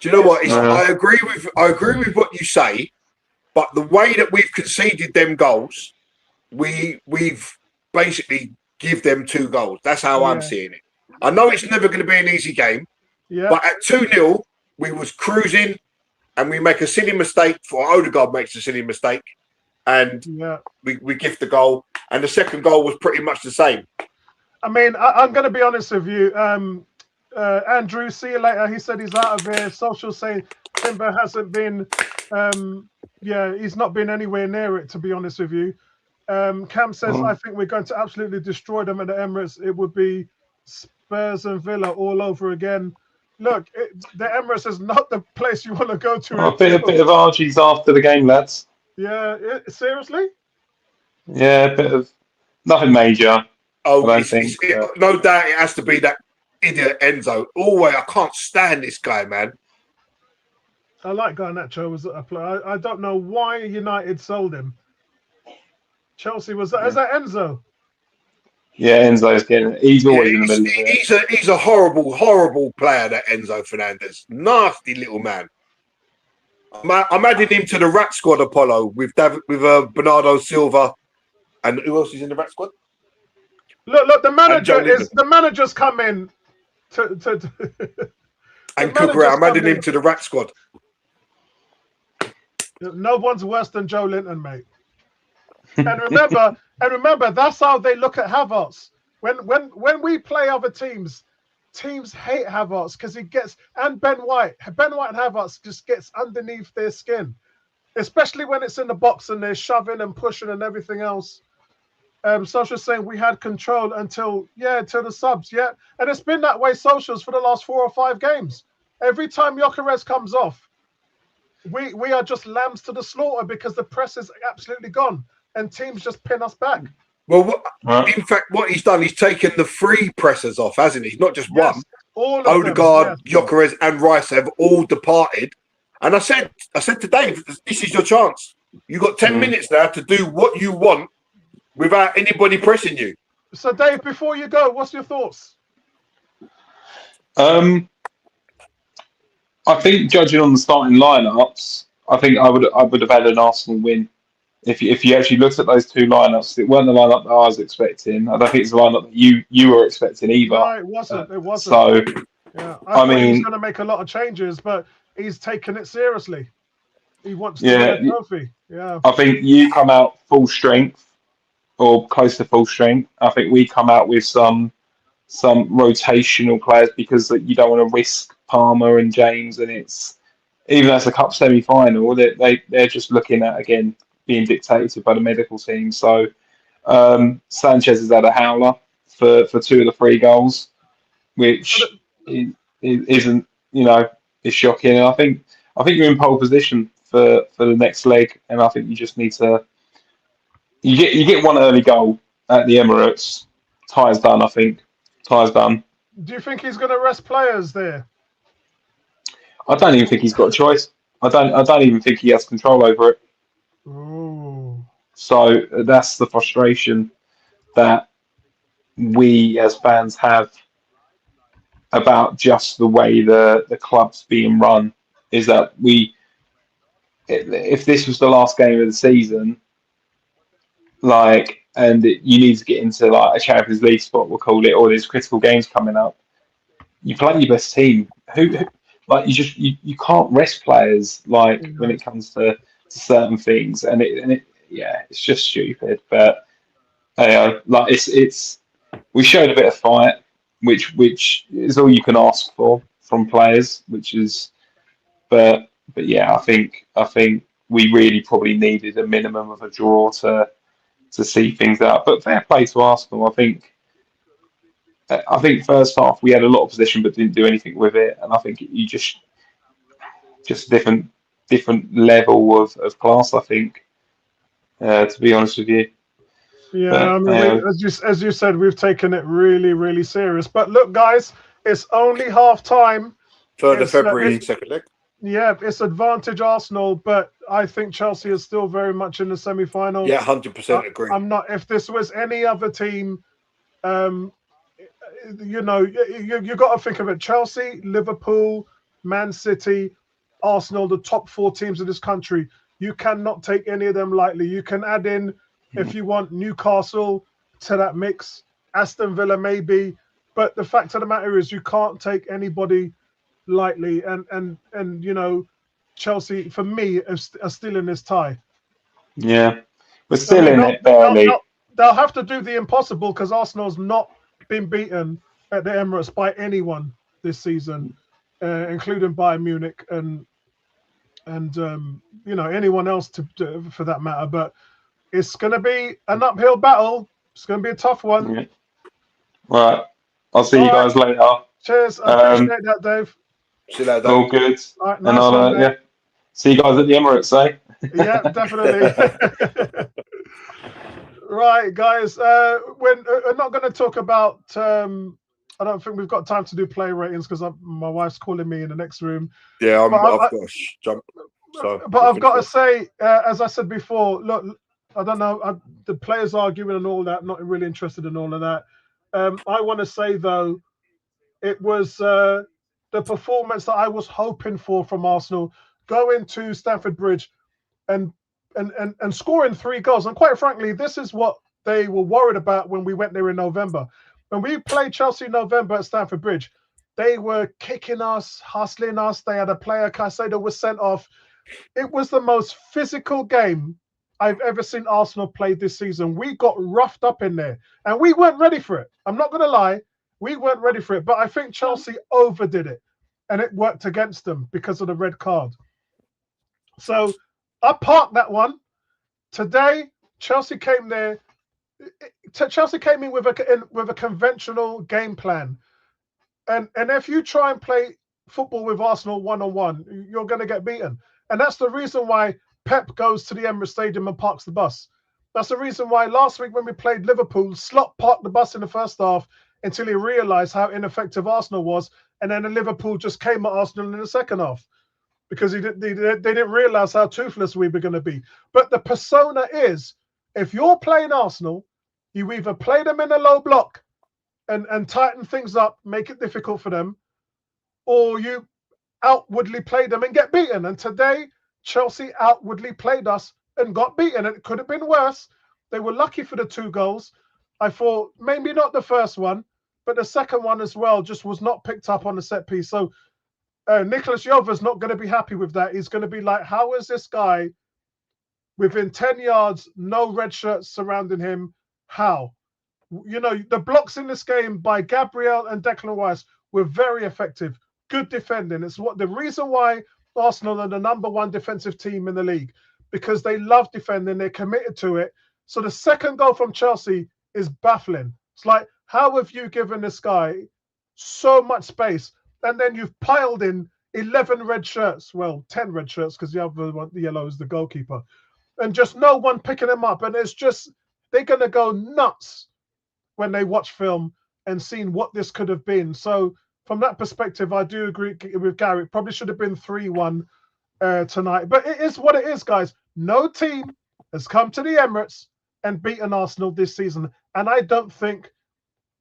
Do you know what? I agree with what you say, but the way that we've conceded them goals, we've basically give them 2 goals. That's how I'm seeing it. I know it's never going to be an easy game, but at 2-0, we was cruising, and we make a silly mistake. Odegaard makes a silly mistake, and we gift the goal. And the second goal was pretty much the same. I mean, I'm going to be honest with you. Andrew, see you later. He said he's out of here. Social saying Timber hasn't been, he's not been anywhere near it, to be honest with you. Cam says, I think we're going to absolutely destroy them at the Emirates. It would be Spurs and Villa all over again. Look, the Emirates is not the place you want to go to. A bit of Archie's after the game, lads. Yeah, seriously? Yeah, a bit of nothing major. Oh, no doubt it has to be that idiot Enzo. Always, I can't stand this guy, man. I like Garnacho as a player. I don't know why United sold him. Chelsea is that Enzo? Yeah, Enzo's getting it. He's always in the middle of it. He's a horrible player, that Enzo Fernandez. Nasty little man. I'm adding him to the rat squad, Apollo, with Bernardo Silva, and who else is in the rat squad? Look, the manager's come in to and Cucurella. I'm adding him to the rat squad. No one's worse than Joe Linton, mate. And remember, that's how they look at Havertz. When we play other teams hate Havertz because and Ben White and Havertz just gets underneath their skin, especially when it's in the box and they're shoving and pushing and everything else. Social's saying we had control until the subs, and it's been that way, Socials, for the last 4 or 5 games. Every time Gyökeres comes off, we are just lambs to the slaughter because the press is absolutely gone and teams just pin us back. Well, in fact, what he's done, he's taken the 3 pressers off, hasn't he? Not just one. All of Odegaard, Gyökeres, and Rice have all departed. And I said to Dave, this is your chance. You got 10 minutes now to do what you want without anybody pressing you. So, Dave, before you go, what's your thoughts? I think, judging on the starting lineups, I think I would have had an Arsenal win. If you actually looked at those 2 lineups, it weren't the lineup that I was expecting. I don't think it's the lineup that you were expecting either. No, it wasn't. It wasn't. So, I mean, he's going to make a lot of changes, but he's taking it seriously. He wants to win a trophy. Yeah. I think you come out full strength or close to full strength. I think we come out with some rotational players because you don't want to risk Palmer and James, and it's even though it's a cup semi-final, they're just looking at again being dictated by the medical team. So Sanchez has had a howler for 2 of the 3 goals, which isn't is shocking. And I I think you're in pole position for the next leg, and I think you just need to. You get one early goal at the Emirates. Tie's done. I think tie's done. Do you think he's going to rest players there? I don't even think he's got a choice. I don't even think he has control over it. Ooh. So that's the frustration that we as fans have about just the way the club's being run. Is that if this was the last game of the season, you need to get into like a Champions League spot, we'll call it, or there's critical games coming up, you play your best team. Who you can't rest players when it comes to certain things, and it's just stupid. But it's we showed a bit of fight, which is all you can ask for from players. But yeah, I think we really probably needed a minimum of a draw to see things out. But fair play to Arsenal. I think first half we had a lot of possession but didn't do anything with it, and I think you just different level of class. I think, to be honest with you. Yeah, But, as you said, we've taken it really, really serious. But look, guys, it's only half time. 3rd of February, second leg. Yeah, it's advantage Arsenal, but I think Chelsea is still very much in the semi-final. Yeah, 100% agree. I'm not. If this was any other team, you got to think of it: Chelsea, Liverpool, Man City, Arsenal, the top 4 teams in this country. You cannot take any of them lightly. You can add in, if you want, Newcastle to that mix, Aston Villa maybe, but the fact of the matter is you can't take anybody lightly. And Chelsea, for me, are still in this tie. Yeah, we're still in it barely. They'll have to do the impossible because Arsenal's not been beaten at the Emirates by anyone this season, including Bayern Munich and anyone else for that matter. But it's going to be an uphill battle. It's going to be a tough one. Yeah. Right. I'll see you guys later. Cheers. I appreciate that, Dave. See you later. All good. All right, nice one, see you guys at the Emirates, eh? Yeah, definitely. Right, guys. We're not going to talk about. I don't think we've got time to do play ratings because my wife's calling me in the next room. Yeah, I've got to jump. So, but I've got to say, as I said before, look, I don't know. The players arguing and all that. Not really interested in all of that. I want to say though, it was the performance that I was hoping for from Arsenal going to Stamford Bridge and scoring 3 goals. And quite frankly, this is what they were worried about when we went there in November. When we played Chelsea in November at Stamford Bridge, they were kicking us, hustling us. They had a player, Caicedo, was sent off. It was the most physical game I've ever seen Arsenal play this season. We got roughed up in there, and we weren't ready for it. I'm not going to lie. We weren't ready for it, but I think Chelsea overdid it, and it worked against them because of the red card. So I parked that one. Today, Chelsea came there. Chelsea came in with a conventional game plan, and if you try and play football with Arsenal one-on-one, you're going to get beaten. And that's the reason why Pep goes to the Emirates Stadium and parks the bus. That's the reason why last week when we played Liverpool, Slot parked the bus in the first half until he realised how ineffective Arsenal was, and then Liverpool just came at Arsenal in the second half because they didn't realise how toothless we were going to be. But the persona is, if you're playing Arsenal, you either play them in a low block and tighten things up, make it difficult for them, or you outwardly play them and get beaten. And today, Chelsea outwardly played us and got beaten. And it could have been worse. They were lucky for the 2 goals. I thought maybe not the first one, but the second one as well just was not picked up on the set piece. So Nicholas Jover's not going to be happy with that. He's going to be like, how is this guy within 10 yards, no red shirts surrounding him? How? The blocks in this game by Gabriel and Declan Rice were very effective. Good defending. It's the reason why Arsenal are the #1 defensive team in the league, because they love defending. They're committed to it. So the second goal from Chelsea is baffling. It's like, how have you given this guy so much space, and then you've piled in 11 red shirts. Well, 10 red shirts because the other one, the yellow, is the goalkeeper. And just no one picking them up. And it's just, they're going to go nuts when they watch film and seeing what this could have been. So from that perspective, I do agree with Gary. It probably should have been 3-1 tonight. But it is what it is, guys. No team has come to the Emirates and beaten Arsenal this season. And I don't think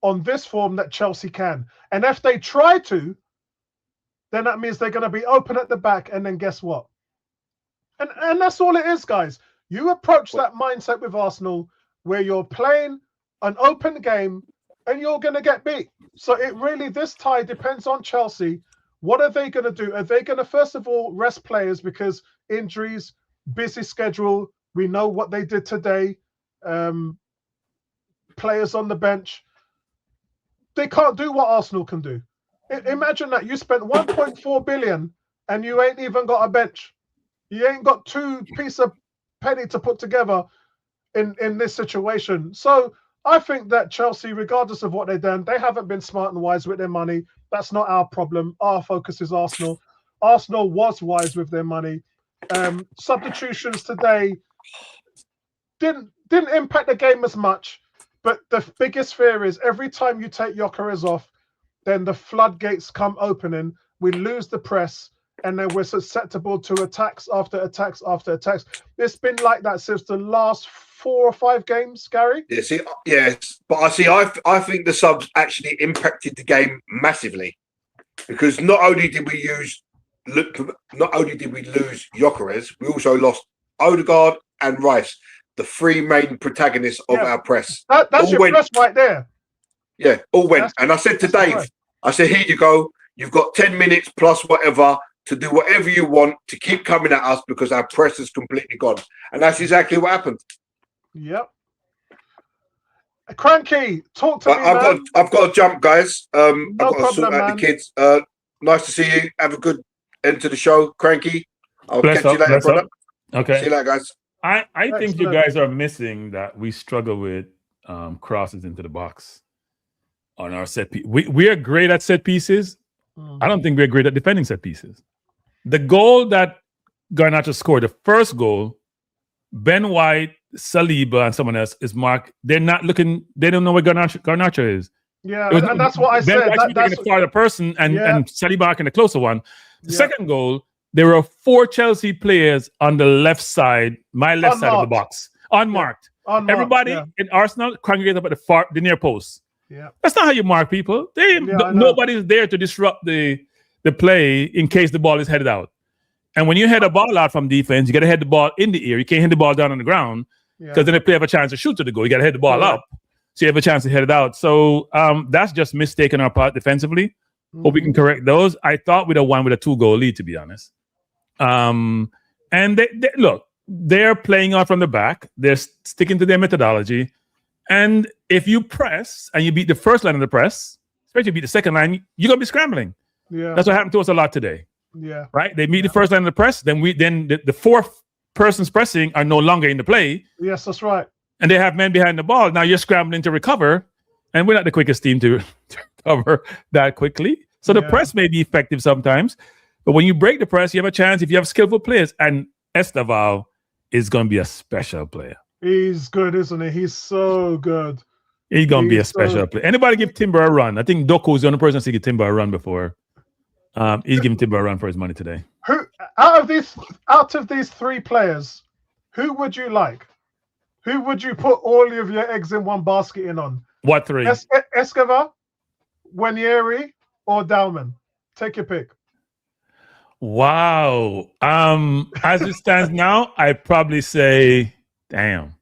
on this form that Chelsea can. And if they try to, then that means they're going to be open at the back. And then guess what? And that's all it is, guys. You approach that mindset with Arsenal where you're playing an open game and you're going to get beat. So it really, this tie depends on Chelsea. What are they going to do? Are they going to, first of all, rest players because injuries, busy schedule? We know what they did today. Players on the bench. They can't do what Arsenal can do. Imagine that you spent 1.4 billion and you ain't even got a bench. You ain't got 2 pieces of penny to put together in this situation. So I think that Chelsea, regardless of what they've done, they haven't been smart and wise with their money. That's not our problem. Our focus is Arsenal. Arsenal was wise with their money. Substitutions today didn't impact the game as much. But the biggest fear is every time you take Gyökeres off, then the floodgates come opening. We lose the press, and then we're susceptible to attacks after attacks after attacks. It's been like that since the last 4 or 5 games, Gary. Yes, but I think the subs actually impacted the game massively because not only did we lose Gyökeres, we also lost Odegaard and Rice, the 3 main protagonists of our press. That's all your press right there. Yeah, all went. And I said to Dave, right. I said, here you go. You've got 10 minutes plus whatever to do whatever you want to keep coming at us because our press is completely gone. And that's exactly what happened. Yep. Cranky, talk to me, man. I've got to jump, guys. No I've got to sort out the kids. Nice to see you. Have a good end to the show, Cranky. I'll catch you later, brother. Okay. See you later, guys. I think you guys are missing that we struggle with crosses into the box on our set piece. We are great at set pieces. I don't think we're great at defending set pieces. The goal that Garnacho scored, the first goal, Ben White, Saliba, and someone else is marked. They're not looking. They don't know where Garnacho is. Yeah, and that's what I said. That's the farther person, and Saliba in the closer one. The second goal, there were 4 Chelsea players on the left side, my left side of the box, unmarked. Everybody in Arsenal congregated up at the near post. Yeah, that's not how you mark people. Nobody's there to disrupt the play in case the ball is headed out. And when you head a ball out from defense, you got to head the ball in the air. You can't hit the ball down on the ground because then the player have a chance to shoot to the goal. You got to head the ball up, so you have a chance to head it out. So that's just mistake on our part defensively. Hope we can correct those. I thought we'd have won with a 2-goal lead, to be honest. And they look, they're playing out from the back. They're sticking to their methodology. And if you press and you beat the first line of the press, especially beat the second line, you're gonna be scrambling. Yeah, that's what happened to us a lot today. Yeah, right. They meet the first line of the press, then the 4th person's pressing are no longer in the play. Yes, that's right. And they have men behind the ball. Now you're scrambling to recover, and we're not the quickest team to recover that quickly. So the press may be effective sometimes, but when you break the press, you have a chance if you have skillful players. And Esteval is going to be a special player. He's good, isn't he? He's so good. He's going to be a special player. Anybody give Timber a run? I think Doku is the only person to give Timber a run before. He's giving Timber a run for his money today. Who out of these 3 players, who would you like? Who would you put all of your eggs in one basket in on? What 3? Escobar, Wanyeri, or Dalman? Take your pick. Wow. As it stands now, I'd probably say, damn.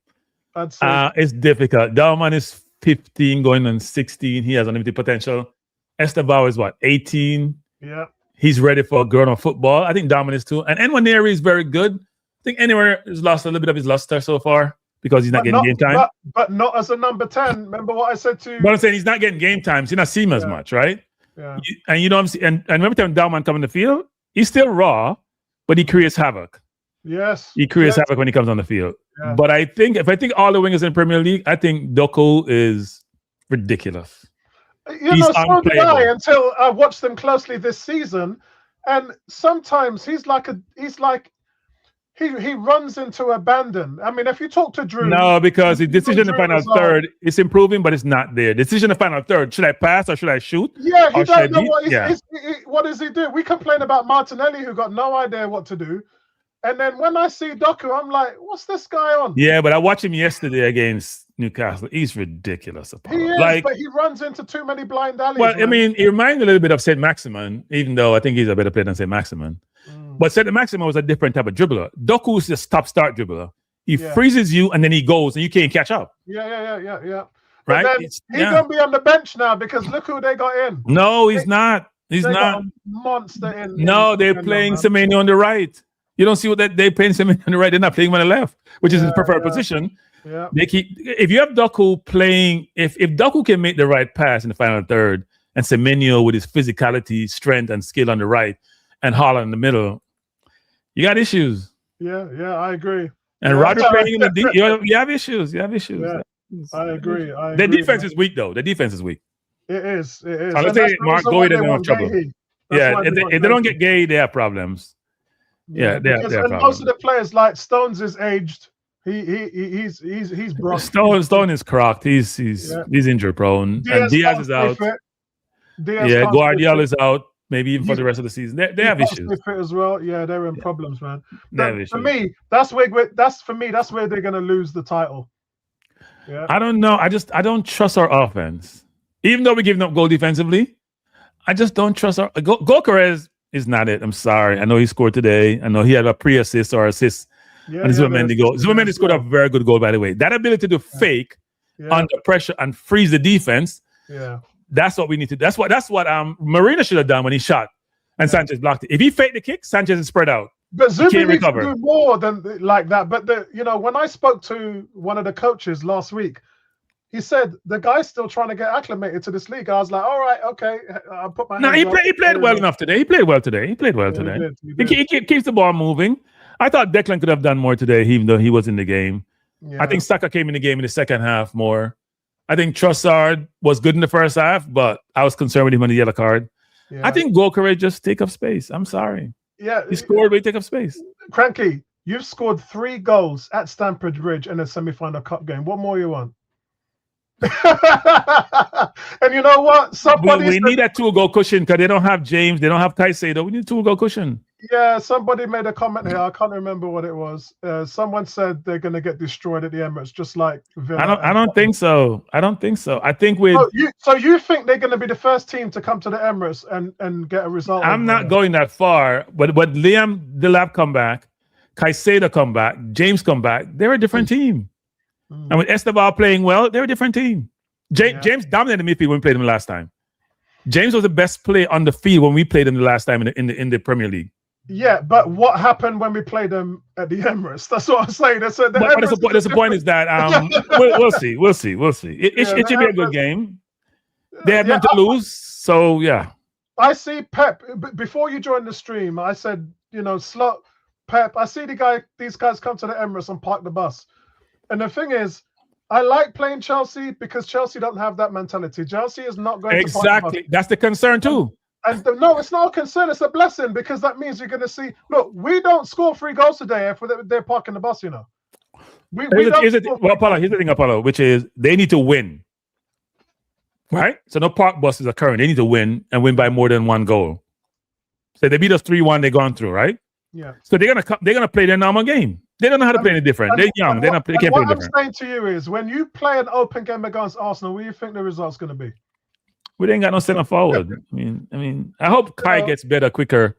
It's difficult. Dalman is 15 going on 16. He has unlimited potential. Esteban is what, 18? Yeah. He's ready for grown-up football. I think Dalman is too. And Nwaneri is very good. I think Anywhere has lost a little bit of his luster so far because he's not getting game time. But not as a number 10. Remember what I said to you? But I'm saying he's not getting game time. So you're not seeing him as much, right? Yeah. And you know what I'm saying? And remember time Dalman come in the field? He's still raw, but he creates havoc. Yes. He creates havoc when he comes on the field. Yeah. But if I think all the wingers in the Premier League, I think Doku is ridiculous. So did I until I watched them closely this season. And sometimes he runs into abandon. I mean, if you talk to Drew, No, because the decision in the Drew final was like, third is improving, but it's not there. Decision in the final third: should I pass or should I shoot? yeah, he Or should I don't know beat? what does he do? We complain about Martinelli, who got no idea what to do. And then when I see Doku, I'm like, what's this guy on? Yeah, but I watched him yesterday against Newcastle. He's ridiculous. Apollo. He is, like, but he runs into too many blind alleys. well, I man. mean, he reminds me a little bit of St. Maximin, even though I think he's a better player than St. Maximin. But St. Maximin was a different type of dribbler. Doku is a stop-start dribbler. He freezes you, and then he goes, and you can't catch up. Yeah. Right? But then he's gonna be on the bench now because look who they got in. No, he's not. He's They got not. a monster in. No, they're playing Semenyo on the right. You don't see what they're playing Semenyo on the right. They're not playing him on the left, which is his preferred position. Yeah. They keep. If you have Doku playing, if Doku can make the right pass in the final third, and Semenyo with his physicality, strength, and skill on the right, and Haaland in the middle, you got issues. Yeah, I agree. And Rodri playing in the deep, you have issues. You have issues. Yeah, I agree. The defense is weak, though. The defense is weak. It is. So let's say Mark Goy doesn't have trouble. Yeah, if they don't get Gay, they have problems. Yeah, they have problems. Most of the players, like Stones, is aged. He's broke. Stone is cracked. He's injury prone, and Diaz is out. Guardiola is out. Maybe even for the rest of the season. They have issues fit as well. Yeah, they're in problems, man. For me, that's where they're gonna lose the title. Yeah. I don't know. I don't trust our offense. Even though we're giving up goal defensively, I just don't trust our Gokares is not it. I'm sorry. I know he scored today. I know he had a pre-assist or assist on Zubamendi goal. Zubamendi scored a very good goal, by the way. That ability to fake under pressure and freeze the defense. Yeah. That's what we need to do. That's what Marina should have done when he shot and Sanchez blocked it. If he faked the kick, Sanchez is spread out. But Zubi needs to do more than like that. But when I spoke to one of the coaches last week, he said the guy's still trying to get acclimated to this league. I was like, all right, okay. I'll put my hands he played well enough today. He played well today. He keeps the ball moving. I thought Declan could have done more today, even though he was in the game. Yeah. I think Saka came in the game in the second half more. I think Trossard was good in the first half, but I was concerned with him on the yellow card. Yeah. I think Gokares just take up space. I'm sorry. Yeah, he scored, but he take up space. Cranky, you've scored 3 goals at Stamford Bridge in a semi-final cup game. What more you want? And you know what? We need that 2-goal cushion because they don't have James, they don't have Caicedo. We need a 2-goal cushion. Yeah, somebody made a comment here. I can't remember what it was. Someone said they're going to get destroyed at the Emirates, just like Villa. I don't think so. I think So you think they're going to be the first team to come to the Emirates and get a result? I'm not going that far. But Liam Delap come back, Caicedo come back, James come back. They're a different team. And with Esteban playing well, they're a different team. James dominated the midfield when we played him last time. James was the best player on the field when we played him the last time in the Premier League. Yeah, but what happened when we played them at the Emirates? That's what I'm saying. The point is that we'll see. It should be a good game. They have nothing to lose, so yeah. I see Pep before you joined the stream. I said, slot Pep. I see these guys come to the Emirates and park the bus. And the thing is, I like playing Chelsea because Chelsea don't have that mentality. Chelsea is not going to park the bus. That's the concern too. And no, it's not a concern. It's a blessing because that means you're going to see. Look, we don't score 3 goals today if they're parking the bus. Here's the thing, Apollo, which is they need to win, right? So no park buses occurring. They need to win and win by more than 1 goal. So they beat us 3-1. They're gone through, right? Yeah. So they're gonna play their normal game. They don't know how to play any different. They're young. They can't play different. What I'm saying to you is, when you play an open game against Arsenal, what do you think the result's going to be? We ain't got no center forward. I mean, I hope Kai gets better quicker.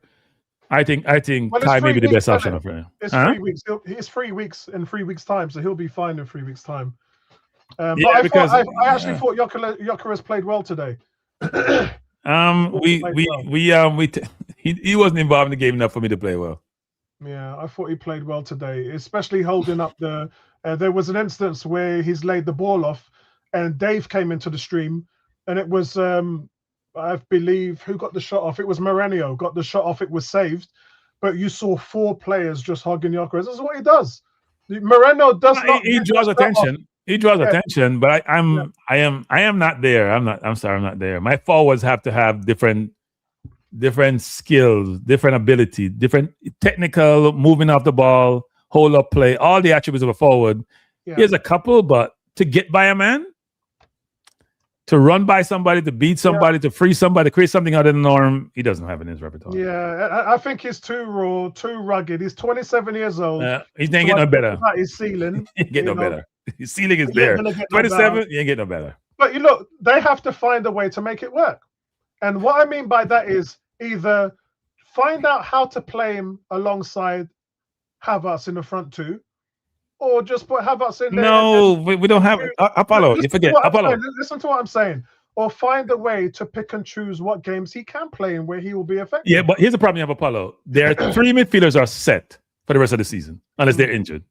I think Kai may be the best option for him. It's 3 weeks. It's 3 weeks in 3 weeks' time, so he'll be fine in 3 weeks' time. I actually thought Gyökeres played well today. He wasn't involved in the game enough for me to play well. Yeah, I thought he played well today, especially holding up the. There was an instance where he's laid the ball off, and Dave came into the stream, and it was I believe who got the shot off. It was Moreno got the shot off. It was saved, but you saw 4 players just hugging Gyökeres. This is what he does. Moreno does not. He draws attention. He draws attention, but I am not there. I'm sorry, I'm not there. My forwards have to have different different skills, different ability, different technical, moving off the ball, hold up play, all the attributes of a forward. Yeah. He has a couple, but to get by a man, to run by somebody, to beat somebody, to free somebody, to create something out of the norm, he doesn't have in his repertoire. Yeah, I think he's too raw, too rugged. He's 27 years old. He ain't getting no better. His ceiling. He ain't getting no better. His ceiling is He there. ain't gonna get no 27, better. he ain't getting no better. But you look, they have to find a way to make it work. And what I mean by that is either find out how to play him alongside Havertz in the front two, or just put Havertz in there. No, we don't have Apollo. You forget Apollo. Listen to what I'm saying. Or find a way to pick and choose what games he can play in where he will be effective. Yeah, but here's the problem you have, Apollo. Their three midfielders are set for the rest of the season, unless they're injured.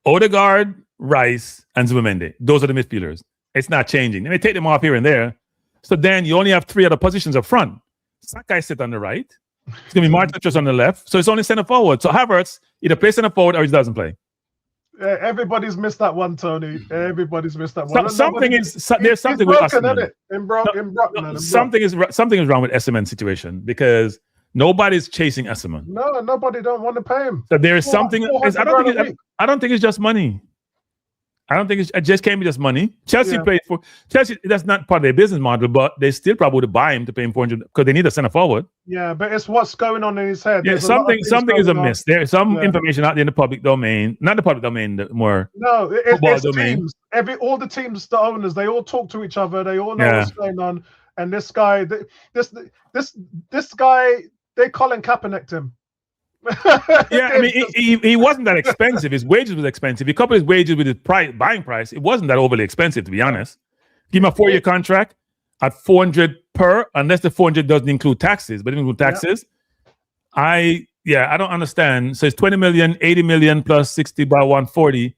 Odegaard, Rice, and Zubimendi. Those are the midfielders. It's not changing. They may take them off here and there. So then you only have three other positions up front. Sakai sit on the right. It's going to be Martin just on the left. So it's only center forward. So Havertz either plays center forward or he doesn't play. Everybody's missed that one, Tony. Everybody's missed that one. There's something with Osimhen. Something is wrong with Osimhen's situation because nobody's chasing Osimhen. No, nobody don't want to pay him. So there is something. I don't think it's just money. I don't think it just can't be just money. Chelsea paid for Chelsea. That's not part of their business model, but they still probably would buy him to pay him 400 because they need a center forward. Yeah, but it's what's going on in his head. Yeah, something is amiss. There's some information out there in the public domain, not the public domain, the more it's domain. Teams. All the teams, the owners, they all talk to each other. They all know what's going on. And this guy, this guy, they Colin Kaepernicked him. Yeah, I mean, he wasn't that expensive. His wages was expensive. You couple his wages with his buying price, it wasn't that overly expensive, to be honest. Give him a 4-year contract at 400 per, unless the 400 doesn't include taxes. But if it includes taxes, I don't understand. So it's 20 million, 80 million plus 60 by 140.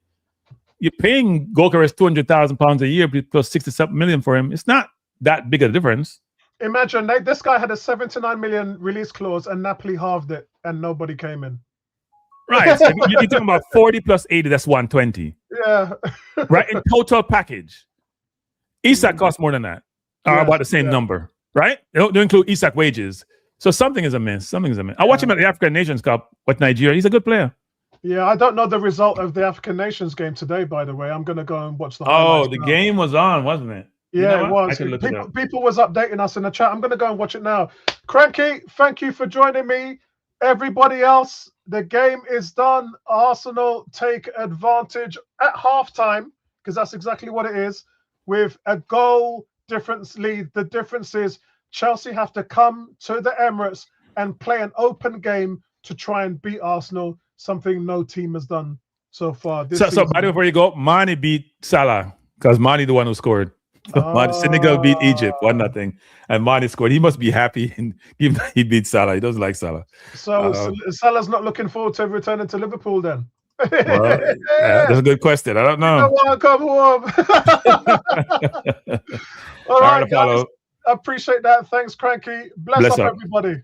You're paying Gokares £200,000 a year plus 67 million for him. It's not that big a difference. Imagine this guy had a 79 million release clause and Napoli halved it and nobody came in. Right. So you're talking about 40 plus 80, that's 120. Yeah. Right? In total package. Isak costs more than that. Or about the same number. Right? They don't include Isak wages. So something is amiss. I watch him at the African Nations Cup with Nigeria. He's a good player. Yeah, I don't know the result of the African Nations game today, by the way. I'm going to go and watch the highlights. Oh, the game was on, wasn't it? Yeah, it was. People was updating us in the chat. I'm going to go and watch it now. Cranky, thank you for joining me. Everybody else, the game is done. Arsenal take advantage at halftime, because that's exactly what it is, with a goal difference lead. The difference is Chelsea have to come to the Emirates and play an open game to try and beat Arsenal, something no team has done so far. So by the way, before you go, Mane beat Salah, because Mane the one who scored. Senegal beat Egypt 1-0, and Mane scored. He must be happy, and he beat Salah. He doesn't like Salah. So Salah's not looking forward to returning to Liverpool then. Well, that's a good question. I don't know. I want to come home. All right, guys. I appreciate that. Thanks, Cranky. Bless up, everybody.